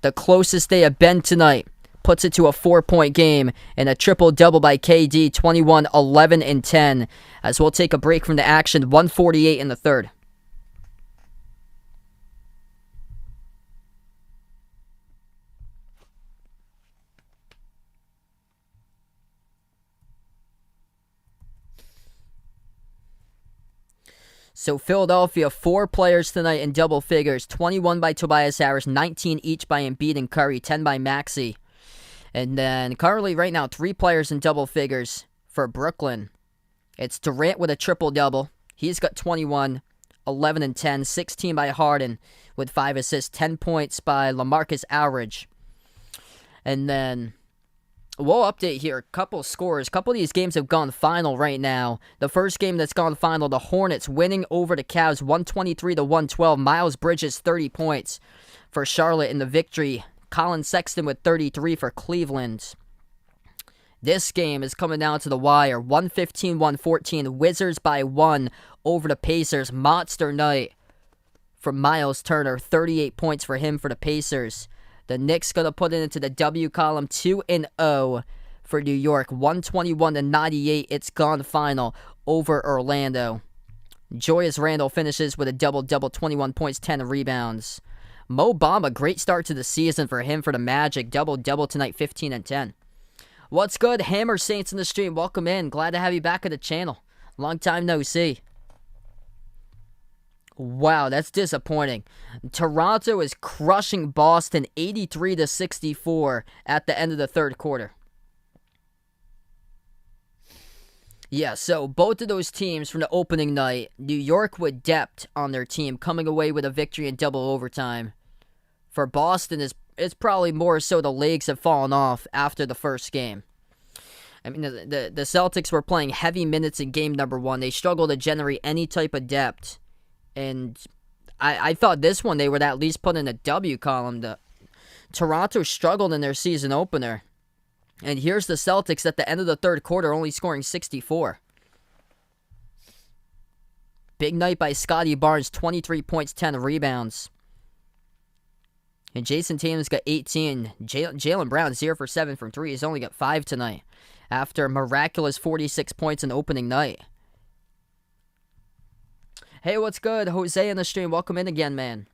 the closest they have been tonight, puts it to a 4-point game and a triple-double by KD, 21, 11, and 10, as we'll take a break from the action, 1:48 in the third. So Philadelphia, 4 players tonight in double figures. 21 by Tobias Harris, 19 each by Embiid and Curry, 10 by Maxey. And then currently right now, 3 players in double figures for Brooklyn. It's Durant with a triple-double. He's got 21, 11 and 10, 16 by Harden with 5 assists, 10 points by LaMarcus Aldridge. And then we'll update here. A couple scores. A couple of these games have gone final right now. The first game that's gone final, the Hornets winning over the Cavs 123-112. Miles Bridges, 30 points for Charlotte in the victory. Colin Sexton with 33 for Cleveland. This game is coming down to the wire. 115-114. Wizards by 1 over the Pacers. Monster night for Miles Turner. 38 points for him for the Pacers. The Knicks going to put it into the W column. 2-0 for New York. 121-98. It's gone final over Orlando. Julius Randle finishes with a double-double. 21 points, 10 rebounds. Mo Bamba, great start to the season for him for the Magic. Double-double tonight, 15 and 10. What's good, Hammer Saints in the stream? Welcome in. Glad to have you back at the channel. Long time no see. Wow, that's disappointing. Toronto is crushing Boston 83-64 at the end of the third quarter. Yeah, so both of those teams from the opening night, New York with depth on their team, coming away with a victory in double overtime. For Boston, it's probably more so the legs have fallen off after the first game. I mean, the Celtics were playing heavy minutes in game number 1. They struggled to generate any type of depth. And I thought this one they would at least put in a W column. Toronto struggled in their season opener. And here's the Celtics at the end of the third quarter only scoring 64. Big night by Scotty Barnes, 23 points, 10 rebounds. And Jason Tatum's got 18. Jaylen Brown, 0 for 7 from 3. He's only got 5 tonight after a miraculous 46 points in opening night. Hey, what's good? Jose in the stream. Welcome in again, man.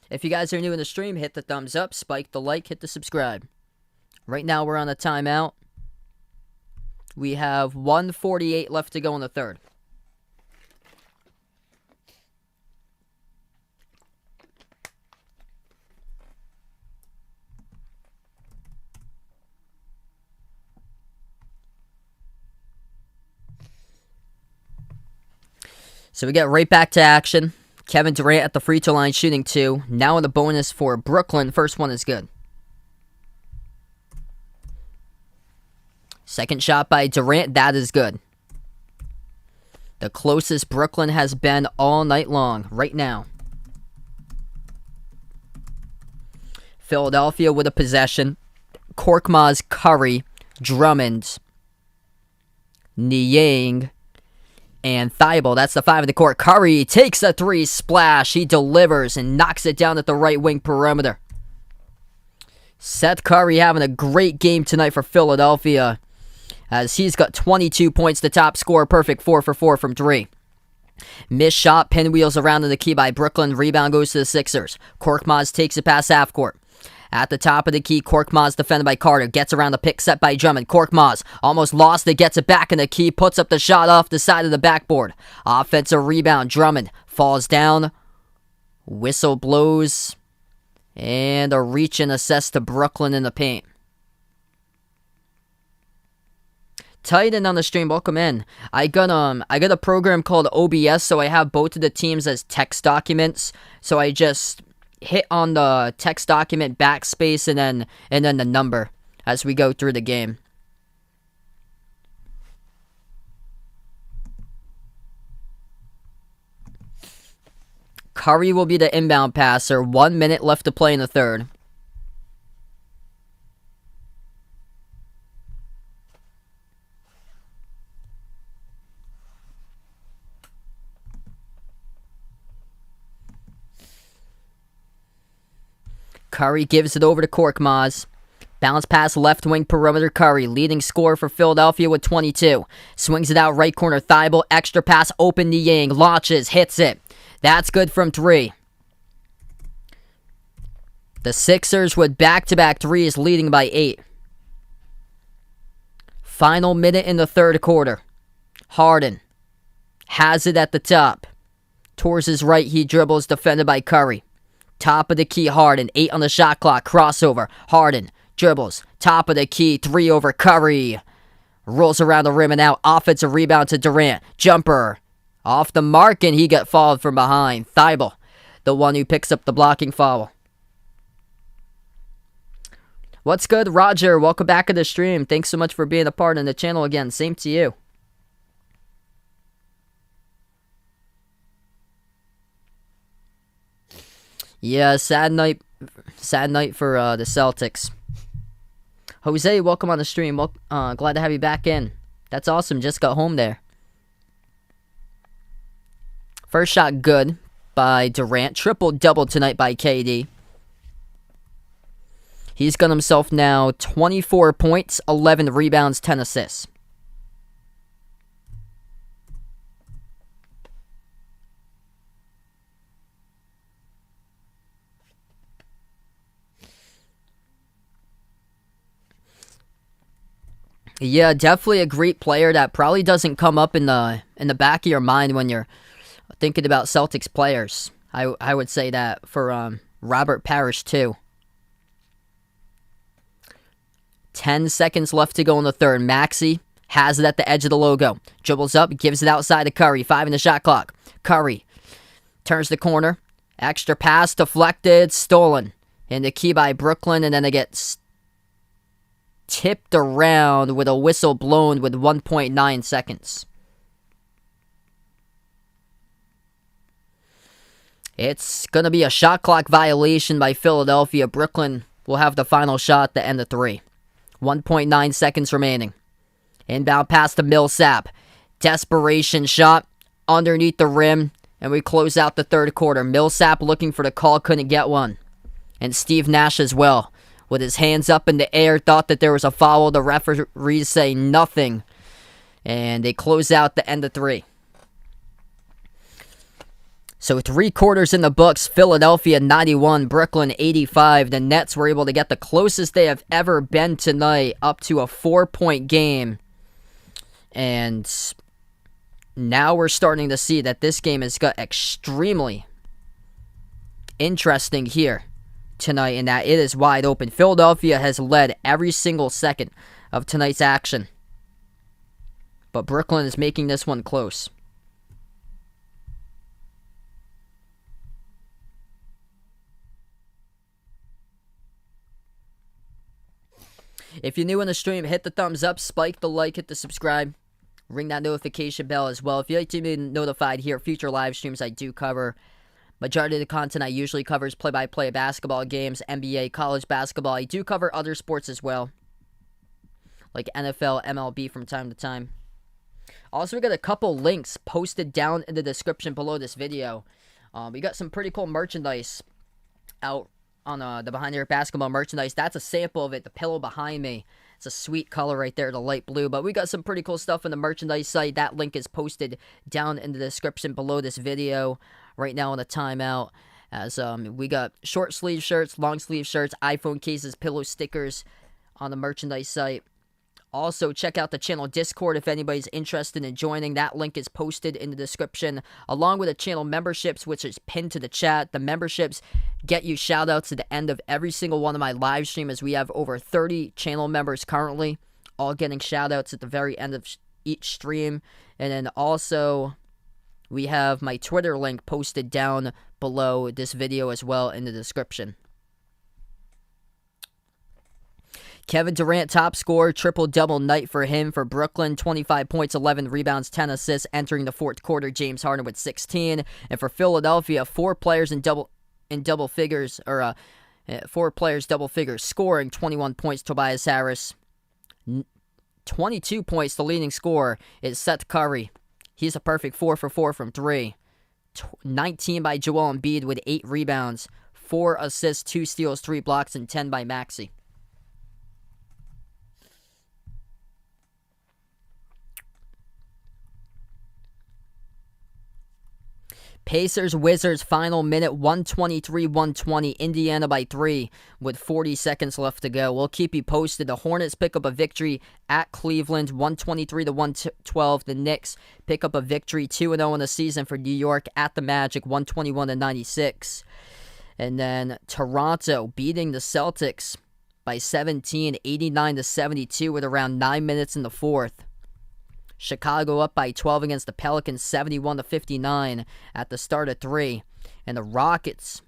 If you guys are new in the stream, hit the thumbs up, spike the like, hit the subscribe. Right now, we're on a timeout. We have 1:48 left to go in the third. So we get right back to action. Kevin Durant at the free throw line shooting 2. Now in the bonus for Brooklyn. First one is good. Second shot by Durant. That is good. The closest Brooklyn has been all night long. Right now. Philadelphia with a possession. Korkmaz, Curry, Drummond, Niang, and Thibault. That's the 5 of the court. Curry takes a 3, splash. He delivers and knocks it down at the right wing perimeter. Seth Curry having a great game tonight for Philadelphia, as he's got 22 points, the top scorer, perfect 4 for 4 from 3. Missed shot, pinwheels around in the key by Brooklyn. Rebound goes to the Sixers. Korkmaz takes it past half court. At the top of the key, Korkmaz defended by Carter. Gets around the pick set by Drummond. Korkmaz almost lost it. Gets it back in the key. Puts up the shot off the side of the backboard. Offensive rebound. Drummond falls down. Whistle blows. And a reach and assist to Brooklyn in the paint. Titan on the stream, welcome in. I got a program called OBS, so I have both of the teams as text documents. So I just hit on the text document backspace and then the number as we go through the game. Curry will be the inbound passer. 1 minute left to play in the third. Curry gives it over to Korkmaz. Bounce pass left wing perimeter. Curry, leading scorer for Philadelphia with 22. Swings it out right corner. Thibault, extra pass open to Yang. Launches, hits it. That's good from 3. The Sixers with back-to-back threes leading by 8. Final minute in the third quarter. Harden Has it at the top. Towards his right, he dribbles, defended by Curry. Top of the key, Harden. 8 on the shot clock. Crossover. Harden dribbles. Top of the key. 3 over Curry. Rolls around the rim and out. Offensive rebound to Durant. Jumper. Off the mark, and he got fouled from behind. Thibault, the one who picks up the blocking foul. What's good, Roger? Welcome back to the stream. Thanks so much for being a part of the channel again. Same to you. Yeah, sad night for the Celtics. Jose, welcome on the stream. Glad to have you back in. That's awesome. Just got home there. First shot good by Durant. Triple-double tonight by KD. He's got himself now 24 points, 11 rebounds, 10 assists. Yeah, definitely a great player that probably doesn't come up in the back of your mind when you're thinking about Celtics players. I would say that for Robert Parrish too. 10 seconds left to go in the third. Maxey has it at the edge of the logo. Dribbles up, gives it outside to Curry. 5 in the shot clock. Curry turns the corner. Extra pass, deflected, stolen. In the key by Brooklyn, and then it gets tipped around with a whistle blown with 1.9 seconds. It's going to be a shot clock violation by Philadelphia. Brooklyn will have the final shot at the end of 3. 1.9 seconds remaining. Inbound pass to Millsap. Desperation shot underneath the rim, and we close out the third quarter. Millsap looking for the call, couldn't get one. And Steve Nash as well, with his hands up in the air, thought that there was a foul. The referees say nothing, and they close out the end of 3. So 3 quarters in the books. Philadelphia 91, Brooklyn 85. The Nets were able to get the closest they have ever been tonight, up to a 4-point game. And now we're starting to see that this game has got extremely interesting here tonight, and that it is wide open. Philadelphia has led every single second of tonight's action, but Brooklyn is making this one close. If you're new on the stream, hit the thumbs up, spike the like, hit the subscribe, ring that notification bell as well. If you'd like to be notified here, future live streams I do cover. Majority of the content I usually cover is play-by-play basketball games, NBA, college basketball. I do cover other sports as well, like NFL, MLB from time to time. Also, we got a couple links posted down in the description below this video. We got some pretty cool merchandise out on the Behind the Arc Basketball merchandise. That's a sample of it, the pillow behind me. It's a sweet color right there, the light blue. But we got some pretty cool stuff on the merchandise site. That link is posted down in the description below this video right now on the timeout. As we got short sleeve shirts, long sleeve shirts, iPhone cases, pillow stickers on the merchandise site. Also, check out the channel Discord if anybody's interested in joining. That link is posted in the description, along with the channel memberships, which is pinned to the chat. The memberships get you shout-outs at the end of every single one of my live streams, as we have over 30 channel members currently, all getting shout-outs at the very end of each stream. And then also, we have my Twitter link posted down below this video as well in the description. Kevin Durant, top scorer, triple-double night for him for Brooklyn. 25 points, 11 rebounds, 10 assists entering the fourth quarter. James Harden with 16. And for Philadelphia, 4 players in double figures, or 4 players double figures, scoring 21 points. Tobias Harris, 22 points. The leading scorer is Seth Curry. He's a perfect 4 for 4 from 3. 19 by Joel Embiid with 8 rebounds, 4 assists, 2 steals, 3 blocks, and 10 by Maxey. Pacers, Wizards, final minute, 123-120, Indiana by 3 with 40 seconds left to go. We'll keep you posted. The Hornets pick up a victory at Cleveland, 123-112. The Knicks pick up a victory, 2-0 in the season for New York at the Magic, 121-96. And then Toronto beating the Celtics by 17, 89-72 with around 9 minutes in the fourth. Chicago up by 12 against the Pelicans, 71-59 at the start of 3. And the Rockets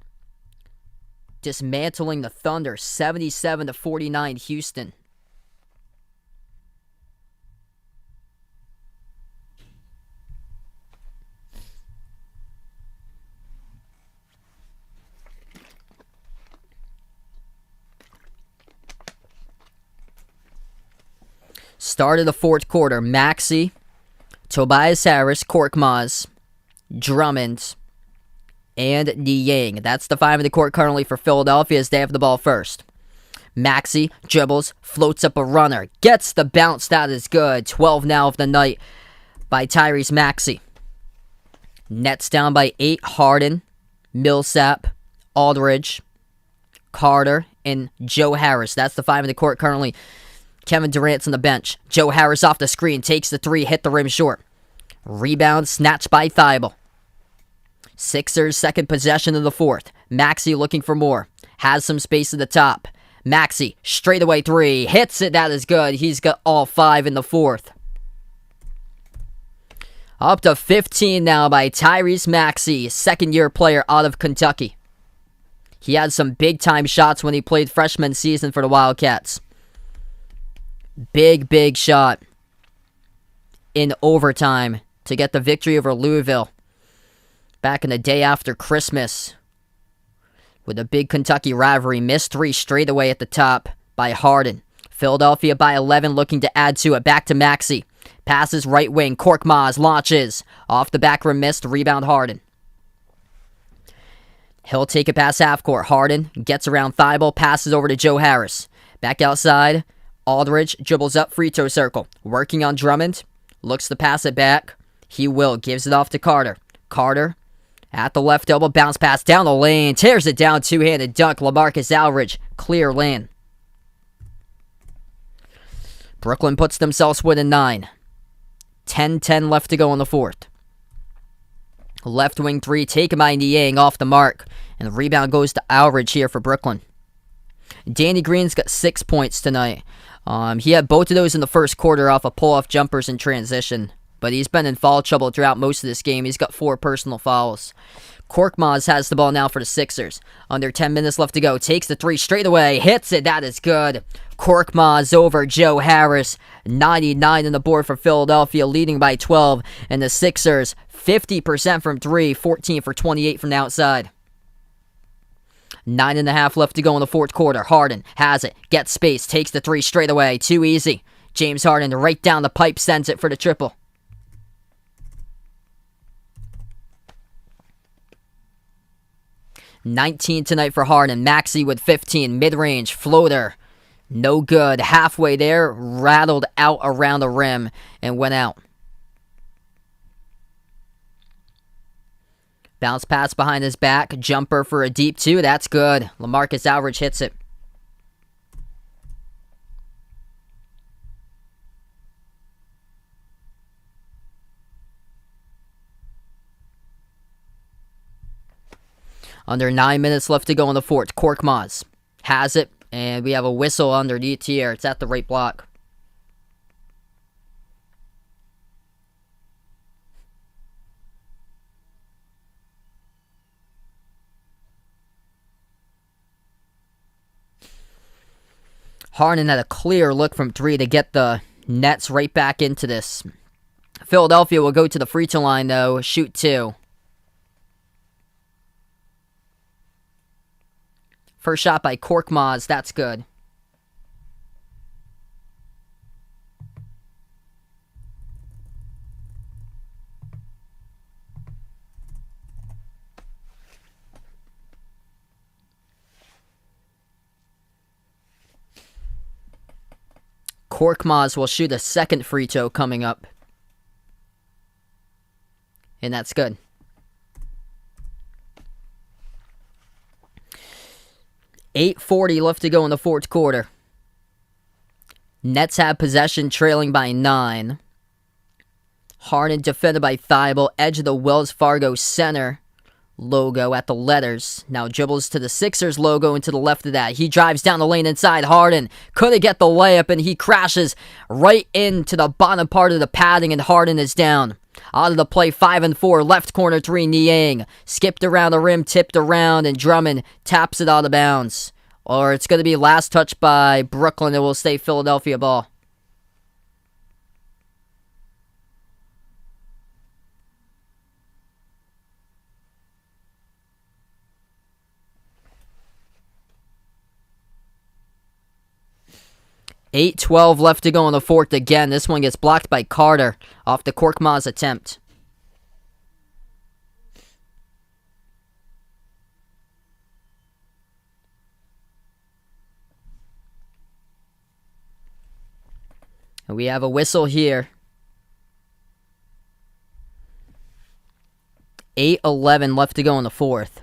dismantling the Thunder, 77-49 Houston. Start of the fourth quarter, Maxey, Tobias Harris, Korkmaz, Drummond, and Niang. That's the 5 in the court currently for Philadelphia as they have the ball first. Maxey dribbles, floats up a runner, gets the bounce, that is good. 12 now of the night by Tyrese Maxey. Nets down by 8, Harden, Millsap, Aldridge, Carter, and Joe Harris. That's the 5 in the court currently. Kevin Durant's on the bench. Joe Harris off the screen, takes the 3, hit the rim short. Rebound snatched by Thibault. Sixers second possession of the fourth. Maxey looking for more. Has some space at the top. Maxey, straightaway 3, hits it, that is good. He's got all 5 in the fourth. Up to 15 now by Tyrese Maxey, second-year player out of Kentucky. He had some big-time shots when he played freshman season for the Wildcats. Big shot in overtime to get the victory over Louisville back in the day after Christmas with a big Kentucky rivalry. Missed 3 straight away at the top by Harden. Philadelphia by 11 looking to add to it. Back to Maxey. Passes right wing. Korkmaz launches. Off the back rim missed. Rebound Harden. He'll take it past half court. Harden gets around Thibault. Passes over to Joe Harris. Back outside. Aldridge dribbles up free throw circle. Working on Drummond. Looks to pass it back. He will. Gives it off to Carter. Carter at the left elbow. Bounce pass down the lane. Tears it down. Two-handed dunk. LaMarcus Aldridge. Clear lane. Brooklyn puts themselves within 9. 10-10 left to go in the fourth. Left wing 3 taken by Niang off the mark. And the rebound goes to Aldridge here for Brooklyn. Danny Green's got 6 points tonight. He had both of those in the first quarter off of pull-off jumpers in transition. But he's been in foul trouble throughout most of this game. He's got 4 personal fouls. Korkmaz has the ball now for the Sixers. Under 10 minutes left to go. Takes the 3 straight away. Hits it. That is good. Korkmaz over Joe Harris. 99 on the board for Philadelphia, leading by 12. And the Sixers, 50% from 3. 14 for 28 from the outside. 9.5 left to go in the fourth quarter. Harden has it. Gets space. Takes the 3 straight away. Too easy. James Harden right down the pipe. Sends it for the triple. $19 tonight for Harden. Maxey with 15. Mid-range. Floater. No good. Halfway there. Rattled out around the rim and went out. Bounce pass behind his back. Jumper for a deep 2. That's good. LaMarcus Aldridge hits it. Under 9 minutes left to go in the fourth. Korkmaz has it. And we have a whistle underneath here. It's at the right block. Harden had a clear look from 3 to get the Nets right back into this. Philadelphia will go to the free throw line, though. Shoot 2. First shot by Korkmaz. That's good. Korkmaz will shoot a second free throw coming up. And that's good. 8:40 left to go in the fourth quarter. Nets have possession, trailing by 9. Harden defended by Thibault. Edge of the Wells Fargo Center logo at the letters. Now dribbles to the Sixers logo and to the left of that. He drives down the lane inside. Harden couldn't get the layup, and he crashes right into the bottom part of the padding, and Harden is down. Out of the play, 5 and 4. Left corner 3, Niang. Skipped around the rim, tipped around, and Drummond taps it out of bounds. Or it's going to be last touch by Brooklyn. It will stay Philadelphia ball. $8:12 left to go in the fourth again. This one gets blocked by Carter off the Korkmaz attempt. And we have a whistle here. 8:11 left to go in the fourth.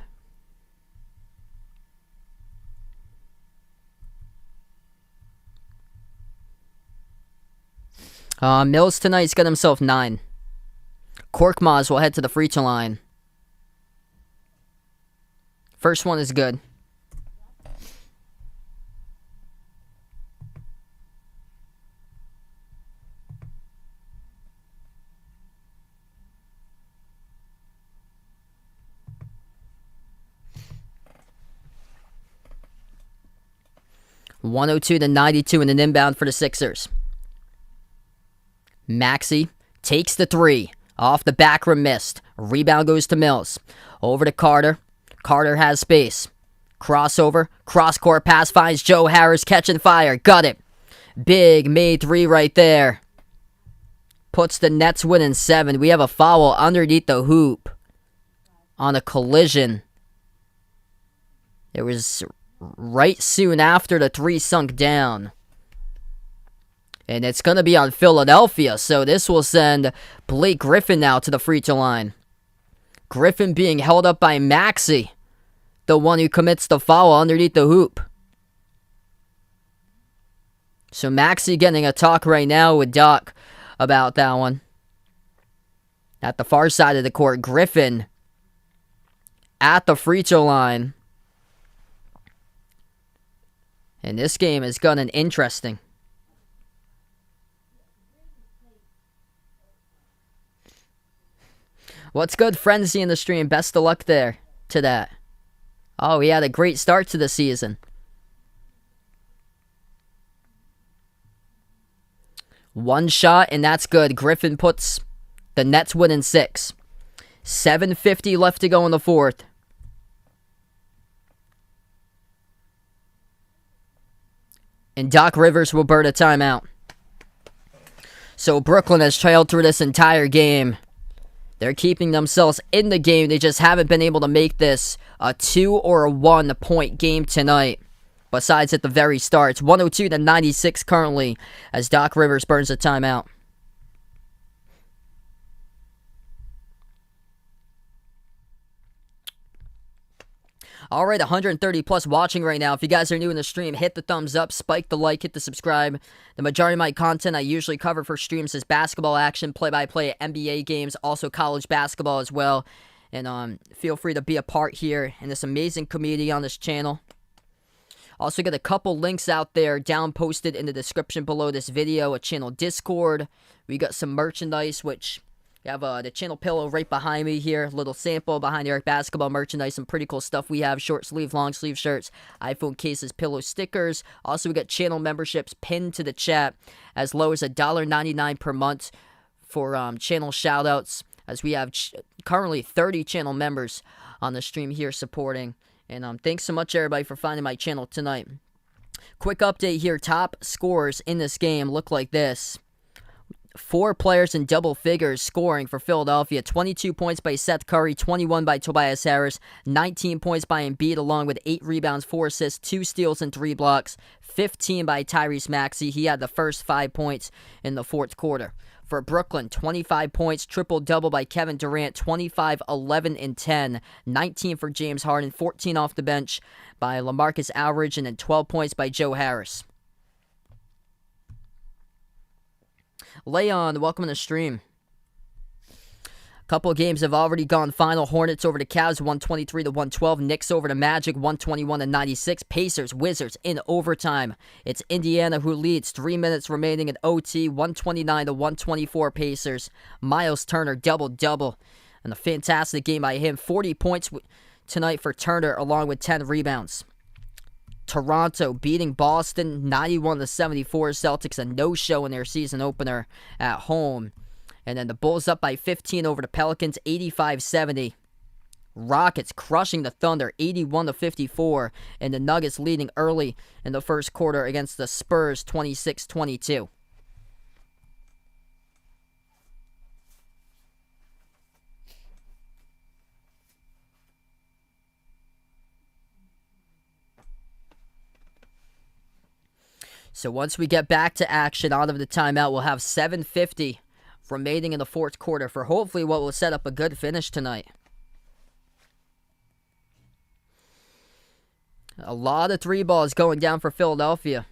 Mills tonight's got himself 9. Korkmaz will head to the free throw line. First one is good. $102-92 in an inbound for the Sixers. Maxey takes the 3. Off the back rim, missed. Rebound goes to Mills. Over to Carter. Carter has space. Crossover. Cross-court pass finds Joe Harris catching fire. Got it. Big made 3 right there. Puts the Nets winning 7. We have a foul underneath the hoop on a collision. It was right soon after the 3 sunk down. And it's going to be on Philadelphia, so this will send Blake Griffin now to the free throw line. Griffin being held up by Maxey, the one who commits the foul underneath the hoop. So Maxey getting a talk right now with Doc about that one. At the far side of the court, Griffin at the free throw line. And this game has gotten interesting. What's good, Frenzy in the stream? Best of luck there to that. Oh, he had a great start to the season. One shot, and that's good. Griffin puts the Nets winning 6. 7:50 left to go in the fourth. And Doc Rivers will burn a timeout. So Brooklyn has trailed through this entire game. They're keeping themselves in the game. They just haven't been able to make this a 2 or a 1 point game tonight. Besides at the very start. It's 102-96 currently as Doc Rivers burns a timeout. Alright, 130 plus watching right now. If you guys are new in the stream, hit the thumbs up, spike the like, hit the subscribe. The majority of my content I usually cover for streams is basketball action, play-by-play, NBA games, also college basketball as well. And feel free to be a part here in this amazing community on this channel. Also got a couple links out there down posted in the description below this video. A channel Discord. We got some merchandise, which... We have the channel pillow right behind me here. Little sample behind Eric Basketball merchandise. Some pretty cool stuff we have. Short sleeve, long sleeve shirts, iPhone cases, pillow stickers. Also, we got channel memberships pinned to the chat as low as $1.99 per month for channel shoutouts. As we have currently 30 channel members on the stream here supporting. And thanks so much, everybody, for finding my channel tonight. Quick update here. Top scorers in this game look like this. 4 players in double figures scoring for Philadelphia. 22 points by Seth Curry, 21 by Tobias Harris, 19 points by Embiid along with 8 rebounds, 4 assists, 2 steals, and 3 blocks. 15 by Tyrese Maxey. He had the first 5 points in the fourth quarter. for Brooklyn, 25 points, triple-double by Kevin Durant, 25, 11, and 10, 19 for James Harden, 14 off the bench by LaMarcus Aldridge, and then 12 points by Joe Harris. Leon, welcome to the stream. Couple of games have already gone final. Hornets over the Cavs, 123-112. Knicks over the Magic, 121-96. Pacers, Wizards in overtime. It's Indiana who leads. 3 minutes remaining in OT, 129-124 Pacers. Miles Turner, double-double. And a fantastic game by him. 40 points tonight for Turner, along with 10 rebounds. Toronto beating Boston, 91-74. Celtics, a no-show in their season opener at home. And then the Bulls up by 15 over the Pelicans, 85-70. Rockets crushing the Thunder, 81-54. And the Nuggets leading early in the first quarter against the Spurs, 26-22. So once we get back to action out of the timeout, we'll have 7:50 remaining in the fourth quarter for hopefully what will set up a good finish tonight. A lot of three balls going down for Philadelphia.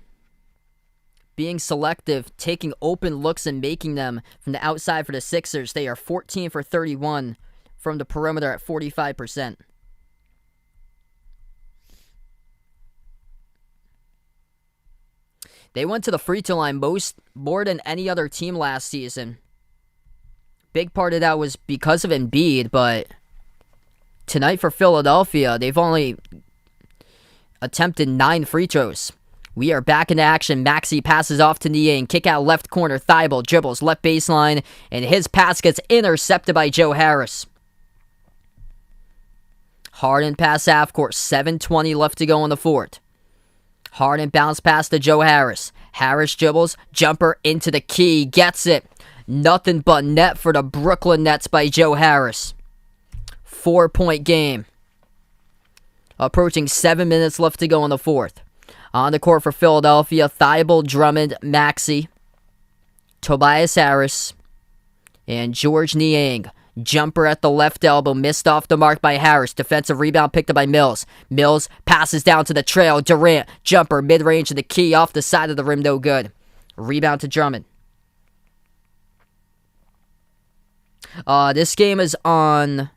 Being selective, taking open looks and making them from the outside for the Sixers. They are 14 for 31 from the perimeter at 45%. They went to the free throw line more than any other team last season. Big part of that was because of Embiid, but tonight for Philadelphia, they've only attempted 9 free throws. We are back into action. Maxey passes off to Niang. Kick out left corner. Thibault dribbles left baseline, and his pass gets intercepted by Joe Harris. Harden pass half court. 7:20 left to go in the fourth. Harden bounce pass to Joe Harris. Harris dribbles. Jumper into the key. Gets it. Nothing but net for the Brooklyn Nets by Joe Harris. 4-point game. Approaching 7 minutes left to go in the fourth. On the court for Philadelphia, Thibault, Drummond, Maxey, Tobias Harris, and George Niang. Jumper at the left elbow, missed off the mark by Harris. Defensive rebound picked up by Mills. Mills passes down to the trail. Durant, jumper, mid-range of the key, off the side of the rim, no good. Rebound to Drummond. This game is on...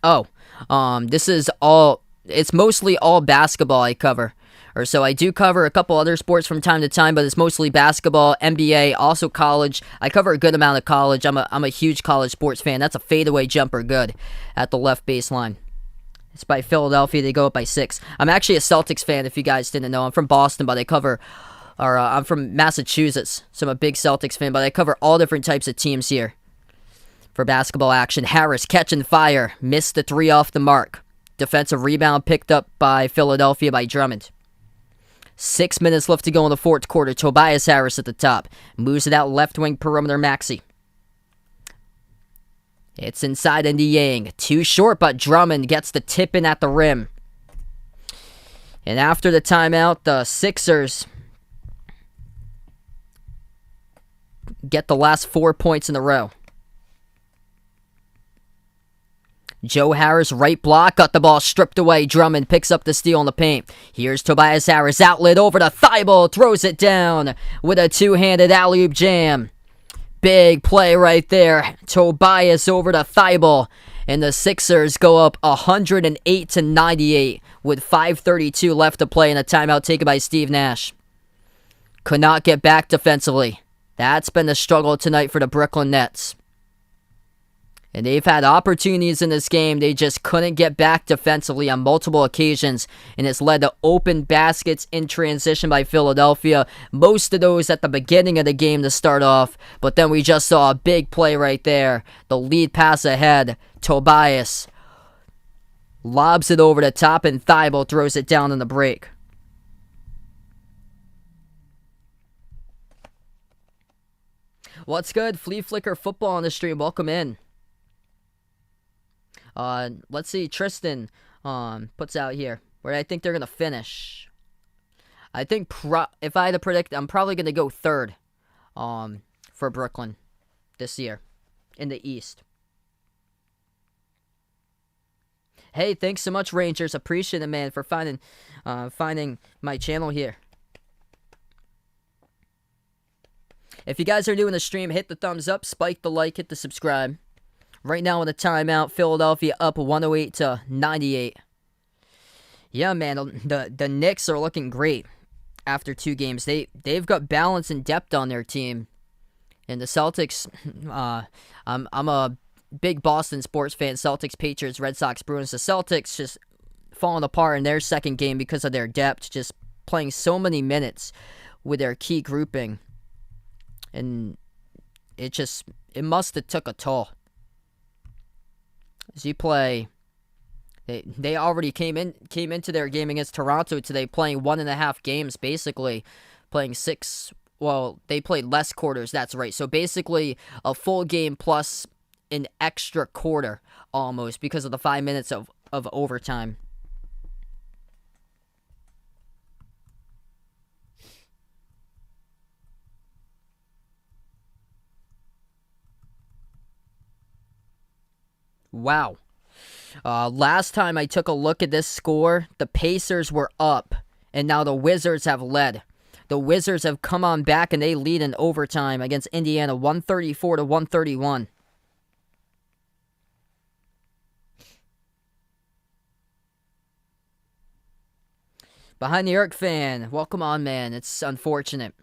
this is all... It's mostly all basketball I cover. Or so I do cover a couple other sports from time to time, but it's mostly basketball, NBA, also college. I cover a good amount of college. I'm a huge college sports fan. That's a fadeaway jumper, good, at the left baseline. It's by Philadelphia. They go up by 6. I'm actually a Celtics fan, if you guys didn't know. I'm from Boston, but I cover... I'm from Massachusetts, so I'm a big Celtics fan, but I cover all different types of teams here for basketball action. Harris catching fire, missed the 3 off the mark. Defensive rebound picked up by Philadelphia by Drummond. 6 minutes left to go in the fourth quarter. Tobias Harris at the top. Moves it out left wing perimeter Maxey. It's inside into Niang. Too short, but Drummond gets the tip in at the rim. And after the timeout, the Sixers get the last 4 points in a row. Joe Harris, right block, got the ball stripped away. Drummond picks up the steal in the paint. Here's Tobias Harris, outlet over to Thibault, throws it down with a two-handed alley-oop jam. Big play right there. Tobias over to Thibault, and the Sixers go up 108-98 with 5:32 left to play in a timeout taken by Steve Nash. Could not get back defensively. That's been the struggle tonight for the Brooklyn Nets. And they've had opportunities in this game. They just couldn't get back defensively on multiple occasions. And it's led to open baskets in transition by Philadelphia. Most of those at the beginning of the game to start off. But then we just saw a big play right there. The lead pass ahead. Tobias lobs it over the top, and Thibault throws it down in the break. What's good? Flea Flicker Football on the stream. Welcome in. Let's see. Tristan puts out here where I think they're going to finish. I think if I had to predict, I'm probably going to go third. for Brooklyn this year in the East. Hey, thanks so much, Rangers. Appreciate it, man, for finding my channel here. If you guys are new in the stream, hit the thumbs up, spike the like, hit the subscribe. Right now in the timeout, Philadelphia up 108-98. Yeah, man, the Knicks are looking great after 2 games. They've got balance and depth on their team. And the Celtics, I'm a big Boston sports fan. Celtics, Patriots, Red Sox, Bruins. The Celtics just falling apart in their second game because of their depth, just playing so many minutes with their key grouping. And it must have took a toll. As you play, they already came into their game against Toronto today, playing 1.5 games, basically playing 6. Well, they played less quarters. That's right. So basically, a full game plus an extra quarter almost because of the 5 minutes of overtime. Wow. Last time I took a look at this score, the Pacers were up, and now the Wizards have led. The Wizards have come on back, and they lead in overtime against Indiana, 134-131. Behind the Arc fan, welcome on, man. It's unfortunate.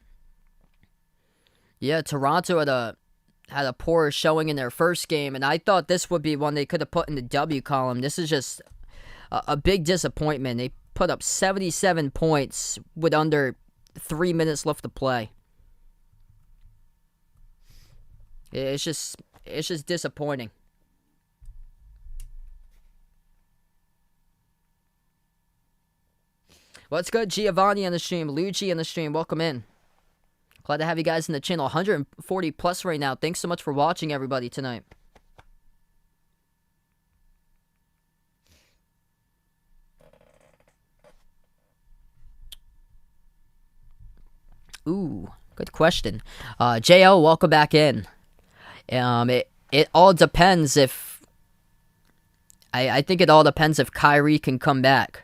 Yeah, Toronto had a poor showing in their first game, and I thought this would be one they could have put in the W column. This is just a big disappointment. They put up 77 points with under 3 minutes left to play. It's just disappointing. What's good, Giovanni on the stream, Luigi on the stream, welcome in. Glad to have you guys in the channel. 140 plus right now. Thanks so much for watching, everybody, tonight. Ooh, good question. JL, welcome back in. It all depends if... I think it all depends if Kyrie can come back.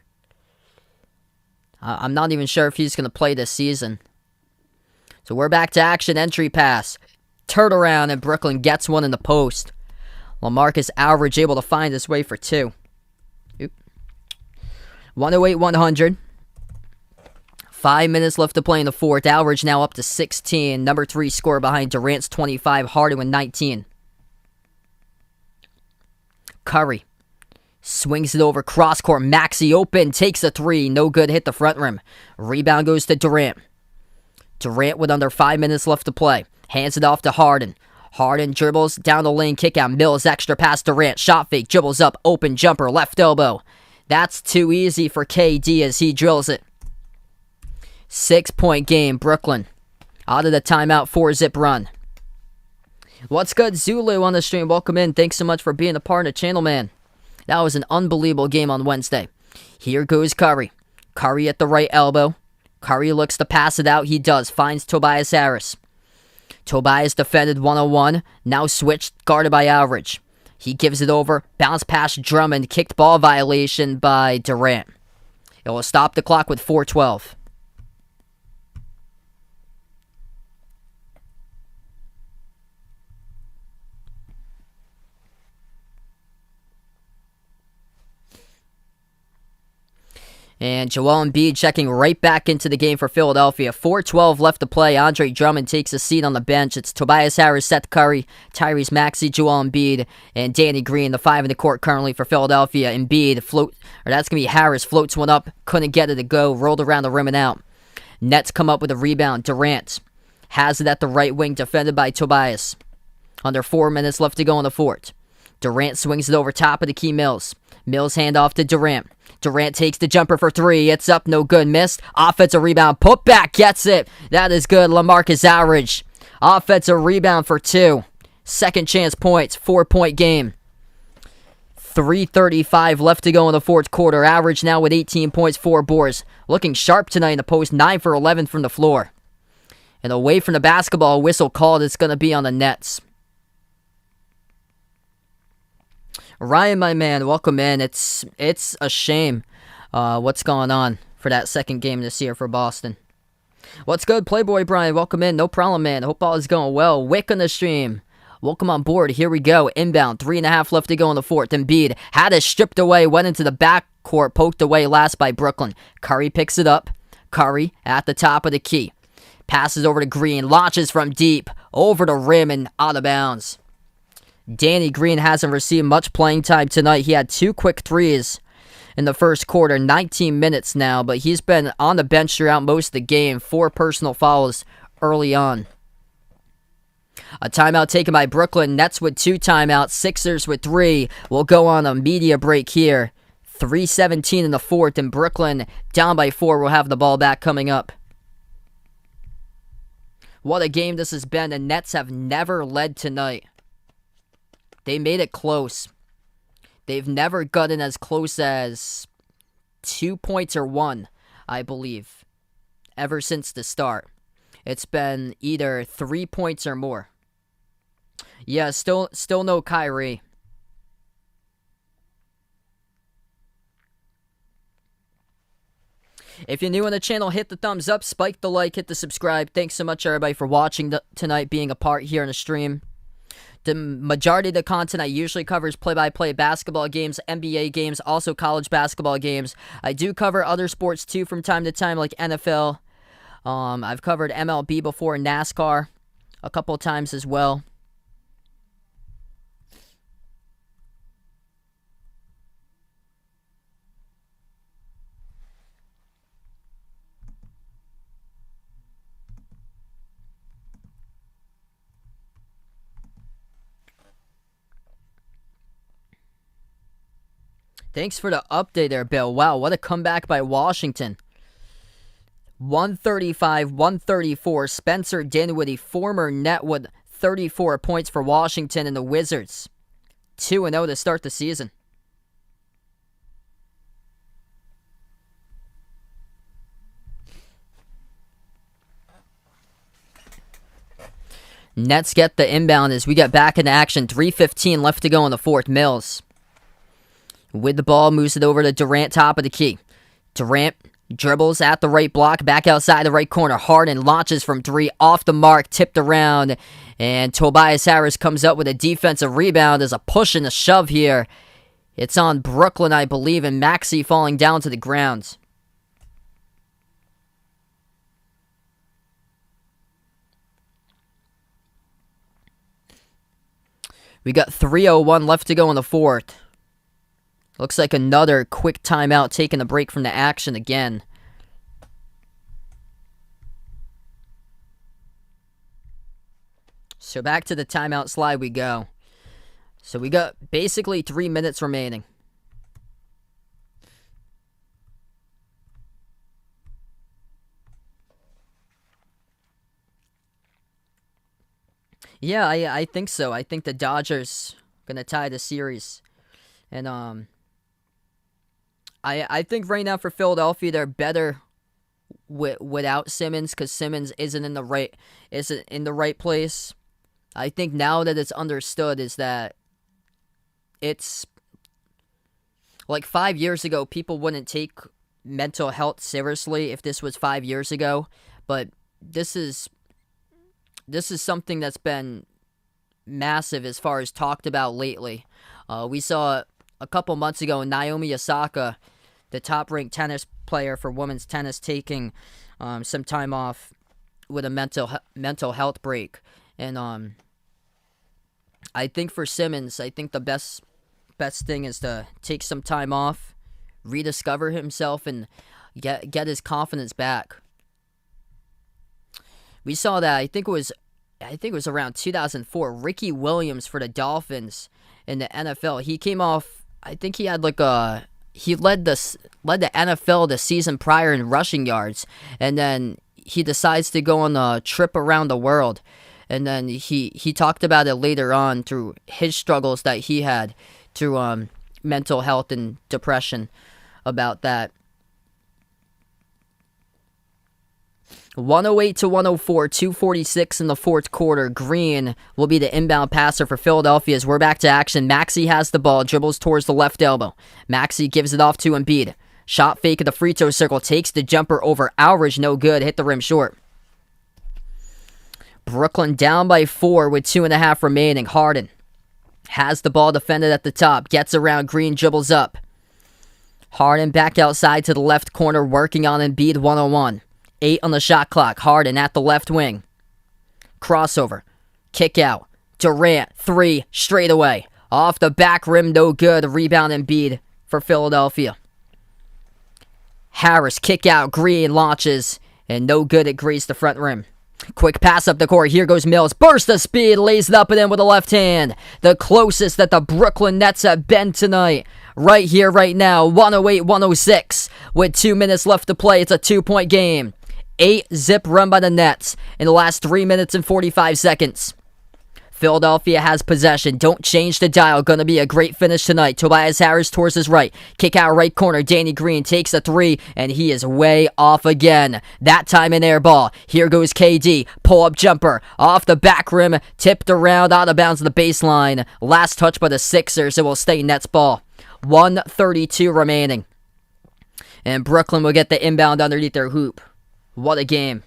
I'm not even sure if he's going to play this season. So we're back to action. Entry pass. Turnaround, and Brooklyn gets one in the post. LaMarcus Aldridge able to find his way for 2. 108-100. 5 minutes left to play in the fourth. Aldridge now up to 16. Number 3 scorer behind Durant's 25. Harden with 19. Curry swings it over cross court. Maxey open. Takes a 3. No good. Hit the front rim. Rebound goes to Durant. Durant with under 5 minutes left to play. Hands it off to Harden. Harden dribbles down the lane. Kick out. Mills extra pass Durant. Shot fake. Dribbles up. Open jumper. Left elbow. That's too easy for KD as he drills it. 6-point game. Brooklyn out of the timeout. 4-zip run. What's good, Zulu on the stream? Welcome in. Thanks so much for being a part of the channel, man. That was an unbelievable game on Wednesday. Here goes Curry. Curry at the right elbow. Curry looks to pass it out. He does. Finds Tobias Harris. Tobias defended 1-on-1. Now switched. Guarded by Aldridge. He gives it over. Bounce past Drummond. Kicked ball violation by Durant. It will stop the clock with 4:12. And Joel Embiid checking right back into the game for Philadelphia. 4:12 left to play. Andre Drummond takes a seat on the bench. It's Tobias Harris, Seth Curry, Tyrese Maxey, Joel Embiid, and Danny Green, the 5 in the court currently for Philadelphia. Embiid that's going to be Harris, floats one up, couldn't get it to go, rolled around the rim and out. Nets come up with a rebound. Durant has it at the right wing, defended by Tobias. Under 4 minutes left to go in the fourth. Durant swings it over top of the key Mills. Mills hand off to Durant. Durant takes the jumper for 3. It's up, no good, missed. Offensive rebound, put back, gets it. That is good. LaMarcus Aldridge. Offensive rebound for 2. Second chance points, 4-point game. 3:35 left to go in the fourth quarter. Aldridge now with 18 points, 4 boards. Looking sharp tonight in the post, 9 for 11 from the floor. And away from the basketball, whistle called. It's going to be on the Nets. Ryan, my man, welcome in. It's a shame what's going on for that second game this year for Boston. What's good, Playboy Brian? Welcome in. No problem, man. Hope all is going well. Wick on the stream. Welcome on board. Here we go. Inbound. 3.5 left to go in the fourth. Embiid had it stripped away. Went into the backcourt. Poked away last by Brooklyn. Curry picks it up. Curry at the top of the key. Passes over to Green. Launches from deep. Over the rim and out of bounds. Danny Green hasn't received much playing time tonight. He had 2 quick threes in the first quarter. 19 minutes now, but he's been on the bench throughout most of the game. 4 personal fouls early on. A timeout taken by Brooklyn. Nets with 2 timeouts. Sixers with 3. We'll go on a media break here. 3:17 in the fourth, and Brooklyn down by 4. We'll have the ball back coming up. What a game this has been. The Nets have never led tonight. They made it close. They've never gotten as close as 2 points or 1, I believe, ever since the start. It's been either 3 points or more. Yeah, still no Kyrie. If you're new on the channel, hit the thumbs up, spike the like, hit the subscribe. Thanks so much, everybody, for watching tonight, being a part here in the stream. The majority of the content I usually cover is play-by-play basketball games, NBA games, also college basketball games. I do cover other sports, too, from time to time, like NFL. I've covered MLB before, NASCAR a couple times as well. Thanks for the update there, Bill. Wow, what a comeback by Washington. 135-134. Spencer Dinwiddie, former Net, with 34 points for Washington and the Wizards. 2-0 to start the season. Nets get the inbound as we get back into action. 3:15 left to go in the fourth. Mills with the ball, moves it over to Durant, top of the key. Durant dribbles at the right block, back outside the right corner. Harden launches from 3, off the mark, tipped around, and Tobias Harris comes up with a defensive rebound. There's a push and a shove here. It's on Brooklyn, I believe, and Maxey falling down to the ground. We got 3:01 left to go in the fourth. Looks like another quick timeout, taking a break from the action again. So back to the timeout slide we go. So we got basically 3 minutes remaining. Yeah, I think so. I think the Dodgers going to tie the series. And I think right now for Philadelphia, they're better without Simmons, because Simmons isn't in the right place. I think now that it's understood is that it's like 5 years ago, people wouldn't take mental health seriously if this was 5 years ago, but this is something that's been massive as far as talked about lately. We saw a couple months ago Naomi Osaka, the top-ranked tennis player for women's tennis, taking some time off with a mental health break. And I think for Simmons, I think the best thing is to take some time off, rediscover himself, and get his confidence back. We saw that, I think it was around 2004, Ricky Williams for the Dolphins in the NFL. He came off, I think he had he led the NFL the season prior in rushing yards, and then he decides to go on a trip around the world, and then he talked about it later on through his struggles that he had through mental health and depression about that. 108 to 104, 2:46 in the fourth quarter. Green will be the inbound passer for Philadelphia as we're back to action. Maxey has the ball, dribbles towards the left elbow. Maxey gives it off to Embiid. Shot fake at the free throw circle, takes the jumper over Aldridge, no good, hit the rim short. Brooklyn down by 4 with 2.5 remaining. Harden has the ball defended at the top, gets around Green, dribbles up. Harden back outside to the left corner, working on Embiid 1-on-1. 8 on the shot clock. Harden at the left wing. Crossover. Kick out. Durant, 3, straight away. Off the back rim, no good. Rebound Embiid for Philadelphia. Harris, kick out. Green launches, and no good. It grazed the front rim. Quick pass up the court. Here goes Mills. Burst of speed. Lays it up and in with the left hand. The closest that the Brooklyn Nets have been tonight. Right here, right now. 108-106. With 2 minutes left to play. It's a 2-point game. 8-zip run by the Nets in the last 3 minutes and 45 seconds. Philadelphia has possession. Don't change the dial. Gonna be a great finish tonight. Tobias Harris towards his right. Kick out right corner. Danny Green takes a 3, and he is way off again. That time an air ball. Here goes KD. Pull-up jumper. Off the back rim. Tipped around out of bounds the baseline. Last touch by the Sixers. It will stay Nets ball. 1:32 remaining. And Brooklyn will get the inbound underneath their hoop. What a game.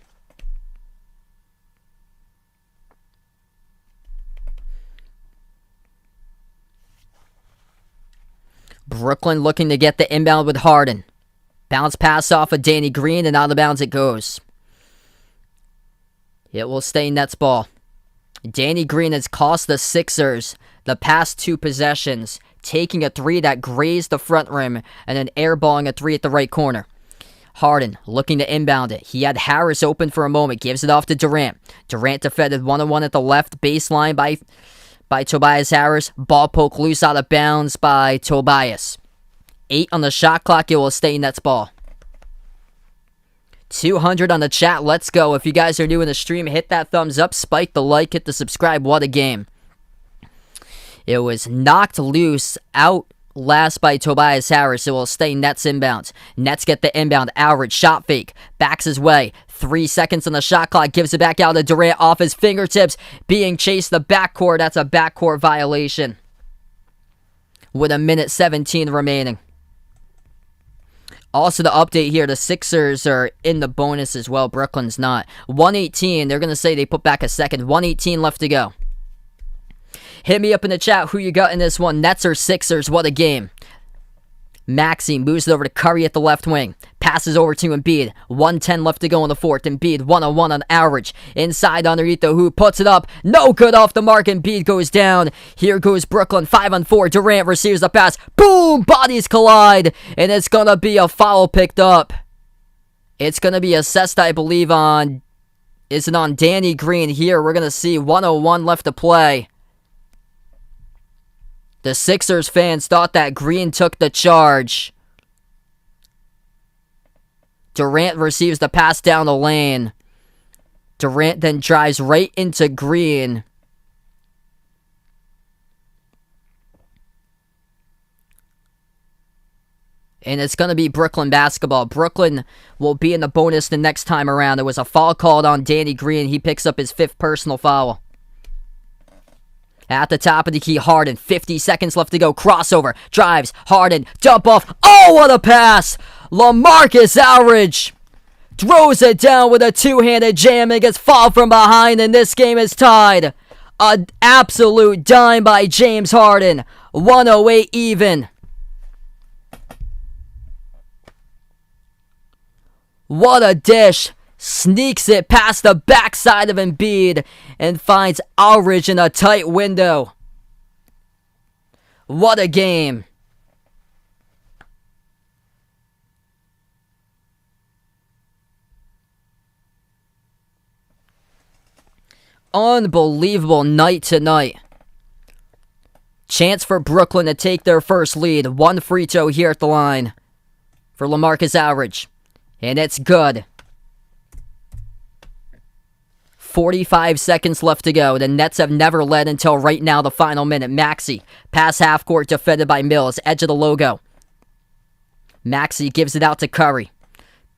Brooklyn looking to get the inbound with Harden. Bounce pass off of Danny Green, and out of bounds it goes. It will stay Nets ball. Danny Green has cost the Sixers the past 2 possessions, taking a 3 that grazed the front rim and then airballing a 3 at the right corner. Harden looking to inbound it. He had Harris open for a moment, gives it off to Durant. Durant defended 1-on-1 at the left baseline by Tobias Harris. Ball poke loose out of bounds by Tobias. 8 on the shot clock. It will stay Nets ball. 200 on the chat. Let's go. If you guys are new in the stream, hit that thumbs up, spike the like, hit the subscribe. What a game. It was knocked loose out last by Tobias Harris. It will stay Nets inbounds. Nets get the inbound. Aldridge shot fake. Backs his way. 3 seconds on the shot clock. Gives it back out to Durant off his fingertips. Being chased the backcourt. That's a backcourt violation. With 1:17 remaining. Also, the update here, the Sixers are in the bonus as well. Brooklyn's not. 118. They're going to say they put back a second. 118 left to go. Hit me up in the chat who you got in this one. Nets or Sixers? What a game. Maxey moves it over to Curry at the left wing. Passes over to Embiid. 1:10 left to go in the fourth. Embiid 1-on-1 on Aldridge. Inside underneath the hoop. Puts it up. No good off the mark. Embiid goes down. Here goes Brooklyn. 5-on-4. Durant receives the pass. Boom! Bodies collide. And it's going to be a foul picked up. It's going to be assessed, I believe, on... Is it on Danny Green here? We're going to see 1:01 left to play. The Sixers fans thought that Green took the charge. Durant receives the pass down the lane. Durant then drives right into Green. And it's going to be Brooklyn basketball. Brooklyn will be in the bonus the next time around. There was a foul called on Danny Green. He picks up his 5th personal foul. At the top of the key, Harden. 50 seconds left to go. Crossover. Drives. Harden. Dump off. Oh, what a pass! LaMarcus Aldridge throws it down with a 2-handed jam and gets fouled from behind, and this game is tied. An absolute dime by James Harden. 108 even. What a dish. Sneaks it past the backside of Embiid and finds Aldridge in a tight window. What a game. Unbelievable night tonight. Chance for Brooklyn to take their first lead. 1 free throw here at the line for LaMarcus Aldridge. And it's good. 45 seconds left to go. The Nets have never led until right now, the final minute. Maxey, pass half court, defended by Mills. Edge of the logo. Maxey gives it out to Curry.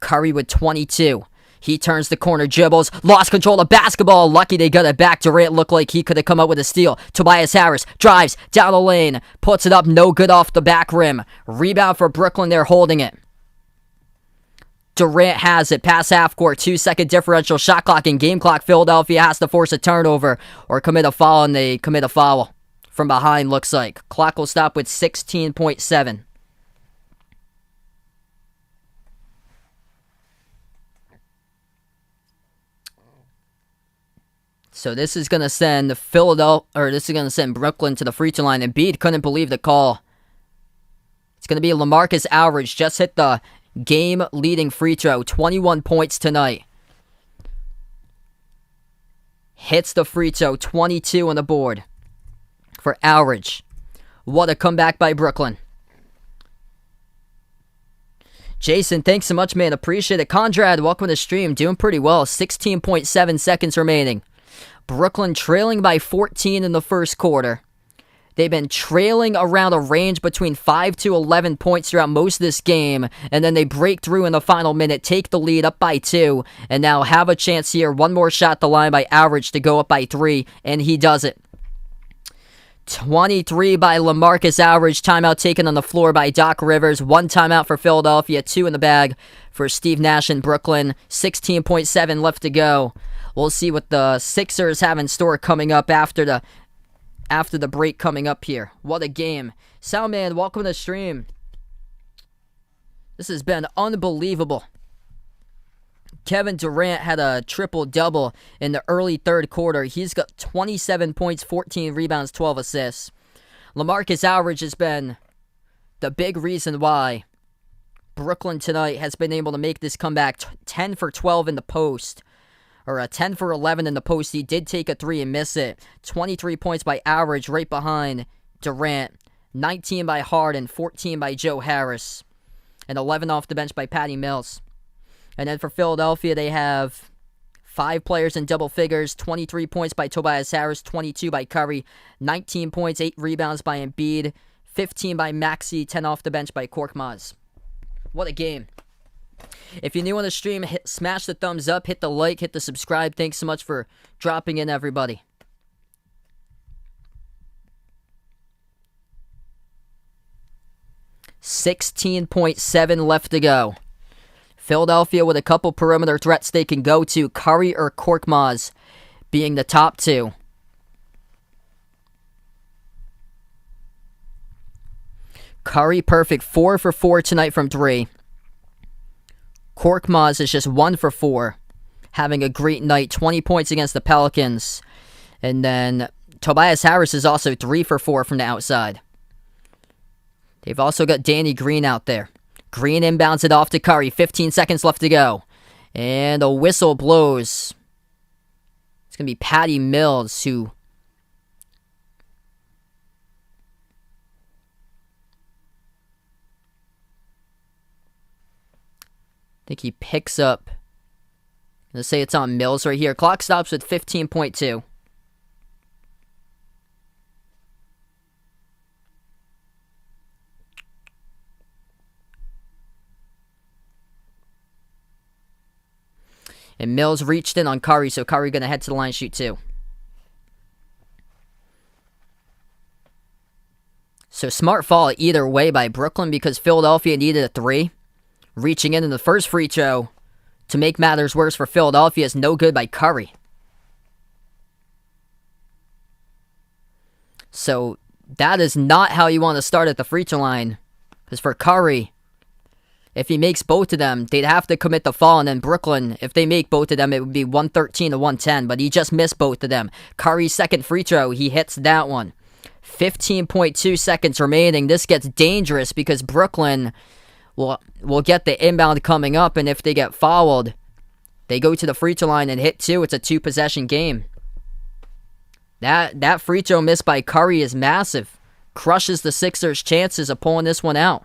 Curry with 22. He turns the corner, dribbles, lost control of basketball. Lucky they got it back. Durant looked like he could have come up with a steal. Tobias Harris drives down the lane, puts it up, no good off the back rim. Rebound for Brooklyn, they're holding it. Durant has it, past half court, 2-second differential, shot clock and game clock. Philadelphia has to force a turnover or commit a foul, and they commit a foul from behind, looks like. Clock will stop with 16.7. So this is gonna send Brooklyn to the free throw line. Embiid couldn't believe the call. It's gonna be LaMarcus Aldridge, just hit the game-leading free throw, 21 points tonight. Hits the free throw, 22 on the board for Aldridge. What a comeback by Brooklyn. Jason, thanks so much, man. Appreciate it. Conrad, welcome to the stream. Doing pretty well. 16.7 seconds remaining. Brooklyn trailing by 14 in the first quarter. They've been trailing around a range between 5 to 11 points throughout most of this game, and then they break through in the final minute, take the lead up by 2, and now have a chance here. One more shot at the line by Aldridge to go up by 3, and he does it. 23 by LaMarcus Aldridge. Timeout taken on the floor by Doc Rivers. 1 timeout for Philadelphia, 2 in the bag for Steve Nash in Brooklyn. 16.7 left to go. We'll see what the Sixers have in store coming up after the break coming up here. What a game. Soundman, welcome to the stream. This has been unbelievable. Kevin Durant had a triple-double in the early third quarter. He's got 27 points, 14 rebounds, 12 assists. LaMarcus Aldridge has been the big reason why Brooklyn tonight has been able to make this comeback. 10 for 12 in the post. Or a 10 for 11 in the post. He did take a 3 and miss it. 23 points by Aldridge right behind Durant. 19 by Harden, 14 by Joe Harris. And 11 off the bench by Patty Mills. And then for Philadelphia, they have 5 players in double figures. 23 points by Tobias Harris, 22 by Curry. 19 points, 8 rebounds by Embiid. 15 by Maxey, 10 off the bench by Korkmaz. What a game. If you're new on the stream, smash the thumbs up, hit the like, hit the subscribe. Thanks so much for dropping in, everybody. $16.7 left to go. Philadelphia with a couple perimeter threats they can go to. Curry or Korkmaz being the top 2. Curry perfect, 4 for 4 tonight from 3. Korkmaz is just 1 for 4, having a great night, 20 points against the Pelicans. And then Tobias Harris is also 3 for 4 from the outside. They've also got Danny Green out there. Green inbounds it off to Curry, 15 seconds left to go. And a whistle blows. It's going to be Patty Mills who... I think he picks up. Let's say it's on Mills right here. Clock stops with 15.2. And Mills reached in on Curry, so Curry going to head to the line shoot 2. So smart fall either way by Brooklyn because Philadelphia needed a 3. Reaching in the first free throw to make matters worse for Philadelphia is no good by Curry. So that is not how you want to start at the free throw line. Because for Curry, if he makes both of them, they'd have to commit the foul. And then Brooklyn, if they make both of them, it would be 113 to 110. But he just missed both of them. Curry's second free throw, he hits that one. 15.2 seconds remaining. This gets dangerous because Brooklyn... We'll get the inbound coming up, and if they get fouled, they go to the free throw line and hit 2. It's a 2-possession game. That free throw miss by Curry is massive. Crushes the Sixers' chances of pulling this one out.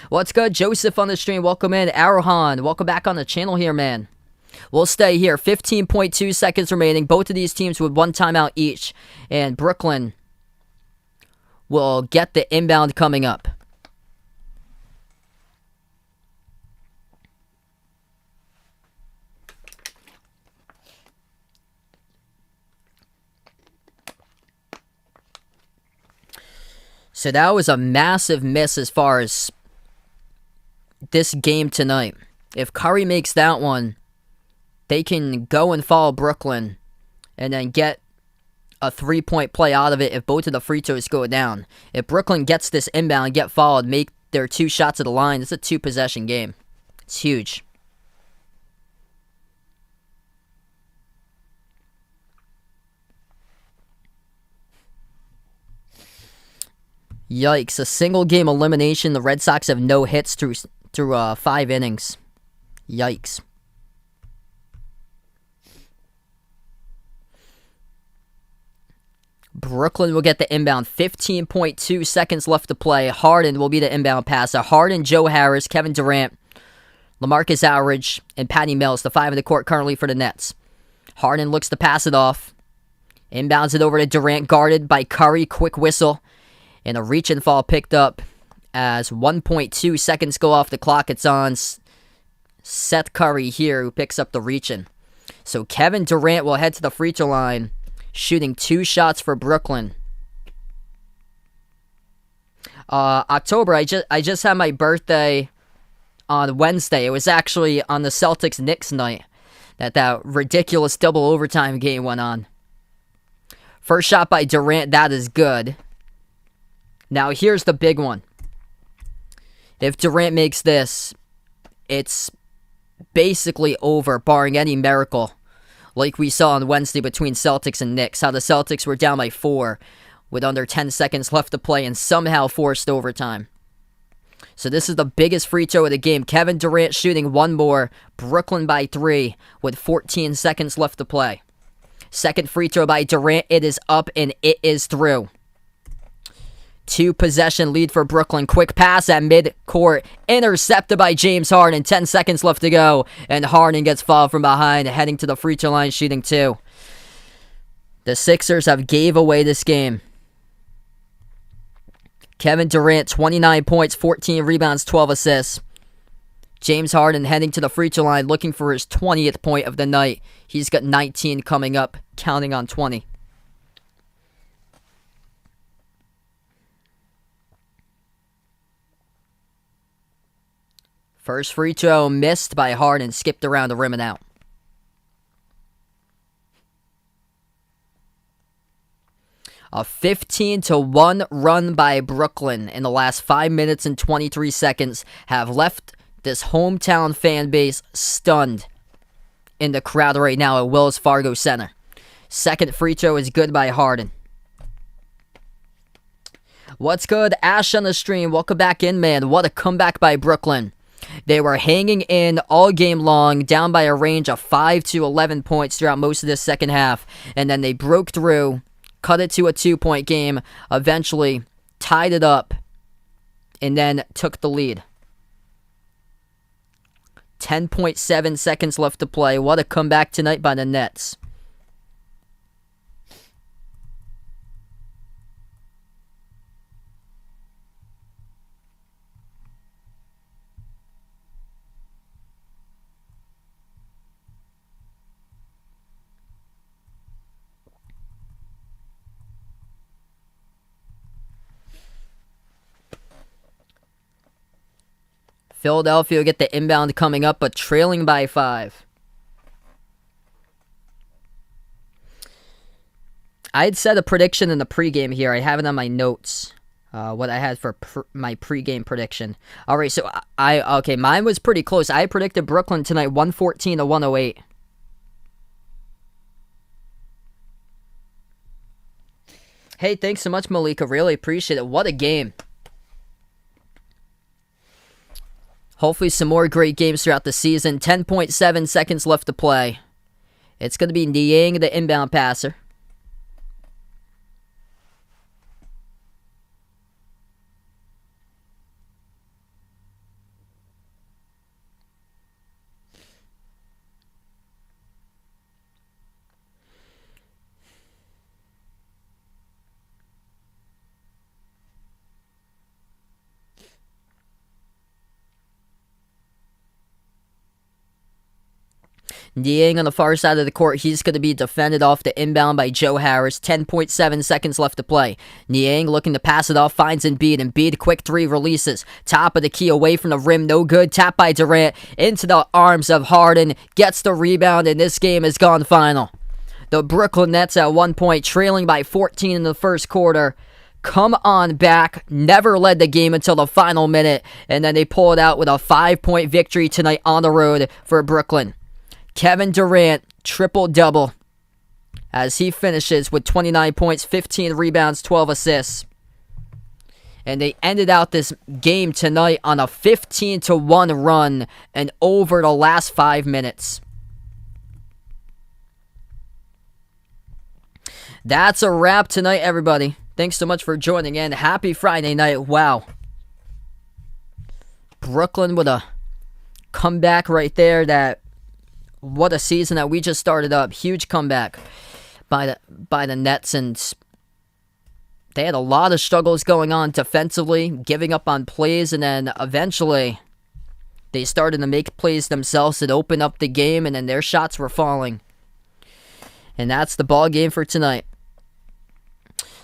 What's good? Joseph on the stream. Welcome in. Arohan, welcome back on the channel here, man. We'll stay here. 15.2 seconds remaining. Both of these teams with 1 timeout each. And Brooklyn will get the inbound coming up. So that was a massive miss as far as this game tonight. If Curry makes that one, they can go and follow Brooklyn and then get a 3-point play out of it if both of the free throws go down. If Brooklyn gets this inbound and get fouled, make their 2 shots at the line, it's a 2-possession game. It's huge. Yikes, a single game elimination. The Red Sox have no hits through 5 innings. Yikes. Brooklyn will get the inbound. 15.2 seconds left to play. Harden will be the inbound passer. Harden, Joe Harris, Kevin Durant, LaMarcus Aldridge, and Patty Mills, the 5 in the court currently for the Nets. Harden looks to pass it off. Inbounds it over to Durant, guarded by Curry. Quick whistle. And a reach and fall picked up as 1.2 seconds go off the clock. It's on Seth Curry here who picks up the reach-in. So Kevin Durant will head to the free throw line, shooting 2 shots for Brooklyn. October, I just had my birthday on Wednesday. It was actually on the Celtics-Knicks night that ridiculous double overtime game went on. First shot by Durant, that is good. Now here's the big one. If Durant makes this, it's basically over, barring any miracle, like we saw on Wednesday between Celtics and Knicks, how the Celtics were down by 4 with under 10 seconds left to play and somehow forced overtime. So this is the biggest free throw of the game. Kevin Durant shooting 1 more, Brooklyn by 3 with 14 seconds left to play. Second free throw by Durant, it is up and it is through. 2-possession lead for Brooklyn. Quick pass at mid-court. Intercepted by James Harden. 10 seconds left to go. And Harden gets fouled from behind, heading to the free throw line, shooting 2. The Sixers have gave away this game. Kevin Durant, 29 points, 14 rebounds, 12 assists. James Harden heading to the free throw line, looking for his 20th point of the night. He's got 19 coming up, counting on 20. First free throw missed by Harden, skipped around the rim and out. A 15-1 run by Brooklyn in the last 5 minutes and 23 seconds have left this hometown fan base stunned in the crowd right now at Wells Fargo Center. Second free throw is good by Harden. What's good? Ash on the stream. Welcome back in, man. What a comeback by Brooklyn. They were hanging in all game long, down by a range of 5 to 11 points throughout most of this second half. And then they broke through, cut it to a 2-point game, eventually tied it up, and then took the lead. 10.7 seconds left to play. What a comeback tonight by the Nets. Philadelphia will get the inbound coming up, but trailing by 5. I had said a prediction in the pregame here. I have it on my notes. What I had for my pregame prediction. All right, so okay, mine was pretty close. I predicted Brooklyn tonight 114 to 108. Hey, thanks so much, Malika. Really appreciate it. What a game. Hopefully some more great games throughout the season. 10.7 seconds left to play. It's going to be Niang, the inbound passer. Niang on the far side of the court. He's going to be defended off the inbound by Joe Harris. 10.7 seconds left to play. Niang looking to pass it off. Finds Embiid. Embiid, quick three, releases. Top of the key, away from the rim. No good. Tap by Durant. Into the arms of Harden. Gets the rebound, and this game is gone final. The Brooklyn Nets at one point trailing by 14 in the first quarter. Come on back, never led the game until the final minute, and then they pull it out with a 5-point victory tonight on the road for Brooklyn. Kevin Durant, triple-double, as he finishes with 29 points, 15 rebounds, 12 assists. And they ended out this game tonight on a 15-1 run and over the last 5 minutes. That's a wrap tonight, everybody. Thanks so much for joining in. Happy Friday night. Wow. Brooklyn with a comeback right there. What a season that we just started up. Huge comeback by the Nets, and they had a lot of struggles going on defensively, giving up on plays, and then eventually they started to make plays themselves that opened up the game, and then their shots were falling. And that's the ball game for tonight.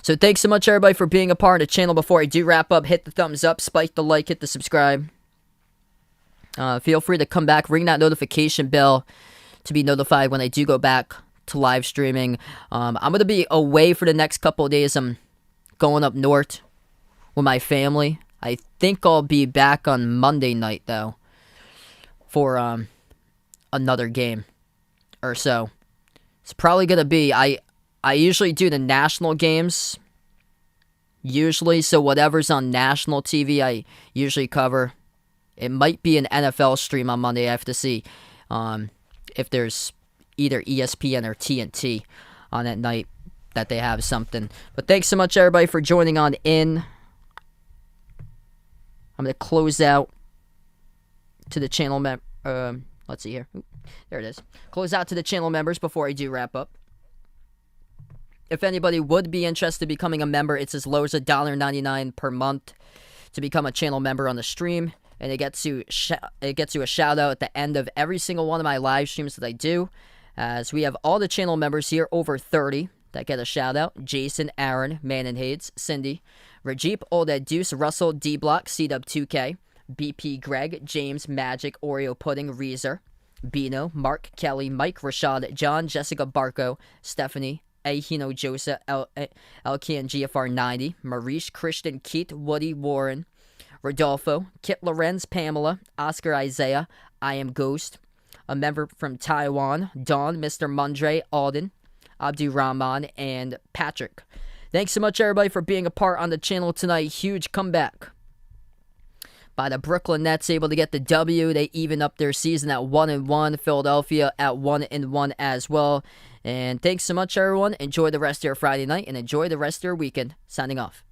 So thanks so much, everybody, for being a part of the channel. Before I do wrap up, hit the thumbs up, spike the like, hit the subscribe. Feel free to come back, ring that notification bell to be notified when I do go back to live streaming. I'm going to be away for the next couple of days. I'm going up north with my family. I think I'll be back on Monday night, though, for another game or so. It's probably going to be... I usually do the national games, so whatever's on national TV, I usually cover. It might be an NFL stream on Monday. I have to see if there's either ESPN or TNT on that night that they have something. But thanks so much, everybody, for joining on in. I'm going to close out to the channel. Let's see here. There it is. Close out to the channel members before I do wrap up. If anybody would be interested in becoming a member, it's as low as $1.99 per month to become a channel member on the stream. And it gets you a shout out at the end of every single one of my live streams that I do. As we have all the channel members here, over 30, that get a shout out. Jason, Aaron, Man and Hades, Cindy, Rajip, Old Ed Deuce, Russell, D-Block, CW2K, BP, Greg, James, Magic, Oreo Pudding, Reezer, Bino, Mark, Kelly, Mike, Rashad, John, Jessica, Barco, Stephanie, Ahino Joseph, LK and GFR 90, Marish, Christian, Keith, Woody, Warren, Rodolfo, Kit Lorenz, Pamela, Oscar Isaiah, I Am Ghost, a member from Taiwan, Don, Mr. Mundre, Alden, Abdu Rahman, and Patrick. Thanks so much, everybody, for being a part on the channel tonight. Huge comeback by the Brooklyn Nets, able to get the W. They even up their season at 1-1. Philadelphia at 1-1 as well. And thanks so much, everyone. Enjoy the rest of your Friday night and enjoy the rest of your weekend. Signing off.